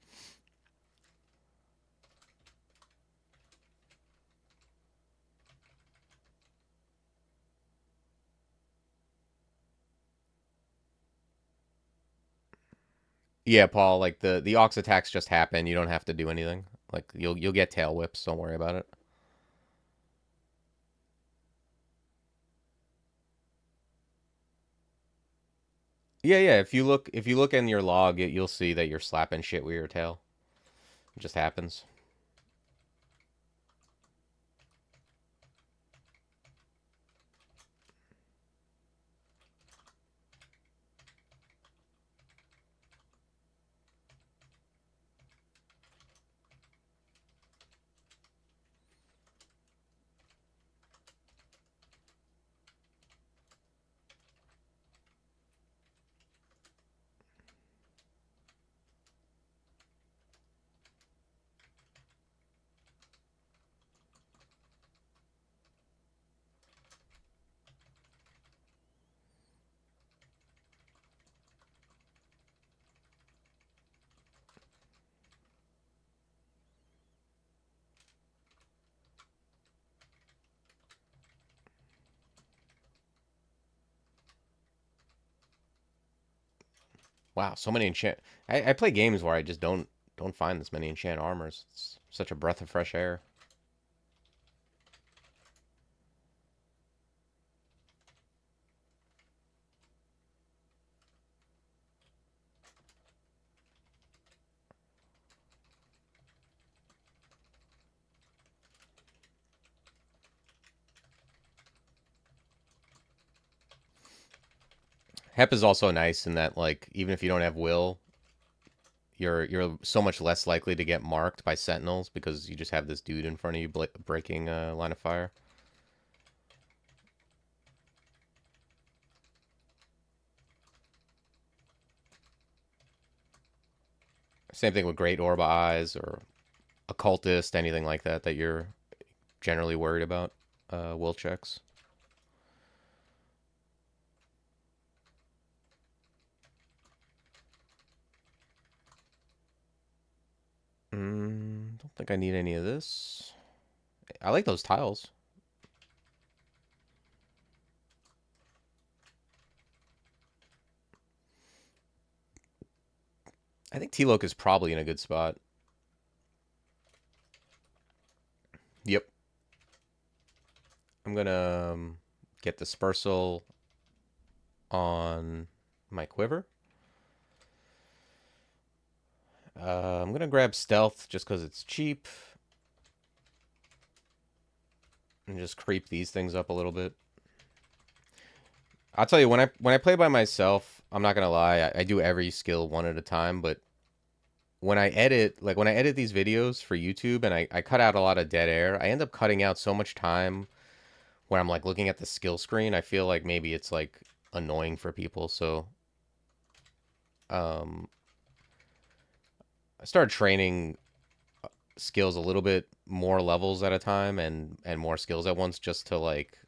Yeah, Paul. Like the ox attacks just happen. You don't have to do anything. Like you'll get tail whips. Don't worry about it. Yeah, yeah. If you look in your log, you'll see that you're slapping shit with your tail. It just happens. Wow, so many enchant. I play games where I just don't find this many enchant armors. It's such a breath of fresh air. Hep is also nice in that like even if you don't have will, you're so much less likely to get marked by sentinels because you just have this dude in front of you breaking line of fire. Same thing with Great Orba Eyes or Occultist, anything like that that you're generally worried about. Will checks. Don't think I need any of this. I like those tiles. I think T-Loc is probably in a good spot. Yep. I'm gonna get Dispersal on my quiver. I'm gonna grab Stealth just because it's cheap. And just creep these things up a little bit. I'll tell you when I play by myself, I'm not gonna lie, I do every skill one at a time. But when I edit these videos for YouTube and I cut out a lot of dead air, I end up cutting out so much time when I'm like looking at the skill screen. I feel like maybe it's like annoying for people. So um, I started training skills a little bit more levels at a time and more skills at once just to like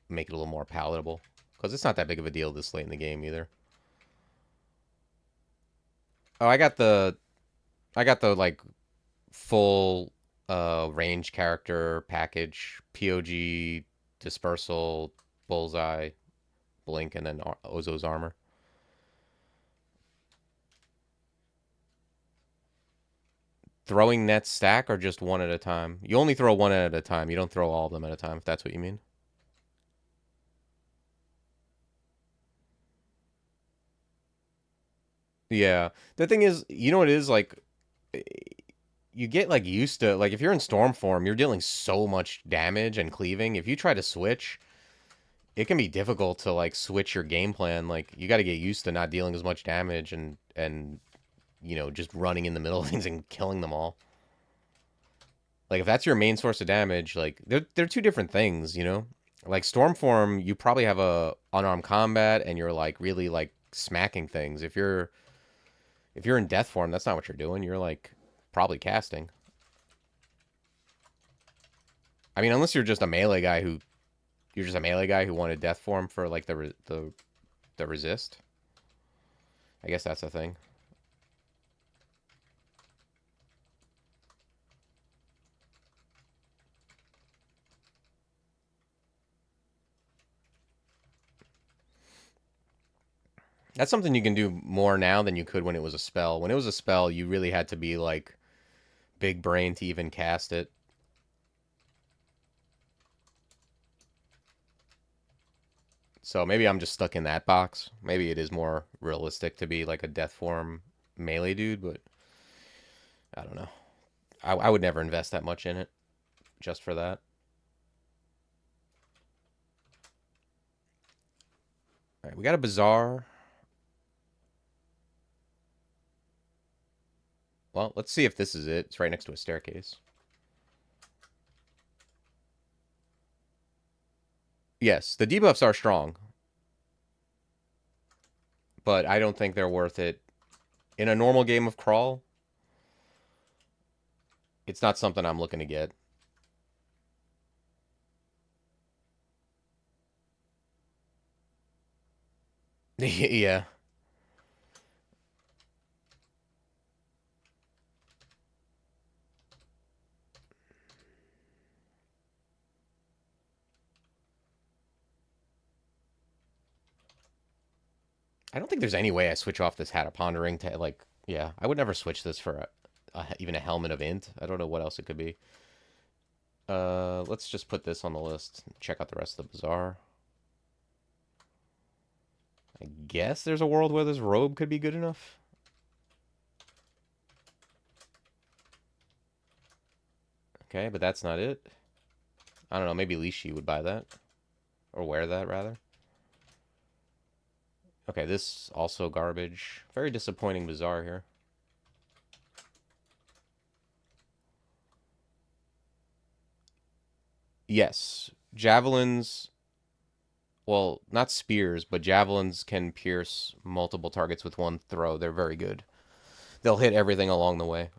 make it a little more palatable because it's not that big of a deal this late in the game either. Oh, I got the like full range character package, POG, dispersal, bullseye, blink, and then Ozo's armor. Throwing nets stack or just one at a time? You only throw one at a time. You don't throw all of them at a time, if that's what you mean. Yeah. The thing is, you know what it is like you get like used to like if you're in storm form, you're dealing so much damage and cleaving. If you try to switch, it can be difficult to like switch your game plan. Like you got to get used to not dealing as much damage and just running in the middle of things and killing them all. Like if that's your main source of damage, like they're two different things, you know? Like Stormform, you probably have a unarmed combat and you're like really like smacking things. If you're in death form, that's not what you're doing. You're like probably casting. I mean, unless you're just a melee guy who wanted death form for like the resist. I guess that's the thing. That's something you can do more now than you could when it was a spell. When it was a spell, you really had to be like big brain to even cast it. So maybe I'm just stuck in that box. Maybe it is more realistic to be like a death form melee dude, but I don't know. I would never invest that much in it just for that. All right, we got a bazaar. Well, let's see if this is it. It's right next to a staircase. Yes, the debuffs are strong, but I don't think they're worth it. In a normal game of Crawl, it's not something I'm looking to get. Yeah. I don't think there's any way I switch off this Hat of Pondering to, like, yeah, I would never switch this for even a Helmet of Int. I don't know what else it could be. Let's just put this on the list. Check out the rest of the Bazaar. I guess there's a world where this robe could be good enough. Okay, but that's not it. I don't know, maybe Lishi would buy that. Or wear that, rather. Okay, this also garbage. Very disappointing Bazaar here. Yes, javelins, well, not spears, but javelins can pierce multiple targets with one throw. They're very good. They'll hit everything along the way.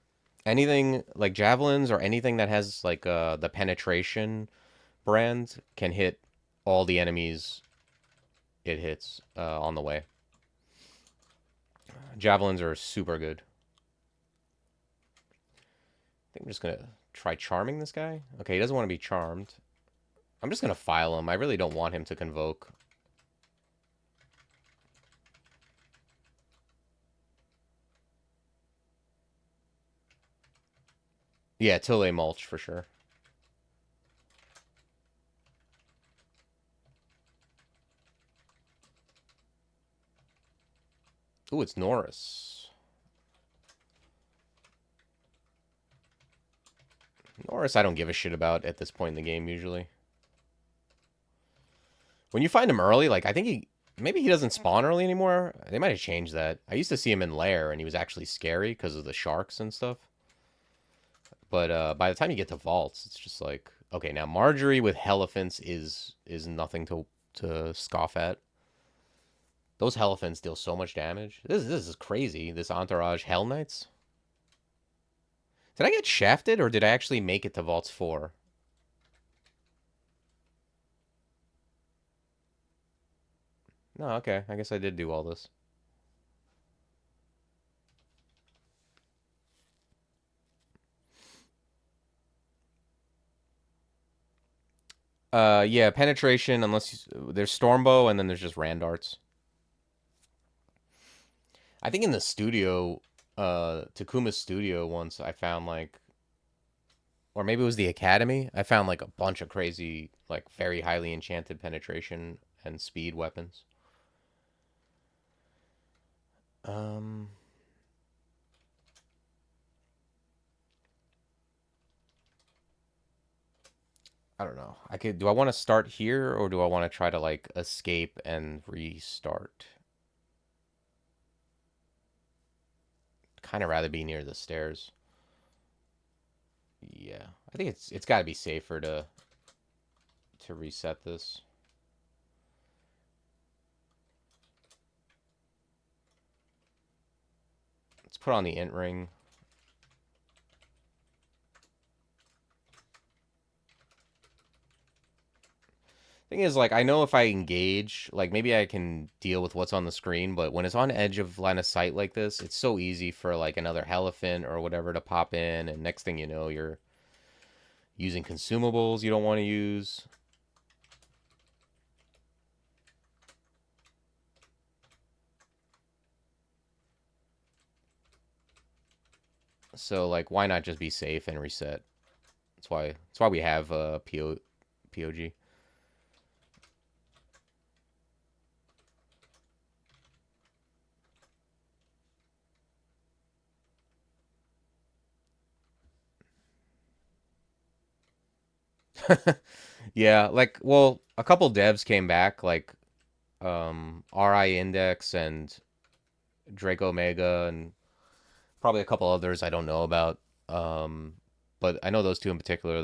Anything like javelins or anything that has like the penetration brand can hit all the enemies it hits on the way. Javelins are super good. I think I'm just gonna try charming this guy. Okay, he doesn't want to be charmed. I'm just gonna file him. I really don't want him to convoke. Yeah, Tille mulch for sure. Ooh, it's Norris. Norris, I don't give a shit about at this point in the game usually. When you find him early, like I think maybe he doesn't spawn early anymore. They might have changed that. I used to see him in lair and he was actually scary because of the sharks and stuff. But by the time you get to vaults, it's just like okay, now Marjorie with Helephants is nothing to scoff at. Those Helephants deal so much damage. This is crazy. This entourage Hell Knights. Did I get shafted or did I actually make it to vaults 4? No, okay. I guess I did do all this. Yeah, penetration, unless there's Stormbow and then there's just Randarts. I think in the studio, Takuma's studio once, I found like, or maybe it was the Academy, I found like a bunch of crazy, like very highly enchanted penetration and speed weapons. I don't know. I could. Do I want to start here or do I want to try to like escape and restart? Kind of rather be near the stairs. Yeah, I think it's got to be safer to reset this. Let's put on the int ring. Thing is, like, I know if I engage, like, maybe I can deal with what's on the screen, but when it's on edge of line of sight like this, it's so easy for, like, another elephant or whatever to pop in, and next thing you know, you're using consumables you don't want to use. So, like, why not just be safe and reset? That's why we have POG. Yeah, like, well, a couple devs came back, like RI Index and Drake Omega, and probably a couple others I don't know about. Um, but I know those two in particular.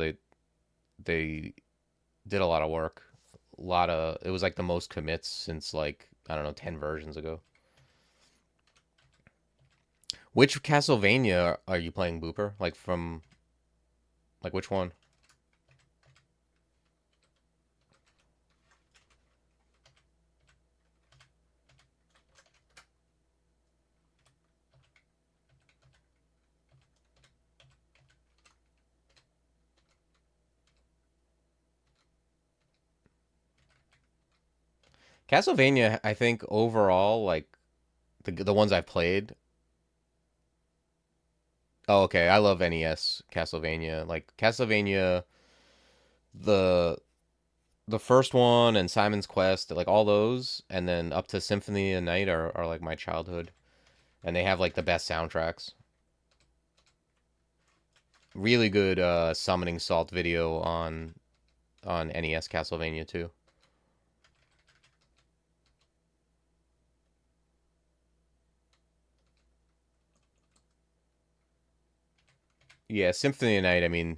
They did a lot of work. A lot of it was like the most commits since like I don't know 10 versions ago. Which Castlevania are you playing, Booper? Like from like which one? Castlevania, I think overall, like the ones I've played. Oh, okay. I love NES Castlevania. Like Castlevania, the the first one and Simon's Quest, like all those, and then up to Symphony of the Night are like my childhood, and they have like the best soundtracks. Really good summoning salt video on NES Castlevania too. Yeah, Symphony of the Night. I mean,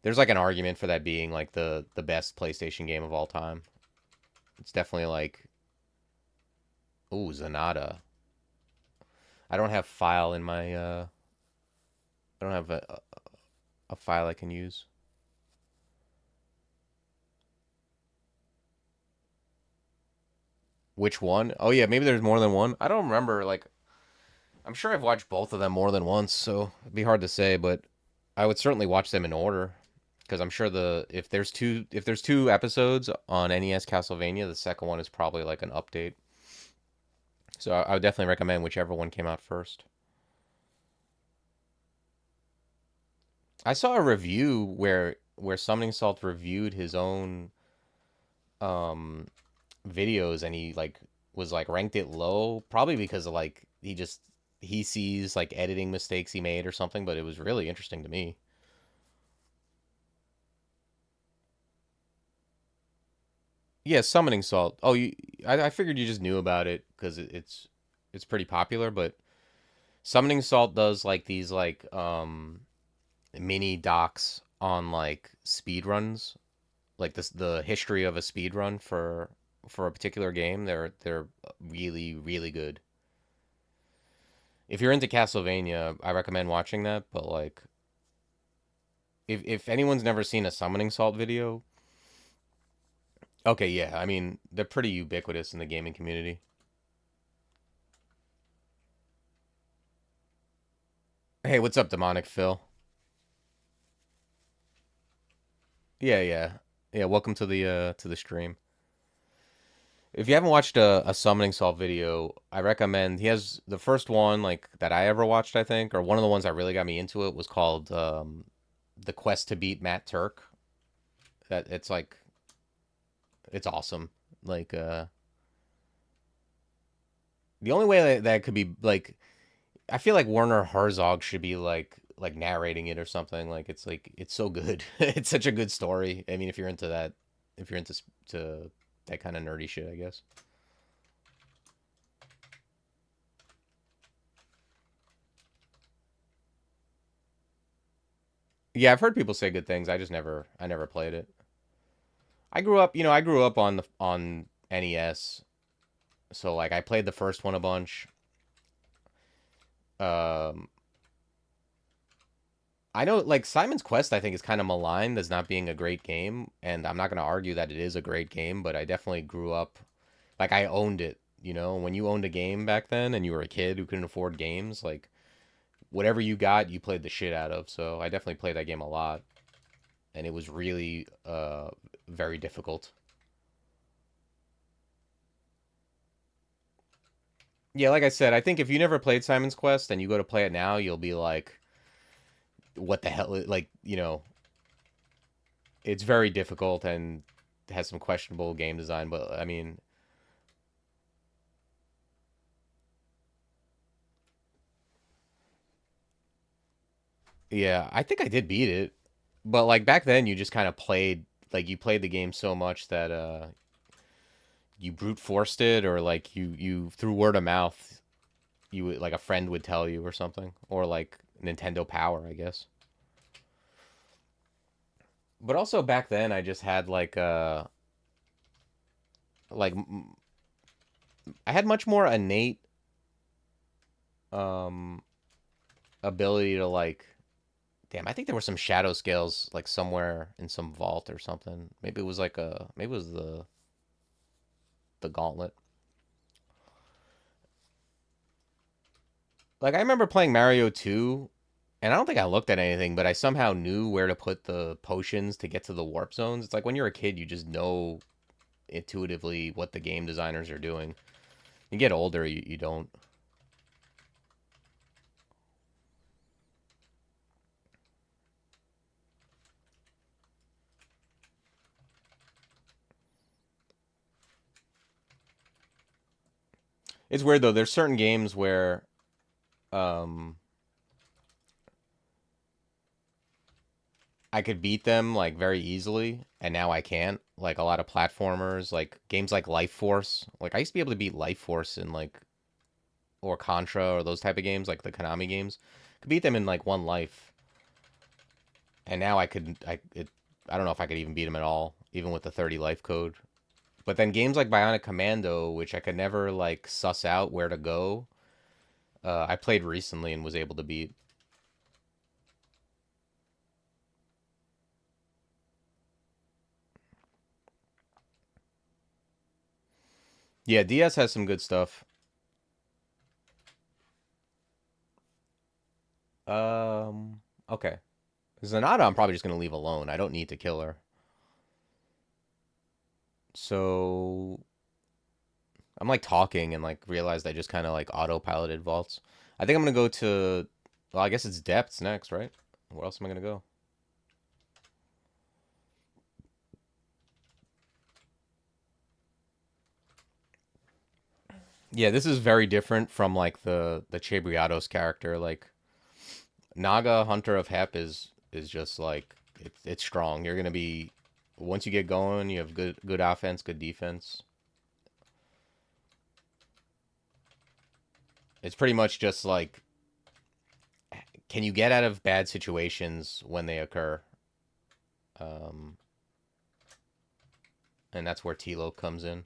there's like an argument for that being like the best PlayStation game of all time. It's definitely like ooh Zanata. I don't have file in my I don't have a file I can use. Which one? Oh yeah, maybe there's more than one. I don't remember. Like I'm sure I've watched both of them more than once, so it'd be hard to say, but I would certainly watch them in order because I'm sure the if there's two episodes on NES Castlevania, the second one is probably like an update. So I would definitely recommend whichever one came out first. I saw a review where Summoning Salt reviewed his own um videos and he like was like ranked it low, probably because of like he sees like editing mistakes he made or something, but it was really interesting to me. Yeah, Summoning Salt. Oh, I figured you just knew about it because it's pretty popular, but Summoning Salt does like these like mini docs on like speed runs, like the history of a speed run for a particular game. They're really good. If you're into Castlevania, I recommend watching that, but like if anyone's never seen a Summoning Salt video, okay, yeah, I mean, they're pretty ubiquitous in the gaming community. Hey, what's up, Demonic Phil? Yeah, yeah. Yeah, welcome to the stream. If you haven't watched a Summoning Salt video, I recommend he has the first one like that I ever watched, I think, or one of the ones that really got me into it was called The Quest to Beat Matt Turk. That it's like it's awesome. Like the only way that could be like I feel like Werner Herzog should be like like narrating it or something. Like it's so good. It's such a good story. I mean, if you're into that, if you're into to that kind of nerdy shit, I guess. Yeah, I've heard people say good things. I never played it. I grew up on the on NES, so like I played the first one a bunch. Um, I know like Simon's Quest I think is kind of maligned as not being a great game, and I'm not going to argue that it is a great game, but I definitely grew up like I owned it, you know, when you owned a game back then and you were a kid who couldn't afford games, like whatever you got, you played the shit out of. So I definitely played that game a lot, and it was really very difficult. Yeah, like I said, I think if you never played Simon's Quest and you go to play it now, you'll be like, what the hell? Like, you know, it's very difficult and has some questionable game design, but I mean, yeah, I think I did beat it. But like back then you just kind of played like you played the game so much that you brute forced it or like you through word of mouth you would like a friend would tell you or something or like Nintendo Power, I guess. But also back then I just had like I had much more innate um ability to like damn, I think there were some shadow scales like somewhere in some vault or something. Maybe it was like a maybe it was the gauntlet. Like I remember playing Mario 2 and I don't think I looked at anything, but I somehow knew where to put the potions to get to the warp zones. It's like when you're a kid, you just know intuitively what the game designers are doing. You get older, you don't. It's weird though. There's certain games where um I could beat them like very easily, and now I can't. Like a lot of platformers, like games like Life Force. Like I used to be able to beat Life Force in like or Contra or those type of games, like the Konami games. Could beat them in like one life, and now I could I don't know if I could even beat him at all, even with the 30 life code. But then games like Bionic Commando, which I could never like suss out where to go, I played recently and was able to beat. Yeah, DS has some good stuff. Um, okay. Zanata, I'm probably just gonna leave alone. I don't need to kill her. So I'm like talking and like realized I just kind of like autopiloted vaults. I think I'm gonna go to. Well, I guess it's depths next, right? Where else am I gonna go? Yeah, this is very different from like the Chebriatos character. Like Naga Hunter of Hep is just like it's strong. You're gonna be once you get going, you have good offense, good defense. It's pretty much just like can you get out of bad situations when they occur? Um, and that's where Tilo comes in.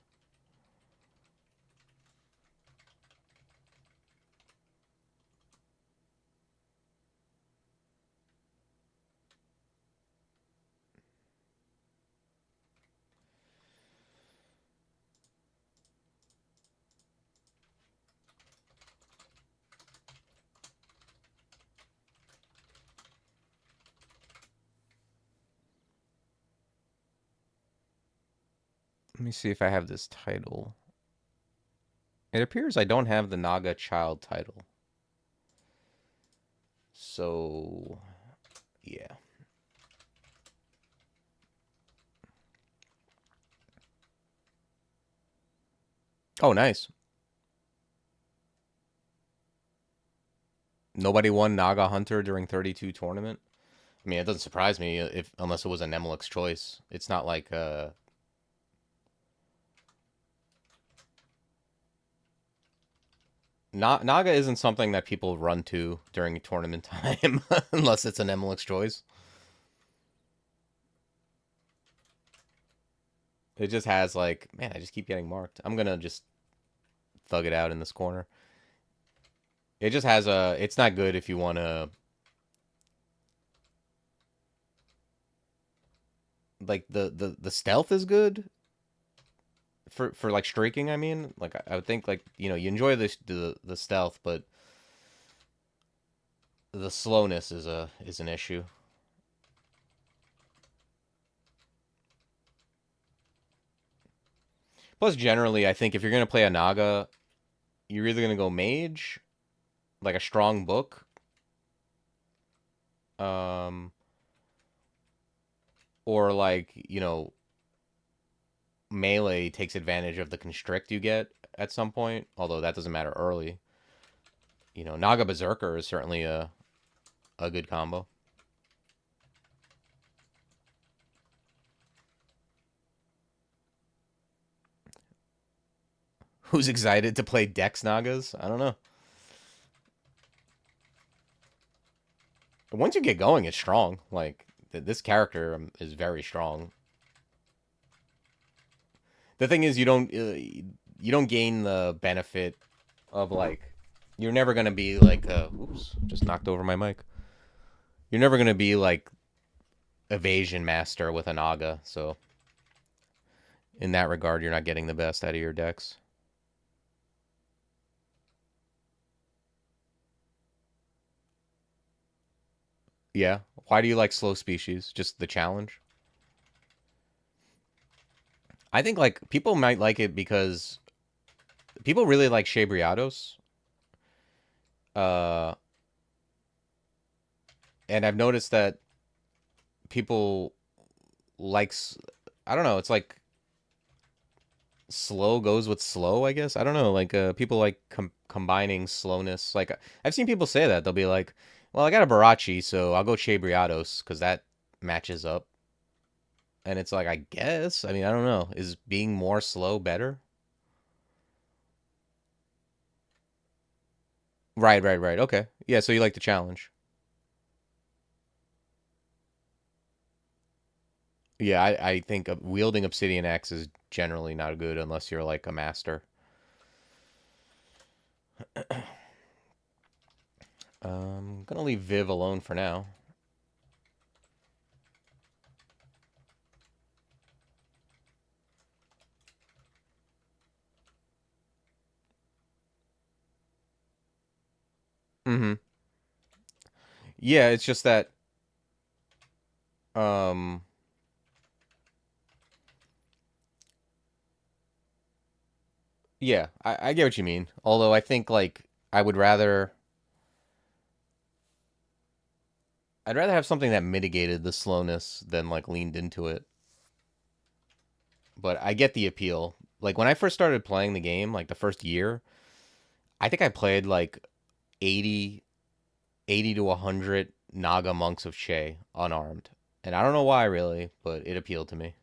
Let me see if I have this title. It appears I don't have the Naga Child title. So, yeah. Oh, nice. Nobody won Naga Hunter during 32 tournament. I mean, it doesn't surprise me if unless it was a Nemlik's choice. It's not like Naga isn't something that people run to during tournament time unless it's an Nemlik's choice. It just has like, man, I just keep getting marked. I'm gonna just thug it out in this corner. It just has a. It's not good if you want to like the stealth is good for like streaking. I mean, like I would think like you enjoy the stealth, but the slowness is an issue. Plus, generally, I think if you're gonna play a Naga, you're either gonna go mage, like a strong book, um, or like melee takes advantage of the constrict you get at some point. Although that doesn't matter early. Naga Berserker is certainly a good combo. Who's excited to play Dex Nagas? I don't know. Once you get going, it's strong. Like this character is very strong. The thing is, you don't gain the benefit of like you're never gonna be like oops, just knocked over my mic. You're never gonna be like evasion master with a Naga. So in that regard, you're not getting the best out of your decks. Yeah. Why do you like slow species? Just the challenge? I think like people might like it because people really like Shabriatos. Uh, and I've noticed that people likes I don't know, it's like slow goes with slow, I guess. I don't know, like people like combining slowness. Like I've seen people say that. They'll be like, "Well, I got a Barachi, so I'll go Shabriatos cuz that matches up." And it's like, I guess. I mean, I don't know. Is being more slow better? Right, right, right. Okay. Yeah, so you like the challenge. Yeah, I think wielding Obsidian Axe is generally not good unless you're like a master. I'm gonna leave Viv alone for now. Mm-hmm. Yeah, it's just that um yeah, I get what you mean. Although I think like I would rather I'd rather have something that mitigated the slowness than like leaned into it. But I get the appeal. Like when I first started playing the game, like the first year, I think I played like 80 80 to 100 Naga monks of Che unarmed. And I don't know why really, but it appealed to me.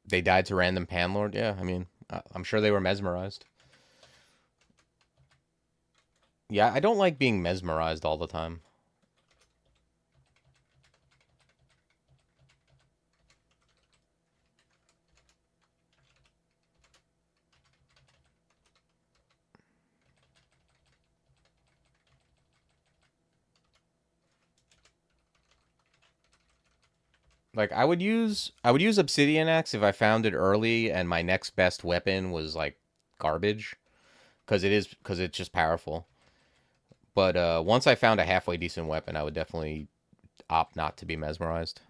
They died to random Panlord. Yeah, I mean, I'm sure they were mesmerized. Yeah, I don't like being mesmerized all the time. Like I would use Obsidian Axe if I found it early and my next best weapon was like garbage because it's just powerful. But once I found a halfway decent weapon, I would definitely opt not to be mesmerized.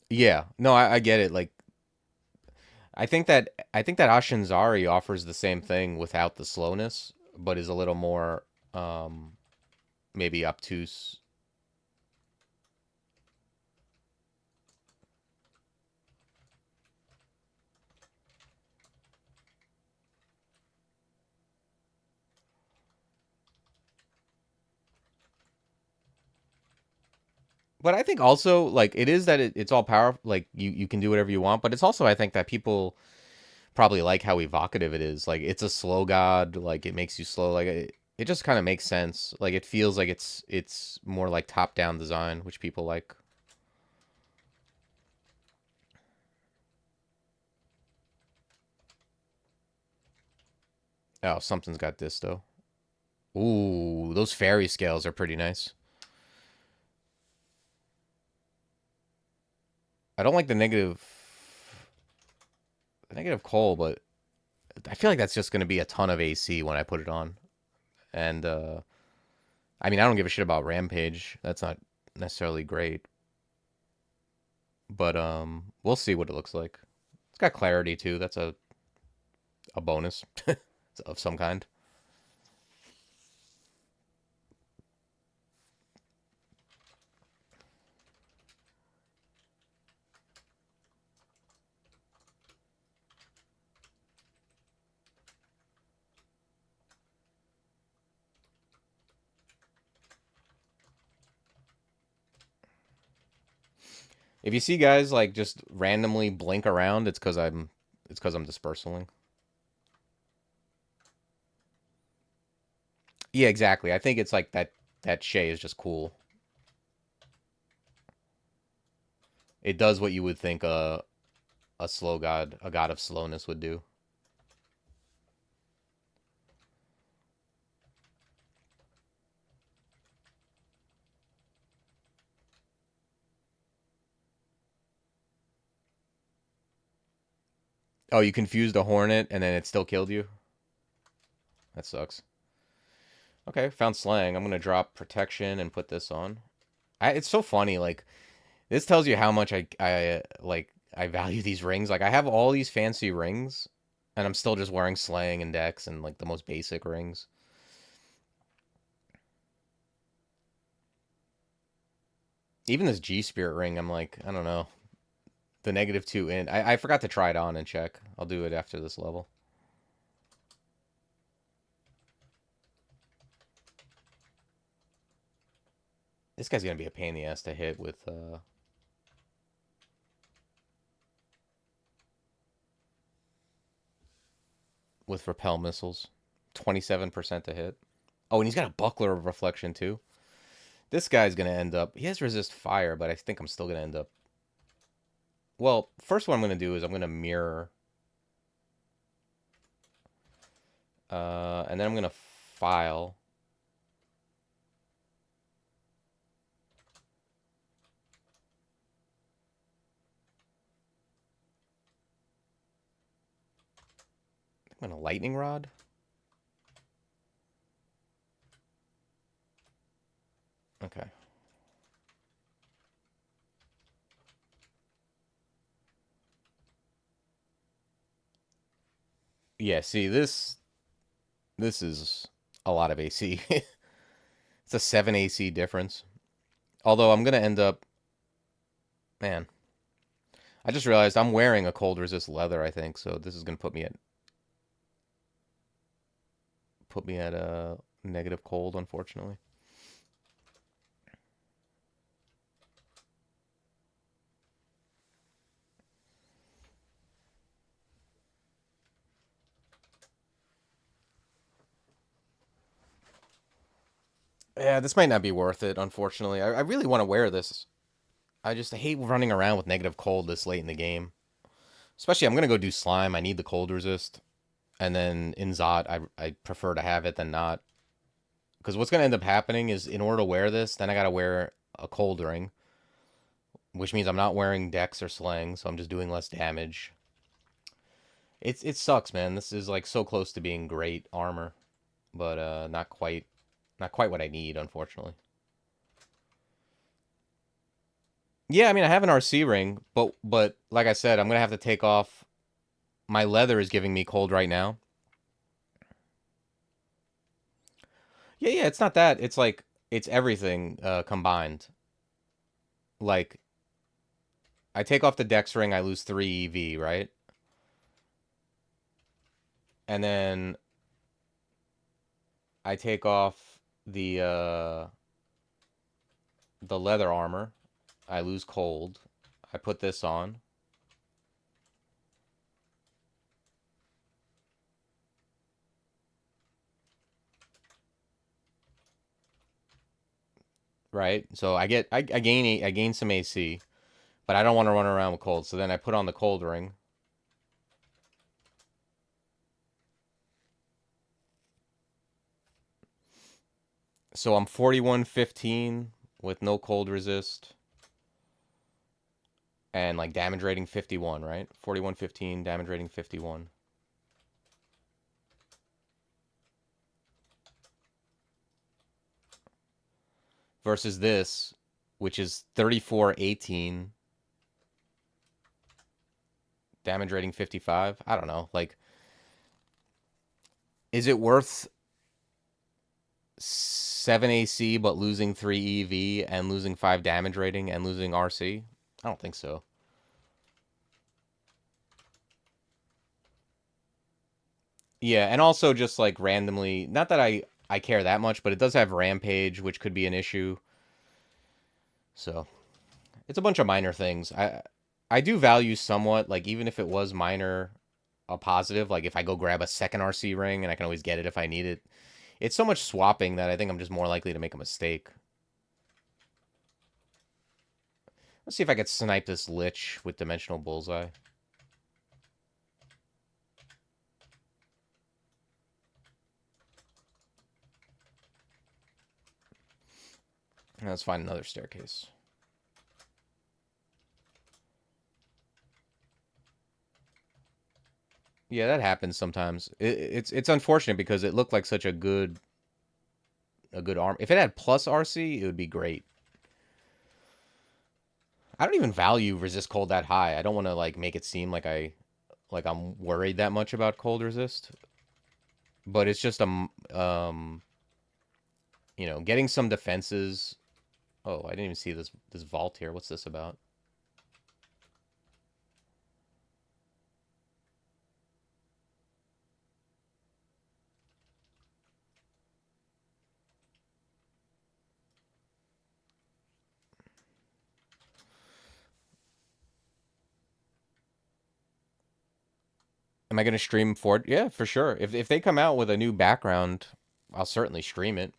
Yeah, no, I get it. Like I think that Ashinzari offers the same thing without the slowness, but is a little more um maybe obtuse. But I think also like it is that it's all powerful. Like you can do whatever you want, but it's also I think that people probably like how evocative it is. Like it's a slow god. Like it makes you slow. Like it just kind of makes sense. Like it feels like it's more like top down design, which people like. Oh, something's got this though. Ooh, those fairy scales are pretty nice. I don't like the negative coal, but I feel like that's just going to be a ton of AC when I put it on. And I mean, I don't give a shit about Rampage. That's not necessarily great, but we'll see what it looks like. It's got clarity too. That's a bonus of some kind. If you see guys like just randomly blink around, it's because I'm dispersing. Yeah, exactly. I think it's like that Shay is just cool. It does what you would think a slow god, a god of slowness would do. Oh, you confused a hornet and then it still killed you? That sucks. Okay, found slang. I'm gonna drop protection and put this on. It's so funny. Like this tells you how much I value these rings. Like I have all these fancy rings, and I'm still just wearing slang and dex and like the most basic rings. Even this G Spirit ring, I'm like, I don't know. The -2 in. I forgot to try it on and check. I'll do it after this level. This guy's gonna be a pain in the ass to hit with repel missiles. 27% to hit. Oh, and he's got a buckler of reflection too. This guy's gonna end up. He has resist fire, but I think I'm still gonna end up. Well, first what I'm gonna do is I'm gonna mirror, and then I'm gonna file. I'm gonna lightning rod. Okay. Yeah. See this is a lot of AC. It's a 7 AC difference. Although I'm gonna end up, man. I just realized I'm wearing a cold resist leather. I think so. This is gonna put me at a negative cold, unfortunately. Yeah, this might not be worth it, unfortunately. I really want to wear this. I just hate running around with negative cold this late in the game. Especially, I'm going to go do slime. I need the cold resist. And then in Zot, I prefer to have it than not. Because what's going to end up happening is in order to wear this, then I got to wear a cold ring. Which means I'm not wearing Dex or Slang, so I'm just doing less damage. It sucks, man. This is like so close to being great armor. But not quite what I need, unfortunately. Yeah, I mean I have an RC ring, but like I said, I'm gonna have to take off my leather is giving me cold right now. Yeah, yeah, it's not that. It's like it's everything combined. Like I take off the dex ring, I lose 3 EV, right? And then I take off the leather armor, I lose cold. I put this on. Right? So I gain some AC, but I don't want to run around with cold. So then I put on the cold ring. So I'm 4115 with no cold resist and like damage rating 51, right? 4115 damage rating 51. Versus this, which is 3418 damage rating 55. I don't know. Like is it worth 7 AC but losing 3 EV and losing 5 damage rating and losing RC? I don't think so. Yeah, and also just like randomly, not that I care that much, but it does have rampage, which could be an issue. So, it's a bunch of minor things. I do value somewhat like even if it was minor a positive, like if I go grab a second RC ring and I can always get it if I need it. It's so much swapping that I think I'm just more likely to make a mistake. Let's see if I could snipe this Lich with Dimensional Bullseye. Let's find another staircase. Yeah, that happens sometimes. It's unfortunate because it looked like such a good arm. If it had plus RC, it would be great. I don't even value resist cold that high. I don't want to like make it seem like I'm worried that much about cold resist. But it's just getting some defenses. Oh, I didn't even see this vault here. What's this about? Am I going to stream for it? Yeah, for sure. If they come out with a new background, I'll certainly stream it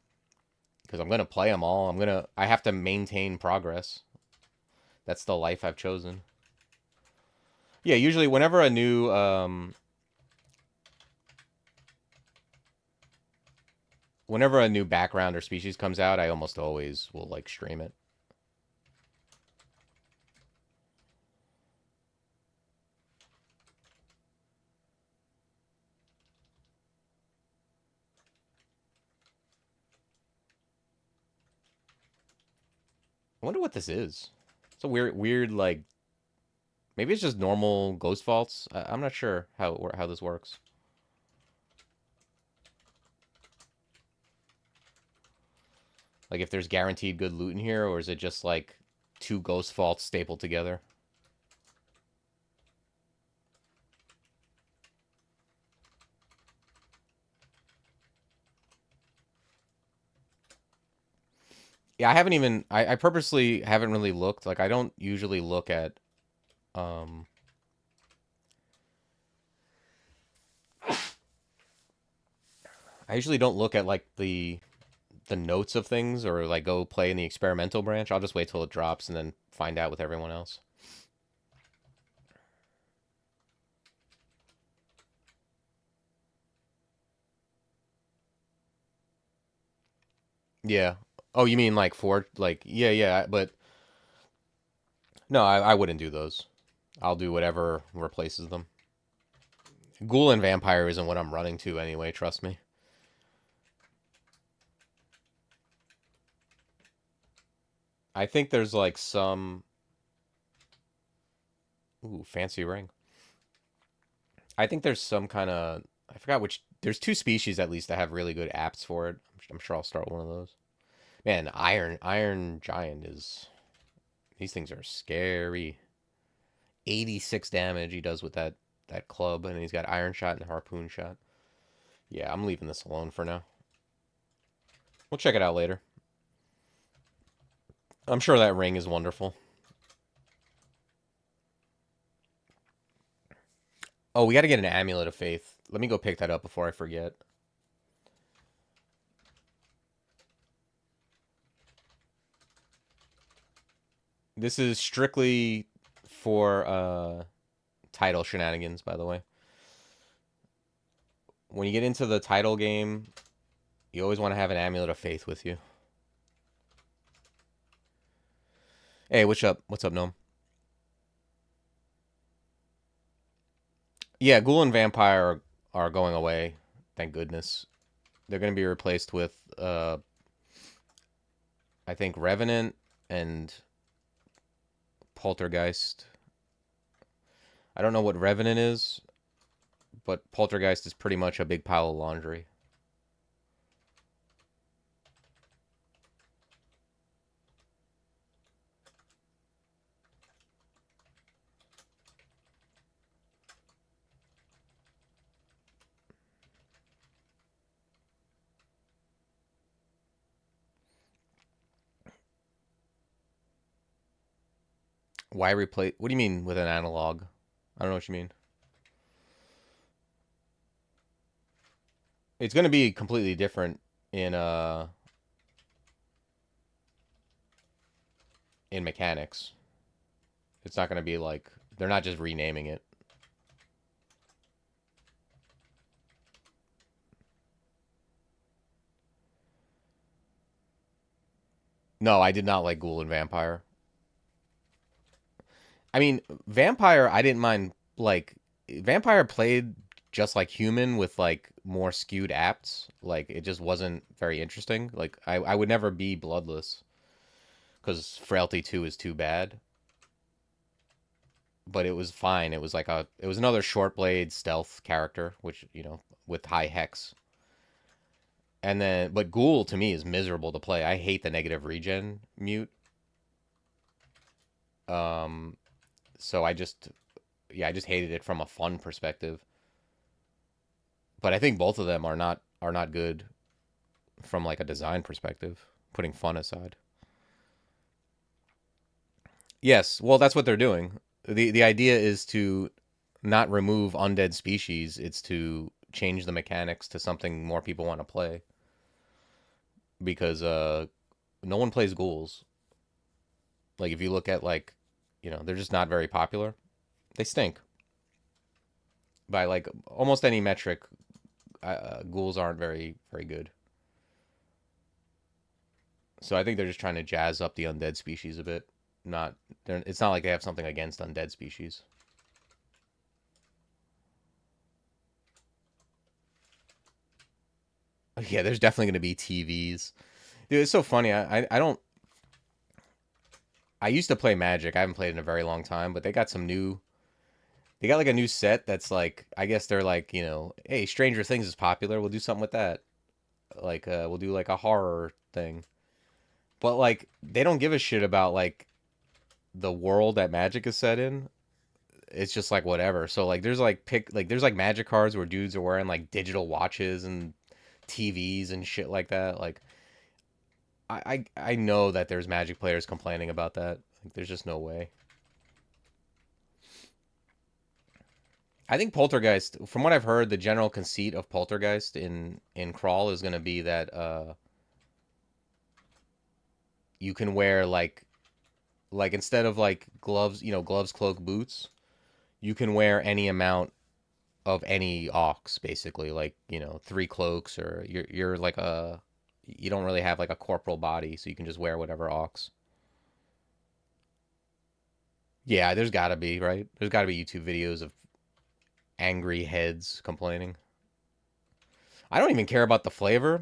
because I'm going to play them all. I have to maintain progress. That's the life I've chosen. Yeah, usually whenever a new background or species comes out, I almost always will like stream it. I wonder what this is. It's a weird like maybe it's just normal ghost vaults. I'm not sure how this works. Like if there's guaranteed good loot in here, or is it just like two ghost vaults stapled together? Yeah, I haven't even. I purposely haven't really looked. Like I don't usually look at. Um, I usually don't look at like the notes of things or like go play in the experimental branch. I'll just wait till it drops and then find out with everyone else. Yeah. Oh, you mean like yeah, yeah, but no, I wouldn't do those. I'll do whatever replaces them. Ghoul and vampire isn't what I'm running to anyway, trust me. I think there's like some ooh, fancy ring. I think there's some kind of, I forgot which. There's two species at least that have really good apps for it. I'm sure I'll start one of those. Man, Iron Giant is. These things are scary. 86 damage he does with that club, and he's got Iron Shot and Harpoon Shot. Yeah, I'm leaving this alone for now. We'll check it out later. I'm sure that ring is wonderful. Oh, we got to get an Amulet of Faith. Let me go pick that up before I forget. This is strictly for title shenanigans, by the way. When you get into the title game, you always want to have an Amulet of Faith with you. Hey, what's up? What's up, Gnome? Yeah, Ghoul and Vampire are going away. Thank goodness. They're going to be replaced with, I think, Revenant and Poltergeist. I don't know what Revenant is, but Poltergeist is pretty much a big pile of laundry. Why replace? What do you mean with an analog? I don't know what you mean. It's going to be completely different in in mechanics. It's not going to be like they're not just renaming it. No, I did not like Ghoul and Vampire. I mean, Vampire, I didn't mind. Like, Vampire played just like human with like more skewed apts. Like, it just wasn't very interesting. Like, I would never be bloodless because Frailty 2 is too bad. But it was fine. It was like it was another short blade stealth character, which, with high hex. And then, but Ghoul to me is miserable to play. I hate the negative regen mute. Um, so yeah, I just hated it from a fun perspective. But I think both of them are not good from like a design perspective, putting fun aside. Yes, well, that's what they're doing. The idea is to not remove undead species, it's to change the mechanics to something more people want to play because no one plays ghouls. Like if you look at like, they're just not very popular. They stink. By like almost any metric, ghouls aren't very very good. So I think they're just trying to jazz up the undead species a bit. Not it's not like they have something against undead species. Yeah, there's definitely going to be TVs. Dude, it's so funny. I don't. I used to play Magic. I haven't played in a very long time, but they got some new. They got like a new set that's like. I guess they're like, hey, Stranger Things is popular. We'll do something with that. Like, we'll do like a horror thing. But like, they don't give a shit about like the world that Magic is set in. It's just like whatever. So like, there's like Magic cards where dudes are wearing like digital watches and TVs and shit like that. Like, I know that there's Magic players complaining about that. Like, there's just no way. I think Poltergeist, from what I've heard, the general conceit of Poltergeist in Crawl is going to be that you can wear like instead of like gloves, gloves, cloak, boots, you can wear any amount of any ox basically, like, three cloaks, or you're like you don't really have like a corporal body, so you can just wear whatever ox. Yeah, there's got to be, right? There's got to be YouTube videos of angry heads complaining. I don't even care about the flavor.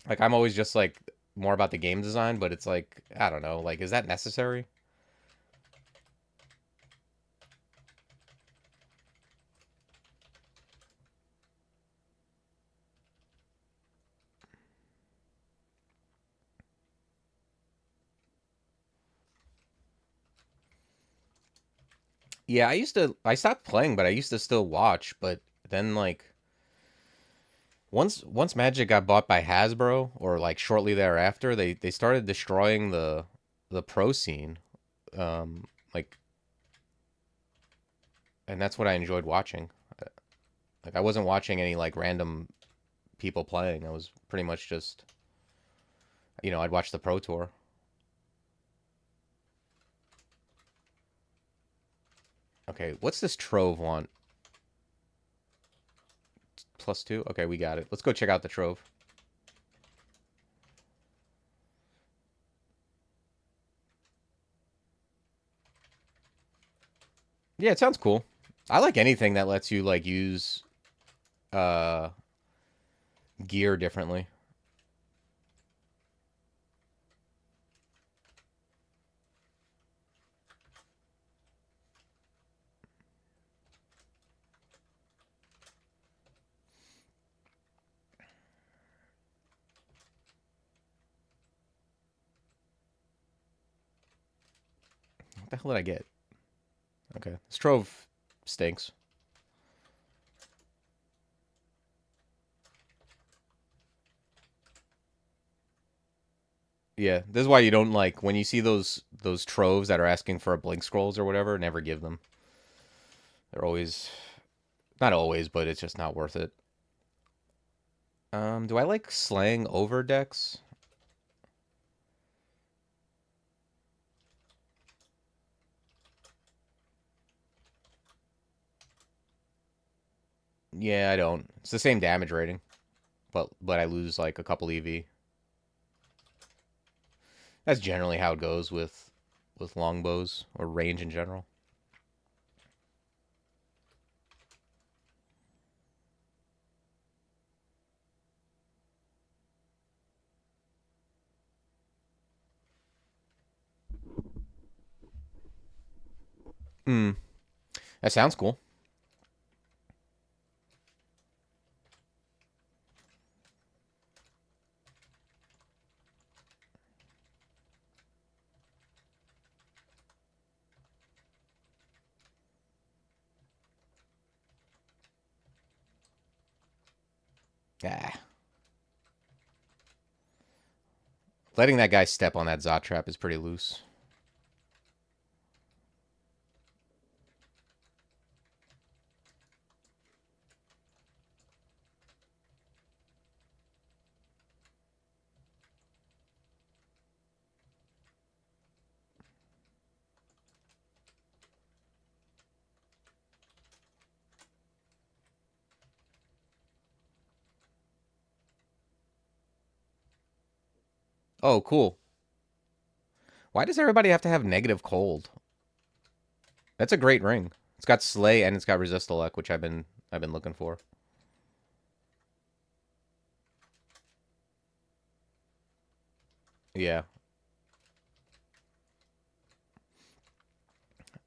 Like I'm always just like more about the game design, but it's like I don't know, like is that necessary? Yeah, I stopped playing, but I used to still watch, but then like once Magic got bought by Hasbro or like shortly thereafter, they started destroying the pro scene. Like and that's what I enjoyed watching. Like I wasn't watching any like random people playing. I was pretty much just I'd watch the pro tour. Okay, what's this trove want? +2? Okay, we got it. Let's go check out the trove. Yeah, it sounds cool. I like anything that lets you like use uh gear differently. What the hell did I get? Okay, this trove stinks. Yeah, this is why you don't like when you see those troves that are asking for a blink scrolls or whatever. Never give them. They're always not always, but it's just not worth it. Do I like slaying over decks? Yeah, I don't. It's the same damage rating, but I lose like a couple EV. That's generally how it goes with longbows or range in general. Hmm. That sounds cool. Ah. Letting that guy step on that Zot trap is pretty loose. Oh, cool. Why does everybody have to have negative cold? That's a great ring. It's got Slay and it's got Resist Elect, which I've been looking for. Yeah.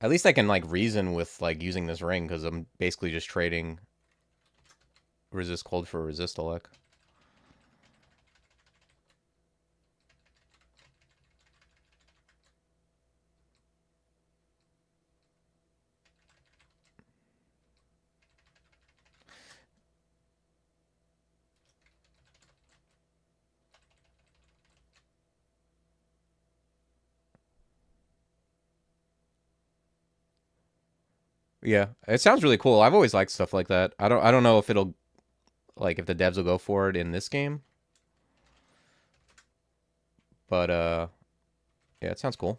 At least I can like reason with like using this ring because I'm basically just trading Resist Cold for Resist Elect. Yeah, it sounds really cool. I've always liked stuff like that. I don't know if it'll like if the devs will go for it in this game, but yeah, it sounds cool.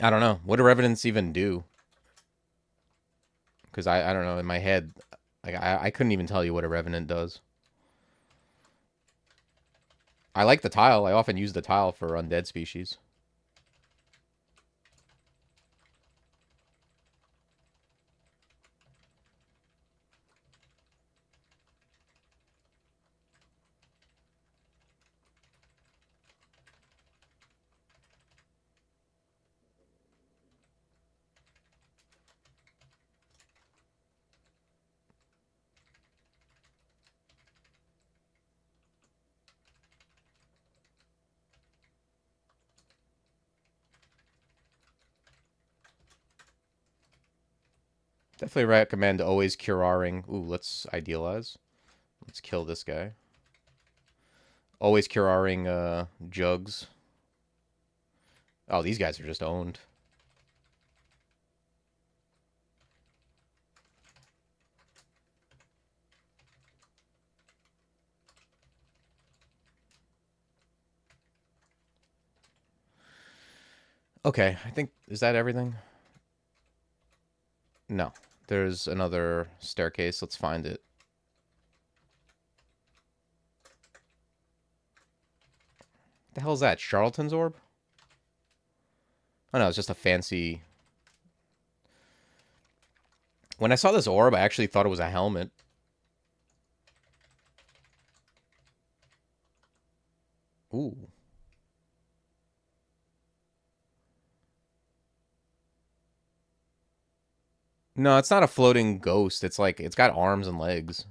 I don't know. What do Revenants even do? Because I don't know. In my head, like I couldn't even tell you what a Revenant does. I like the tile. I often use the tile for undead species. Definitely recommend always curing. Ooh, let's idealize. Let's kill this guy. Always curing jugs. Oh, these guys are just owned. Okay, I think, is that everything? No. There's another staircase. Let's find it. The hell is that? Charlatan's orb? Oh no, it's just a fancy... When I saw this orb, I actually thought it was a helmet. Ooh. No, it's not a floating ghost. It's like, it's got arms and legs.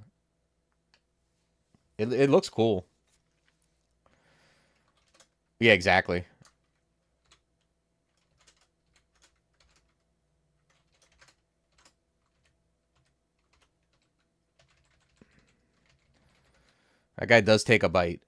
It looks cool. Yeah, exactly. That guy does take a bite.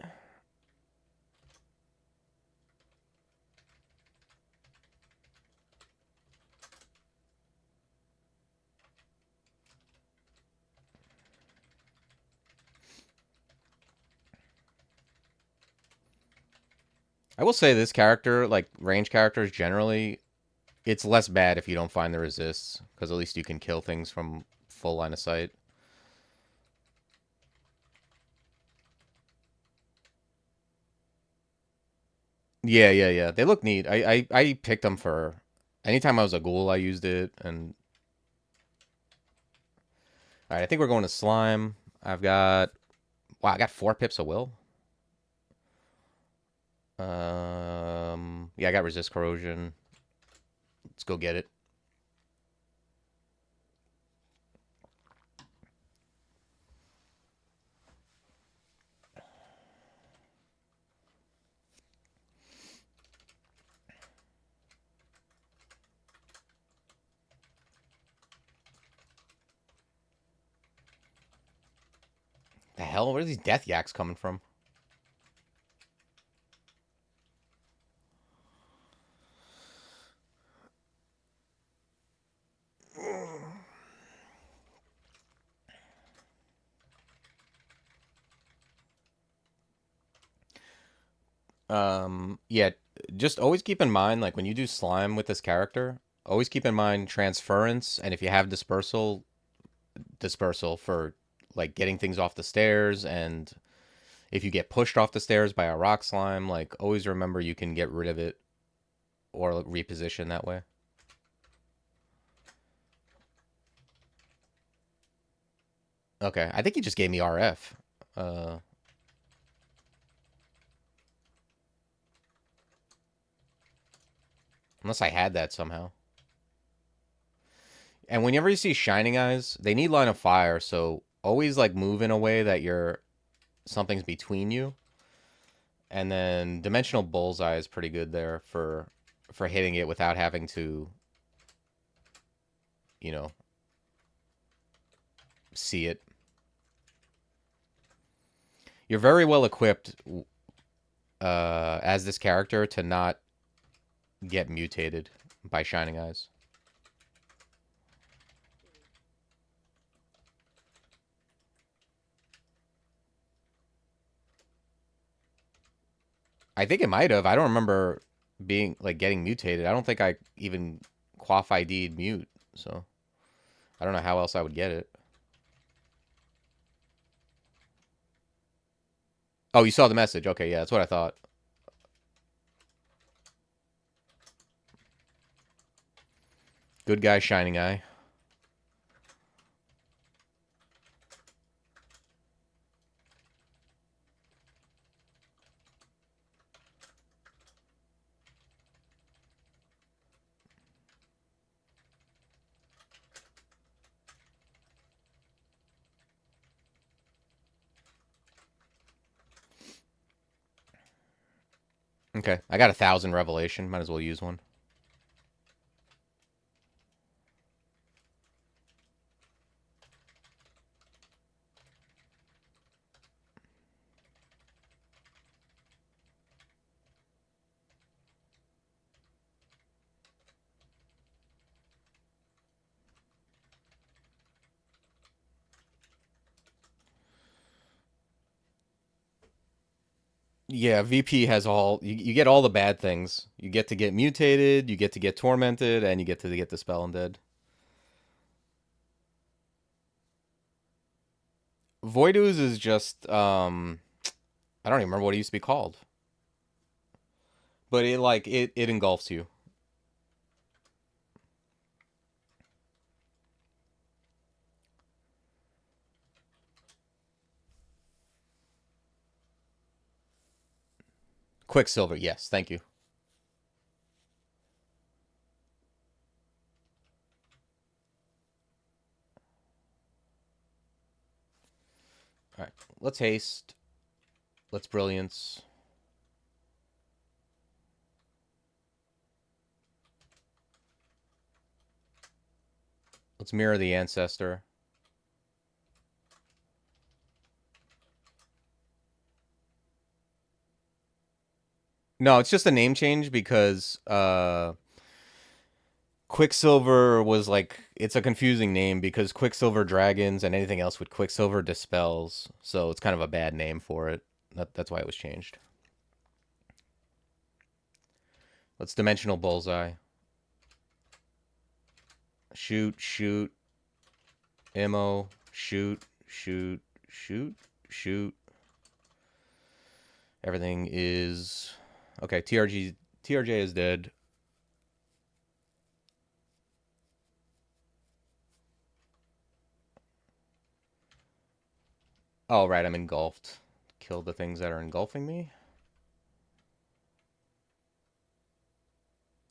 I will say this character, like range characters generally, it's less bad if you don't find the resists, because at least you can kill things from full line of sight. Yeah, yeah, yeah. They look neat. I picked them for anytime I was a ghoul, I used it. And all right, I think we're going to slime. I've got wow, I got 4 pips of will. Yeah, I got resist corrosion. Let's go get it. The hell? Where are these death yaks coming from? Yeah, just always keep in mind, like when you do slime with this character, always keep in mind transference, and if you have dispersal, dispersal for like getting things off the stairs, and if you get pushed off the stairs by a rock slime, like always remember you can get rid of it or reposition that way. Okay, I think he just gave me RF. Uh, Unless I had that somehow. And whenever you see shining eyes, they need line of fire, so always like move in a way that you're something's between you. And then dimensional bullseye is pretty good there for hitting it without having to, you know, see it. You're very well equipped as this character to not get mutated by shining eyes. I think it might have. I don't remember being like getting mutated. I don't think I even quaff ID'd mute, so I don't know how else I would get it. Oh, you saw the message. Okay, yeah, that's what I thought. Good guy, shining eye. Okay, I got 1,000 revelation. Might as well use one. Yeah, VP has all you get all the bad things. You get to get mutated, you get to get tormented, and you get to get the spell undead. Void Ooze is just I don't even remember what it used to be called. But it engulfs you. Quicksilver, yes, thank you. All right, let's haste. Let's brilliance. Let's mirror the ancestor. No, it's just a name change because Quicksilver was like it's a confusing name because Quicksilver dragons and anything else with Quicksilver dispels, so it's kind of a bad name for it. That's why it was changed. Let's dimensional bullseye. Shoot, shoot, ammo, shoot, shoot, shoot, shoot. Everything is okay. TRJ is dead. Oh right, I'm engulfed. Kill the things that are engulfing me.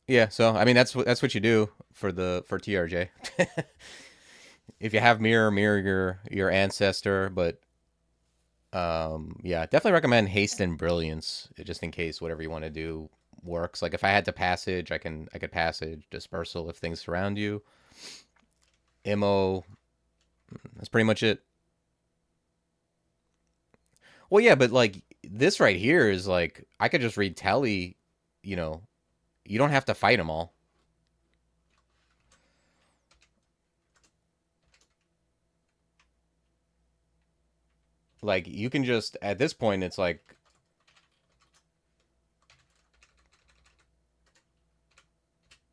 Yeah, so I mean that's what you do for TRJ. If you have mirror your ancestor, but yeah, definitely recommend haste and brilliance just in case whatever you want to do works. Like if I had to passage, I could passage dispersal if things surround you. Mo, that's pretty much it. Well, yeah, but like this right here is like I could just read Telly, you know, you don't have to fight them all. Like you can just at this point it's like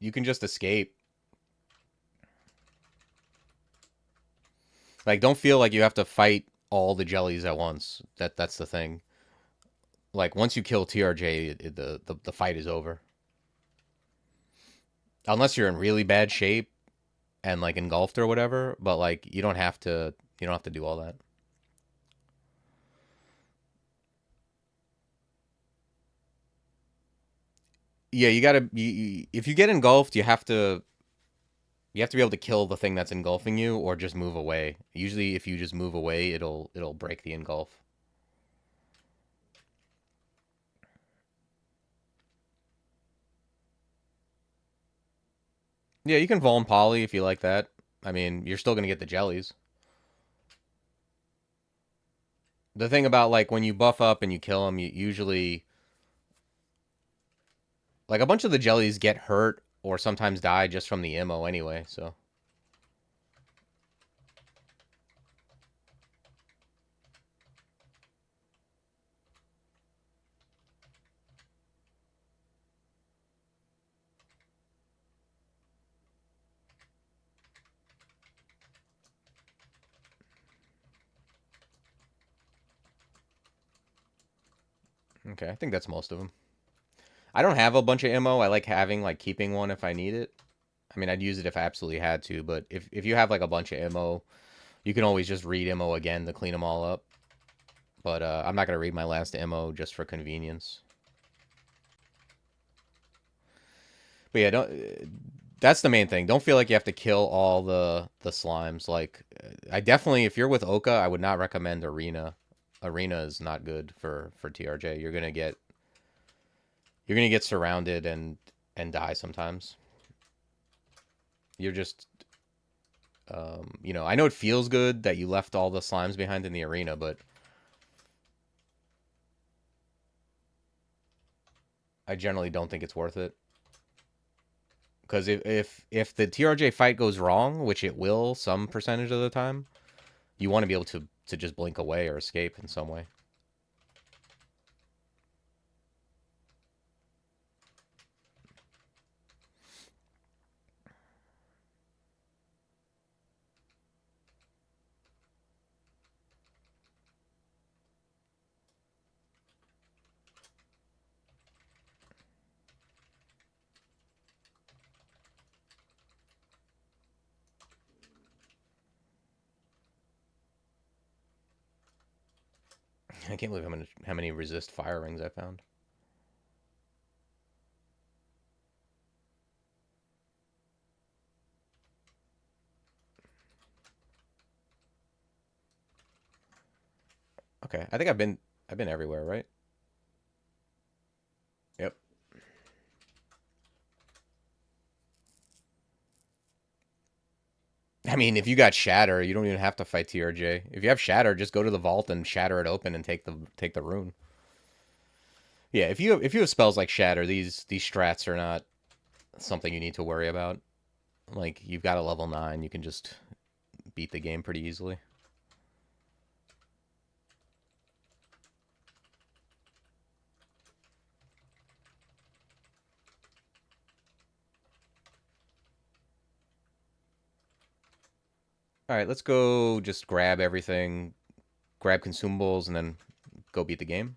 you can just escape. Like don't feel like you have to fight all the jellies at once. That's the thing. Like once you kill TRJ, the fight is over. Unless you're in really bad shape and like engulfed or whatever, but like you don't have to do all that. Yeah, if you get engulfed, you have to be able to kill the thing that's engulfing you or just move away. Usually if you just move away, it'll break the engulf. Yeah, you can Vuln Poly if you like that. I mean, you're still going to get the jellies. The thing about like when you buff up and you kill them, you usually like a bunch of the jellies get hurt or sometimes die just from the ammo anyway, so okay, I think that's most of them. I don't have a bunch of ammo. I like having like keeping one if I need it. I mean, I'd use it if I absolutely had to, but if you have like a bunch of ammo, you can always just read ammo again to clean them all up. But I'm not gonna read my last ammo just for convenience. But yeah, don't. That's the main thing. Don't feel like you have to kill all the slimes. Like, I definitely, if you're with Oka, I would not recommend Arena. Arena is not good for TRJ. You're gonna get surrounded and die sometimes. You're just you know, I know it feels good that you left all the slimes behind in the arena, but I generally don't think it's worth it. Because if the TRJ fight goes wrong, which it will some percentage of the time, you want to be able to just blink away or escape in some way. I can't believe how many resist fire rings I found. Okay, I think I've been everywhere, right? Yep. I mean, if you got Shatter, you don't even have to fight TRJ. If you have Shatter, just go to the vault and shatter it open and take the rune. Yeah, if you have spells like Shatter, these strats are not something you need to worry about. Like you've got a level 9, you can just beat the game pretty easily. All right, let's go just grab everything, grab consumables, and then go beat the game.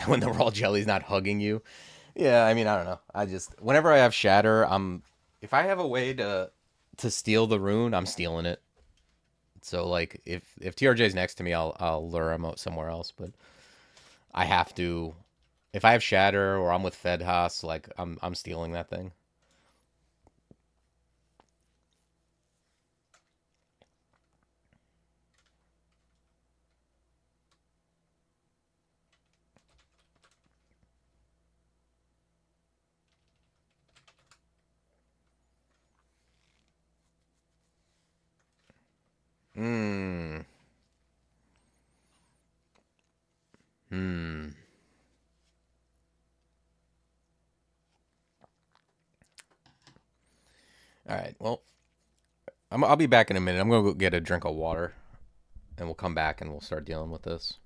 When the raw jelly's not hugging you. Yeah, I mean, I don't know. I just whenever I have Shatter, if I have a way to steal the rune, I'm stealing it. So like if TRJ's next to me, I'll lure him out somewhere else, but I have to if I have Shatter or I'm with Fedhas, like I'm stealing that thing. Hmm. Hmm. All right. Well, I'll be back in a minute. I'm gonna go get a drink of water, and we'll come back and we'll start dealing with this.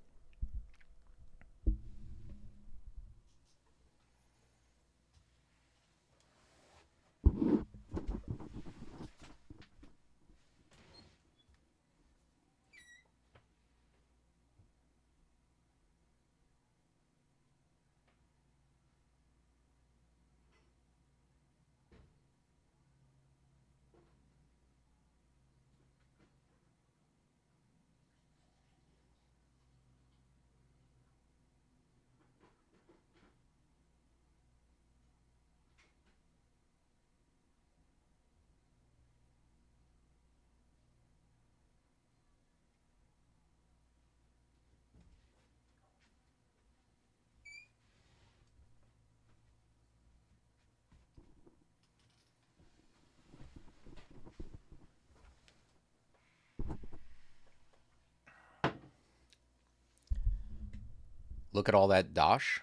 Look at all that dosh.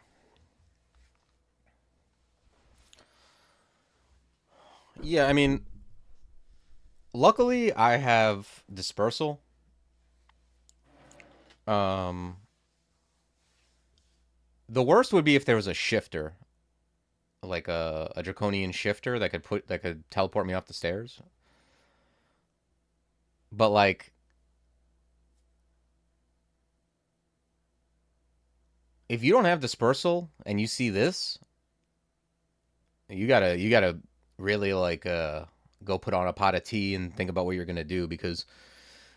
Yeah, I mean, luckily I have dispersal. Um, the worst would be if there was a shifter, like a draconian shifter that could teleport me off the stairs. But like, if you don't have dispersal and you see this, you gotta really like go put on a pot of tea and think about what you're gonna do because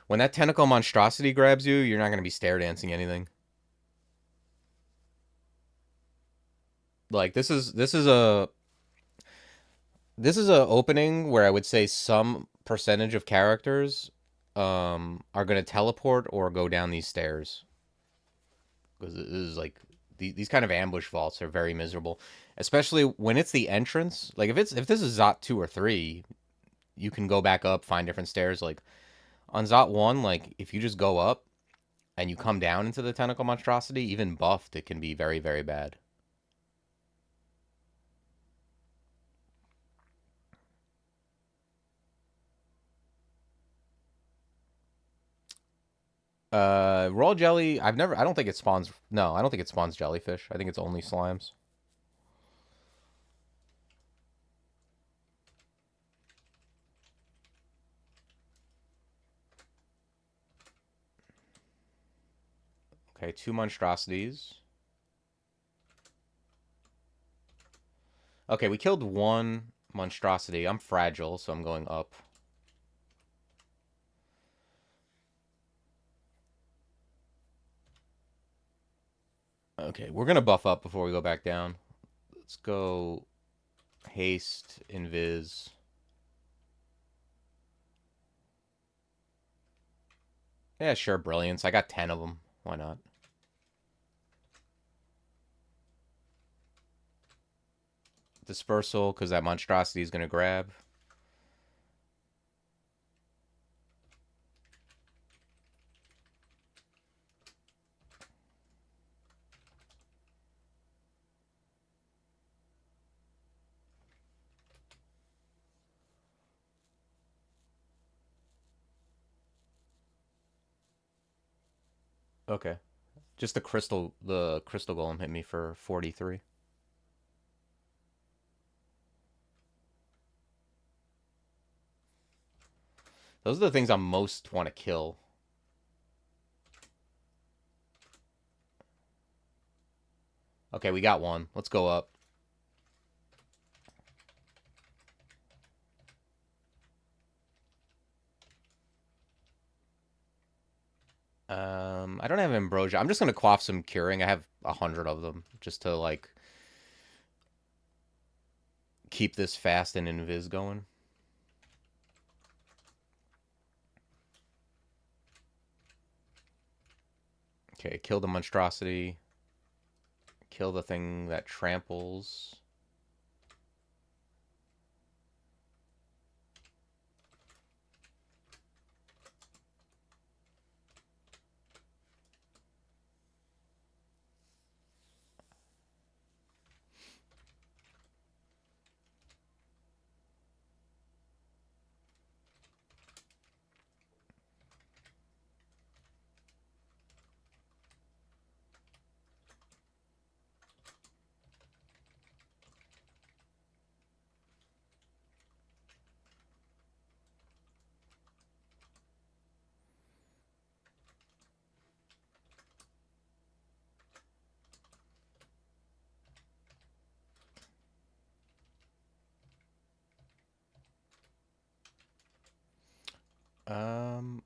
when that tentacle monstrosity grabs you, you're not gonna be stair dancing anything. Like this is a opening where I would say some percentage of characters are gonna teleport or go down these stairs because this is like these kind of ambush vaults are very miserable, especially when it's the entrance. Like if this is Zot 2 or 3, you can go back up, find different stairs. Like on Zot 1, like if you just go up and you come down into the tentacle monstrosity, even buffed, it can be very very bad. Royal jelly. I don't think it spawns. No, I don't think it spawns jellyfish. I think it's only slimes. Okay, 2 monstrosities. Okay, we killed 1 monstrosity. I'm fragile, so I'm going up. Okay, we're gonna buff up before we go back down. Let's go haste, invis. Yeah, sure, brilliance. I got 10 of them. Why not? Dispersal, because that monstrosity is gonna grab. Okay. Just the crystal golem hit me for 43. Those are the things I most want to kill. Okay, we got one. Let's go up. I don't have ambrosia. I'm just gonna quaff some curing. I have 100 of them just to like keep this fast and invis going. Okay, kill the monstrosity. Kill the thing that tramples. Um,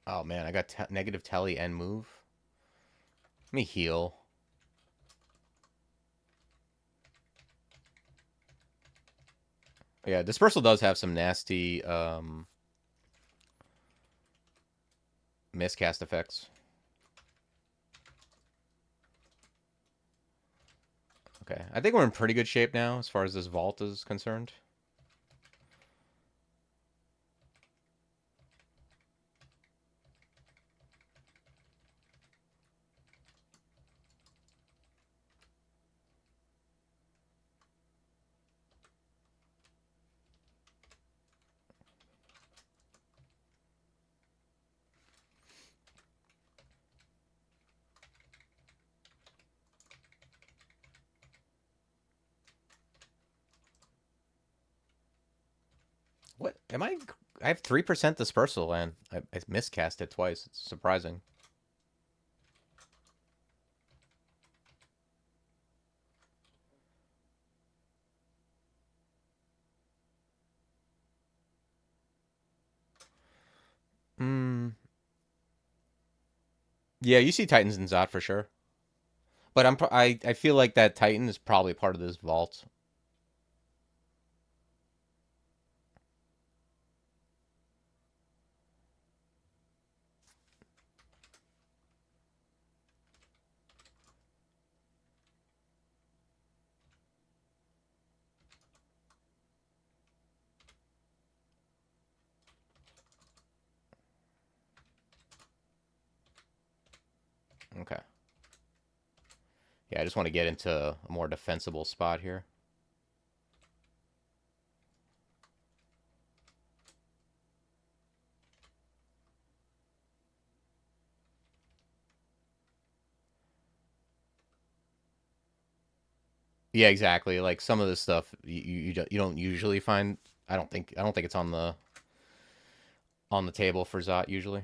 oh man, I got negative telly and move. Let me heal. Yeah, dispersal does have some nasty miscast effects. Okay, I think we're in pretty good shape now as far as this vault is concerned. What am I? I have 3% dispersal and I miscast it twice. It's surprising. Hmm. Yeah, you see Titans and Zot for sure. But I feel like that Titan is probably part of this vault. Okay. Yeah, I just want to get into a more defensible spot here. Yeah, exactly. Like some of this stuff you don't usually find. I don't think it's on the table for Zot usually.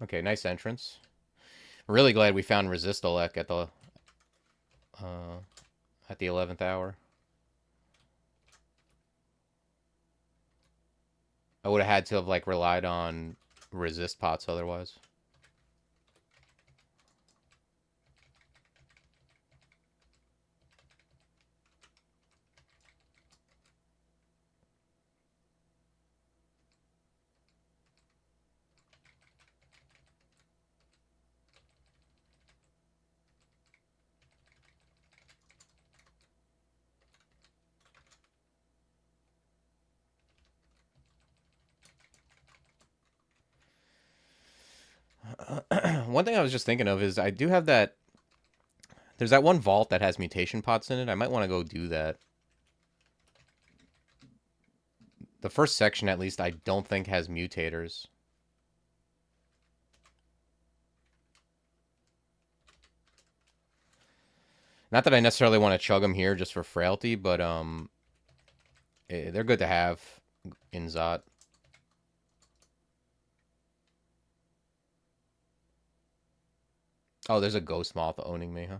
Okay, nice entrance. Really glad we found Resistolek uh, at the 11th hour. I would have had to have like relied on resist pots otherwise. One thing I was just thinking of is I do have that. There's that one vault that has mutation pots in it. I might want to go do that. The first section, at least, I don't think has mutators. Not that I necessarily want to chug them here just for frailty, but they're good to have in Zot. Oh, there's a ghost moth owning me, huh?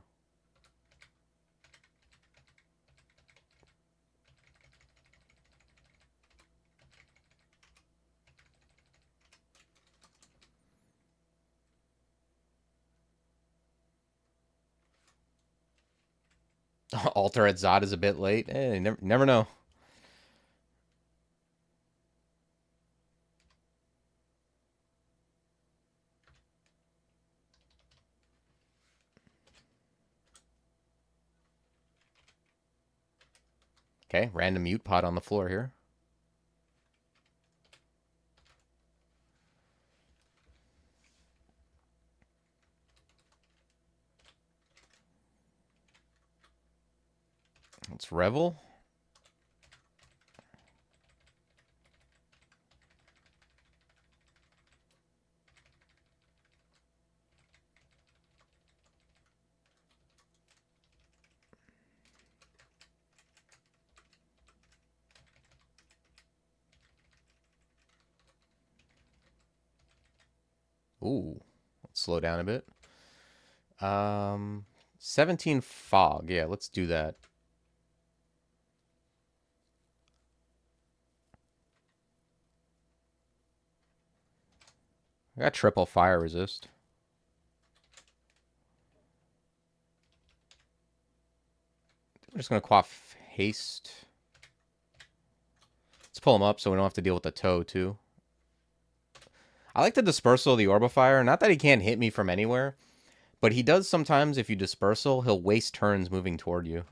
Alter at Zot is a bit late. Never know. Okay, random mute pot on the floor here. Let's revel. Ooh, let's slow down a bit. 17 fog. Yeah, let's do that. I got triple fire resist. I'm just gonna quaff haste. Let's pull him up so we don't have to deal with the toe too. I like the dispersal of the Orbifier. Not that he can't hit me from anywhere, but he does sometimes. If you dispersal, he'll waste turns moving toward you.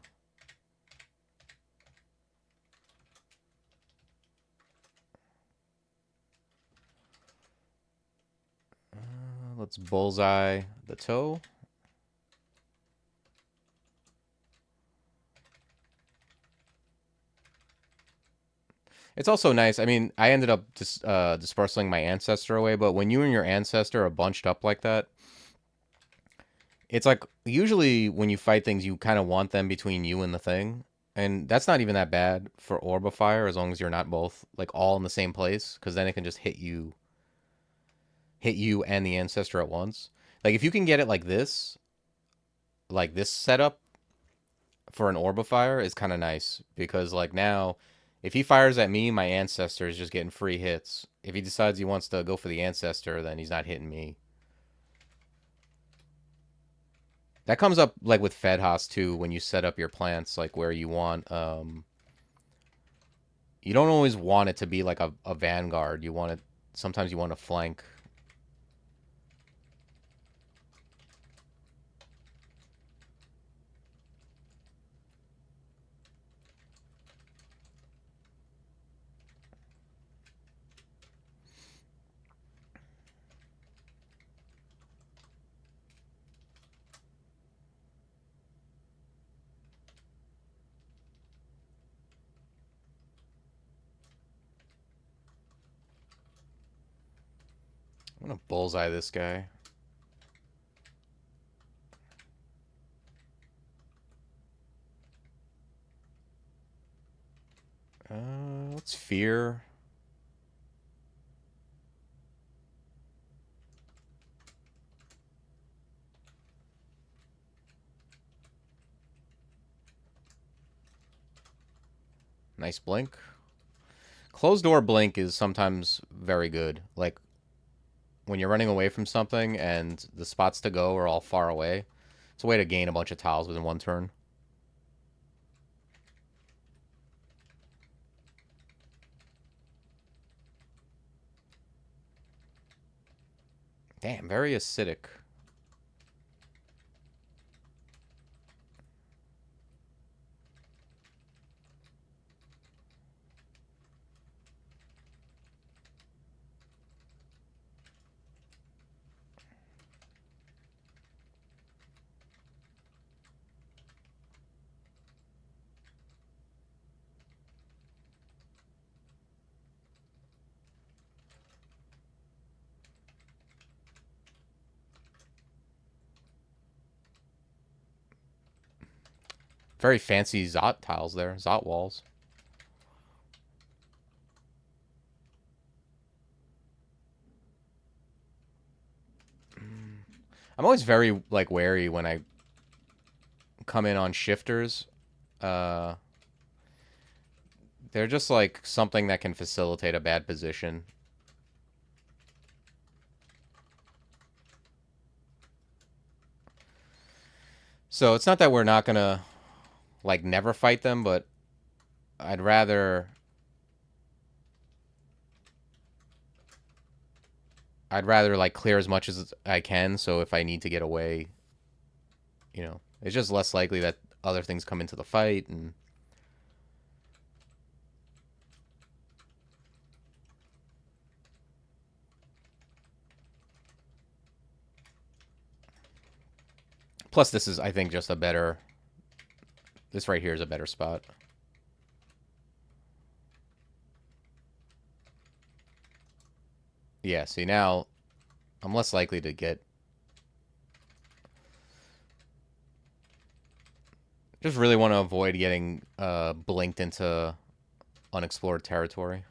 Let's bullseye the toe. It's also nice. I mean, I ended up dispersing my ancestor away, but when you and your ancestor are bunched up like that, it's like usually when you fight things, you kind of want them between you and the thing. And that's not even that bad for Orbifier as long as you're not both like all in the same place, because then it can just hit you and the ancestor at once. Like if you can get it like this setup for an Orbifier is kind of nice because like now, if he fires at me, my ancestor is just getting free hits. If he decides he wants to go for the ancestor, then he's not hitting me. That comes up like with FedHas too when you set up your plants like where you want you don't always want it to be like a vanguard. You want it sometimes you want to flank. I'm gonna bullseye this guy. Let's fear. Nice blink. Closed door blink is sometimes very good. Like when you're running away from something and the spots to go are all far away. It's a way to gain a bunch of tiles within one turn. Damn, very acidic. Very fancy Zot tiles there. Zot walls. I'm always very like wary when I come in on shifters. Uh, they're just like something that can facilitate a bad position. So it's not that we're not gonna like never fight them, but I'd rather like clear as much as I can. So if I need to get away, you know, it's just less likely that other things come into the fight. And plus, this is, I think, just a better. This right here is a better spot. Yeah, see, now I'm less likely to get. Just really want to avoid getting blinked into unexplored territory.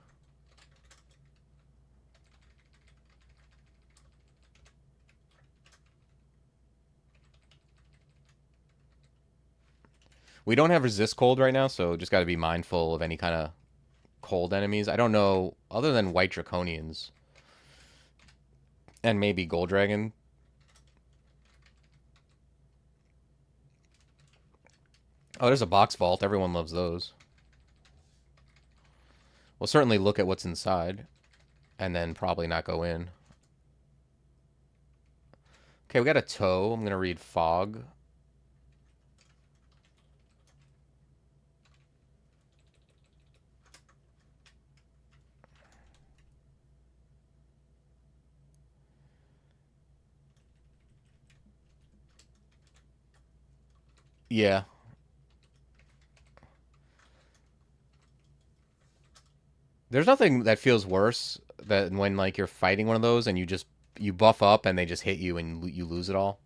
We don't have resist cold right now, so just got to be mindful of any kind of cold enemies. I don't know, other than white draconians and maybe gold dragon. Oh, there's a box vault. Everyone loves those. We'll certainly look at what's inside and then probably not go in. Okay, we got a toe. I'm going to read fog. Yeah. There's nothing that feels worse than when like you're fighting one of those and you buff up and they just hit you and you lose it all.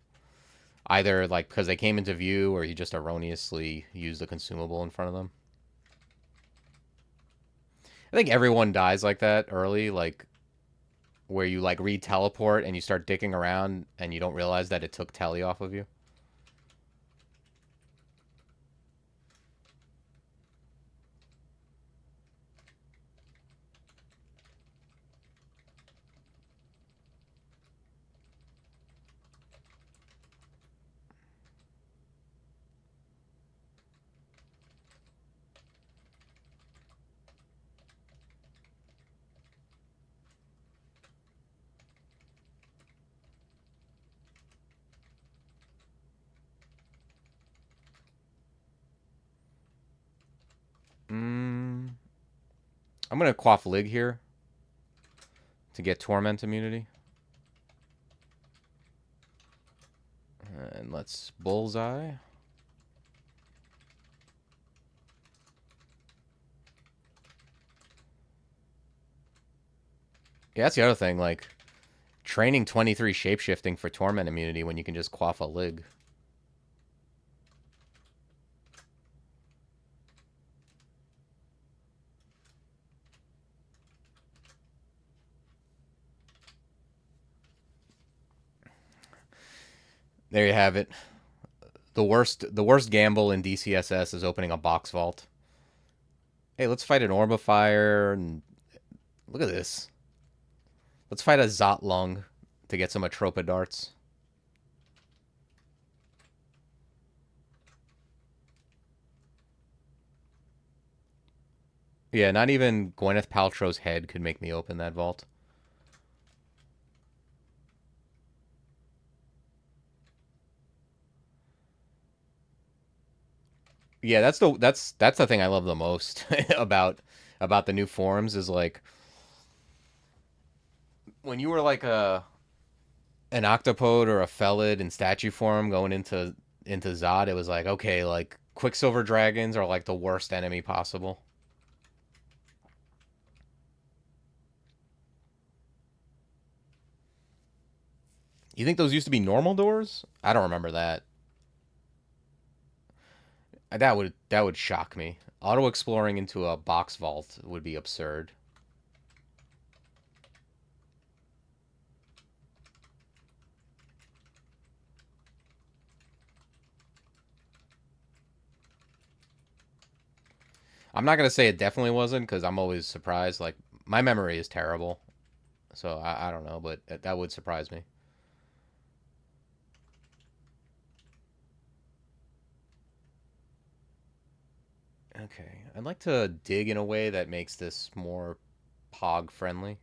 Either like because they came into view or you just erroneously used a consumable in front of them. I think everyone dies like that early, like where you like re-teleport and you start dicking around and you don't realize that it took telly off of you. I'm gonna quaff Lig here to get Torment immunity. And let's Bullseye. Yeah, that's the other thing. Like, training 23 shapeshifting for torment immunity when you can just quaff a lig. There you have it. The worst gamble in DCSS is opening a box vault. Hey, let's fight an Orbifier and look at this. Let's fight a Zotlung to get some Atropa darts. Yeah, not even Gwyneth Paltrow's head could make me open that vault. Yeah, that's the thing I love the most about the new forums is like when you were like an octopode or a felid in statue form going into Zod, it was like, okay, like Quicksilver dragons are like the worst enemy possible. You think those used to be normal doors? I don't remember that. That would shock me. Auto exploring into a box vault would be absurd. I'm not gonna say it definitely wasn't because I'm always surprised. Like my memory is terrible, so I don't know, but that would surprise me. Okay, I'd like to dig in a way that makes this more pog friendly.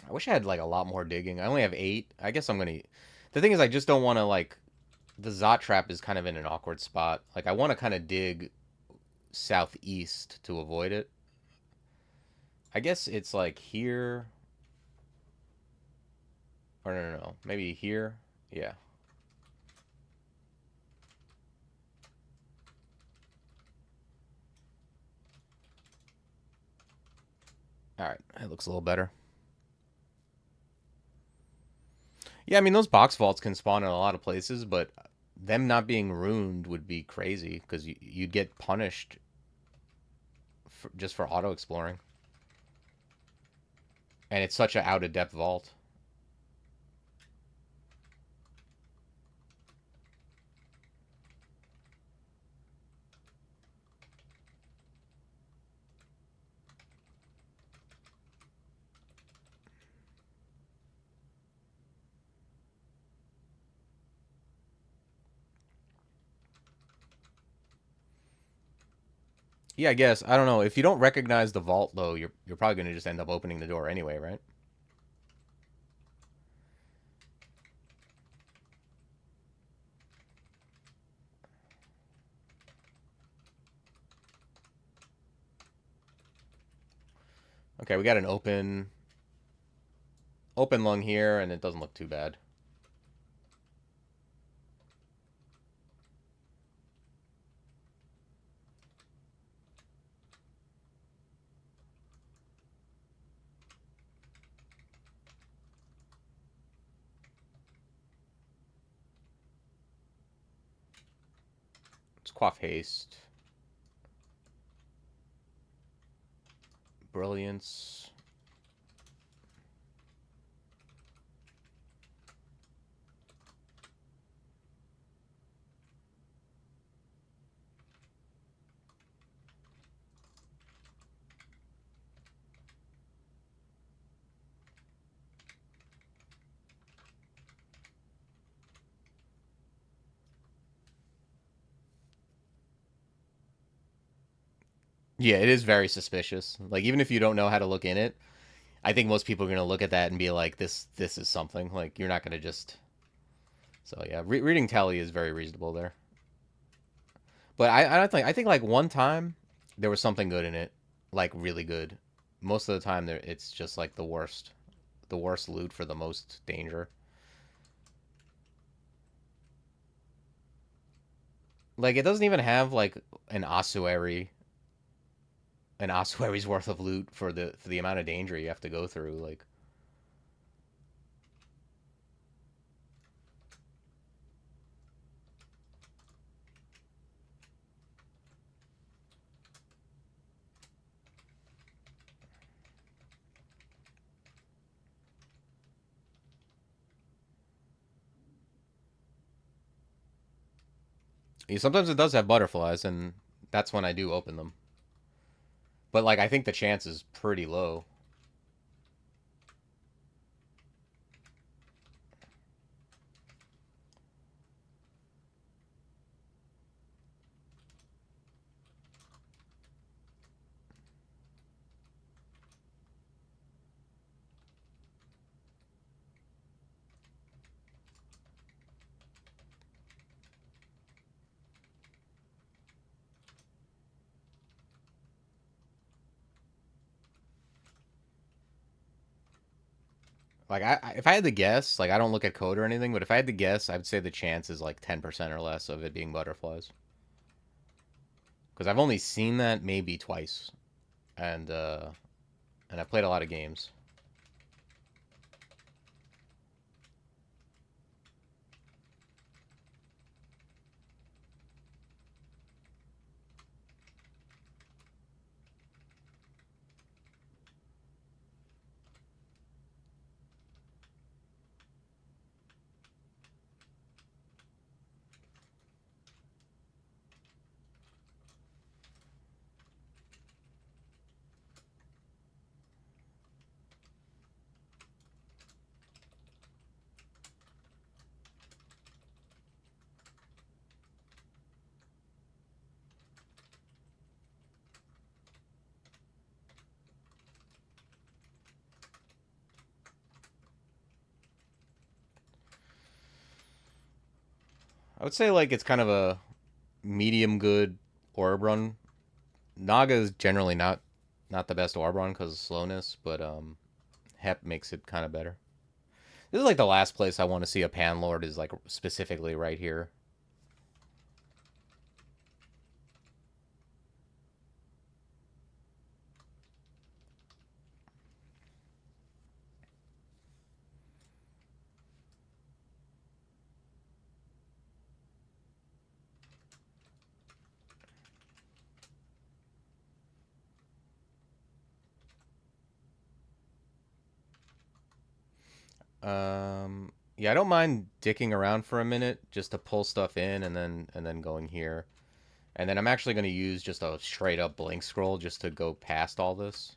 I wish I had like a lot more digging. I only have 8. I guess I'm gonna. The thing is, I just don't want to like. The Zot trap is kind of in an awkward spot. Like I want to kind of dig southeast to avoid it. I guess it's like here. Or no. Maybe here. Yeah. All right. It looks a little better. Yeah, I mean those box vaults can spawn in a lot of places, but them not being ruined would be crazy because you'd get punished just for auto exploring, and it's such a out of depth vault. Yeah, I guess I don't know if you don't recognize the vault though, you're probably gonna just end up opening the door anyway, right? Okay, we got an open lung here, and it doesn't look too bad. Let's quaff haste, brilliance. Yeah, it is very suspicious. Like even if you don't know how to look in it, I think most people are gonna look at that and be like, "This is something." Like you're not gonna just. So yeah, reading tally is very reasonable there. But I don't think I think like one time there was something good in it, like really good, most of the time it's just like the worst loot for the most danger. Like it doesn't even have like an ossuary, an ossuary's worth of loot for the amount of danger you have to go through. Sometimes it does have butterflies, and that's when I do open them. But like I think the chance is pretty low. Like if I had to guess, like I don't look at code or anything, but if I had to guess, I would say the chance is like 10% or less of it being butterflies. Because I've only seen that maybe twice, and I've played a lot of games. I would say like it's kind of a medium good orb run. Naga is generally not the best orb run because of slowness, but Hep makes it kind of better. This is like the last place I want to see a pan lord is like specifically right here. Yeah, I don't mind dicking around for a minute just to pull stuff in and then going here. And then I'm actually going to use just a straight up blink scroll just to go past all this.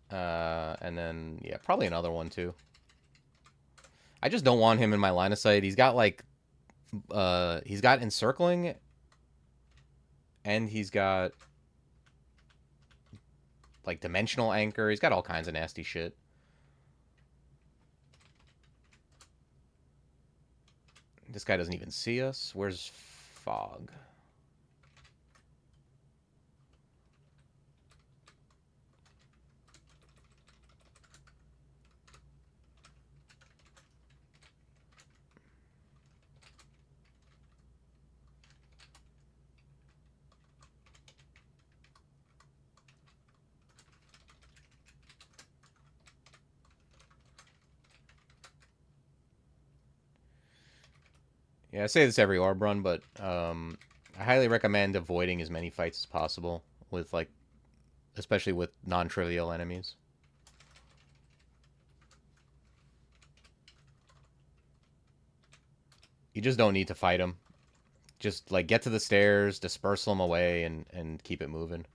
And then yeah, probably another one too. I just don't want him in my line of sight. He's got encircling and he's got like dimensional anchor. He's got all kinds of nasty shit. This guy doesn't even see us. Where's fog? Yeah, I say this every orb run, but I highly recommend avoiding as many fights as possible with like, especially with non-trivial enemies. You just don't need to fight them. Just like get to the stairs, disperse them away, and keep it moving.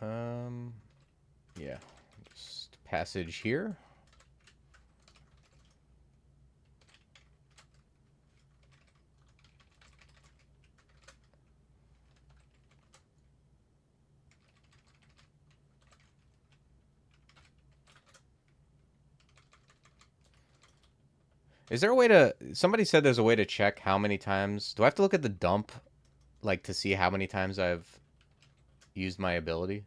Um, yeah. Just passage here. Is there a way to? Somebody said there's a way to check how many times. Do I have to look at the dump, like to see how many times I've used my ability?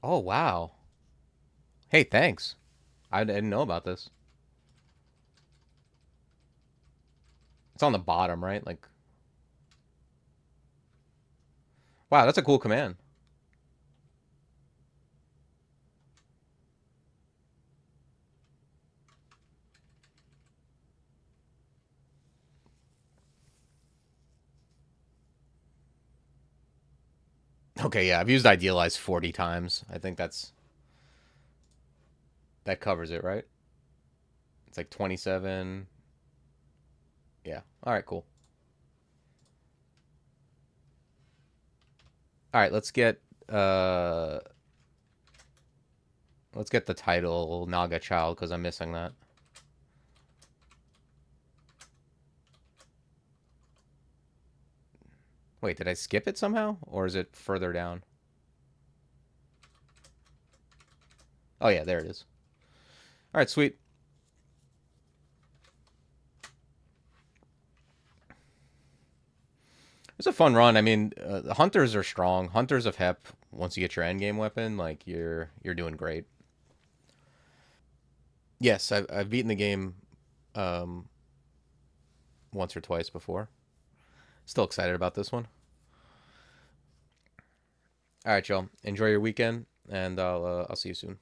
Oh wow. Hey, thanks. I didn't know about this. It's on the bottom, right? Like, wow, that's a cool command. Okay, yeah, I've used idealize 40 times. I think that covers it, right? It's like 27. Yeah. All right, cool. All right, uh let's get the title Naga Child because I'm missing that. Wait, did I skip it somehow, or is it further down? Oh yeah, there it is. All right, sweet. It's a fun run. I mean, the hunters are strong. Hunters of Hep. Once you get your endgame weapon, like you're doing great. Yes, I've beaten the game um, once or twice before. Still excited about this one. All right, y'all. Enjoy your weekend, and I'll see you soon.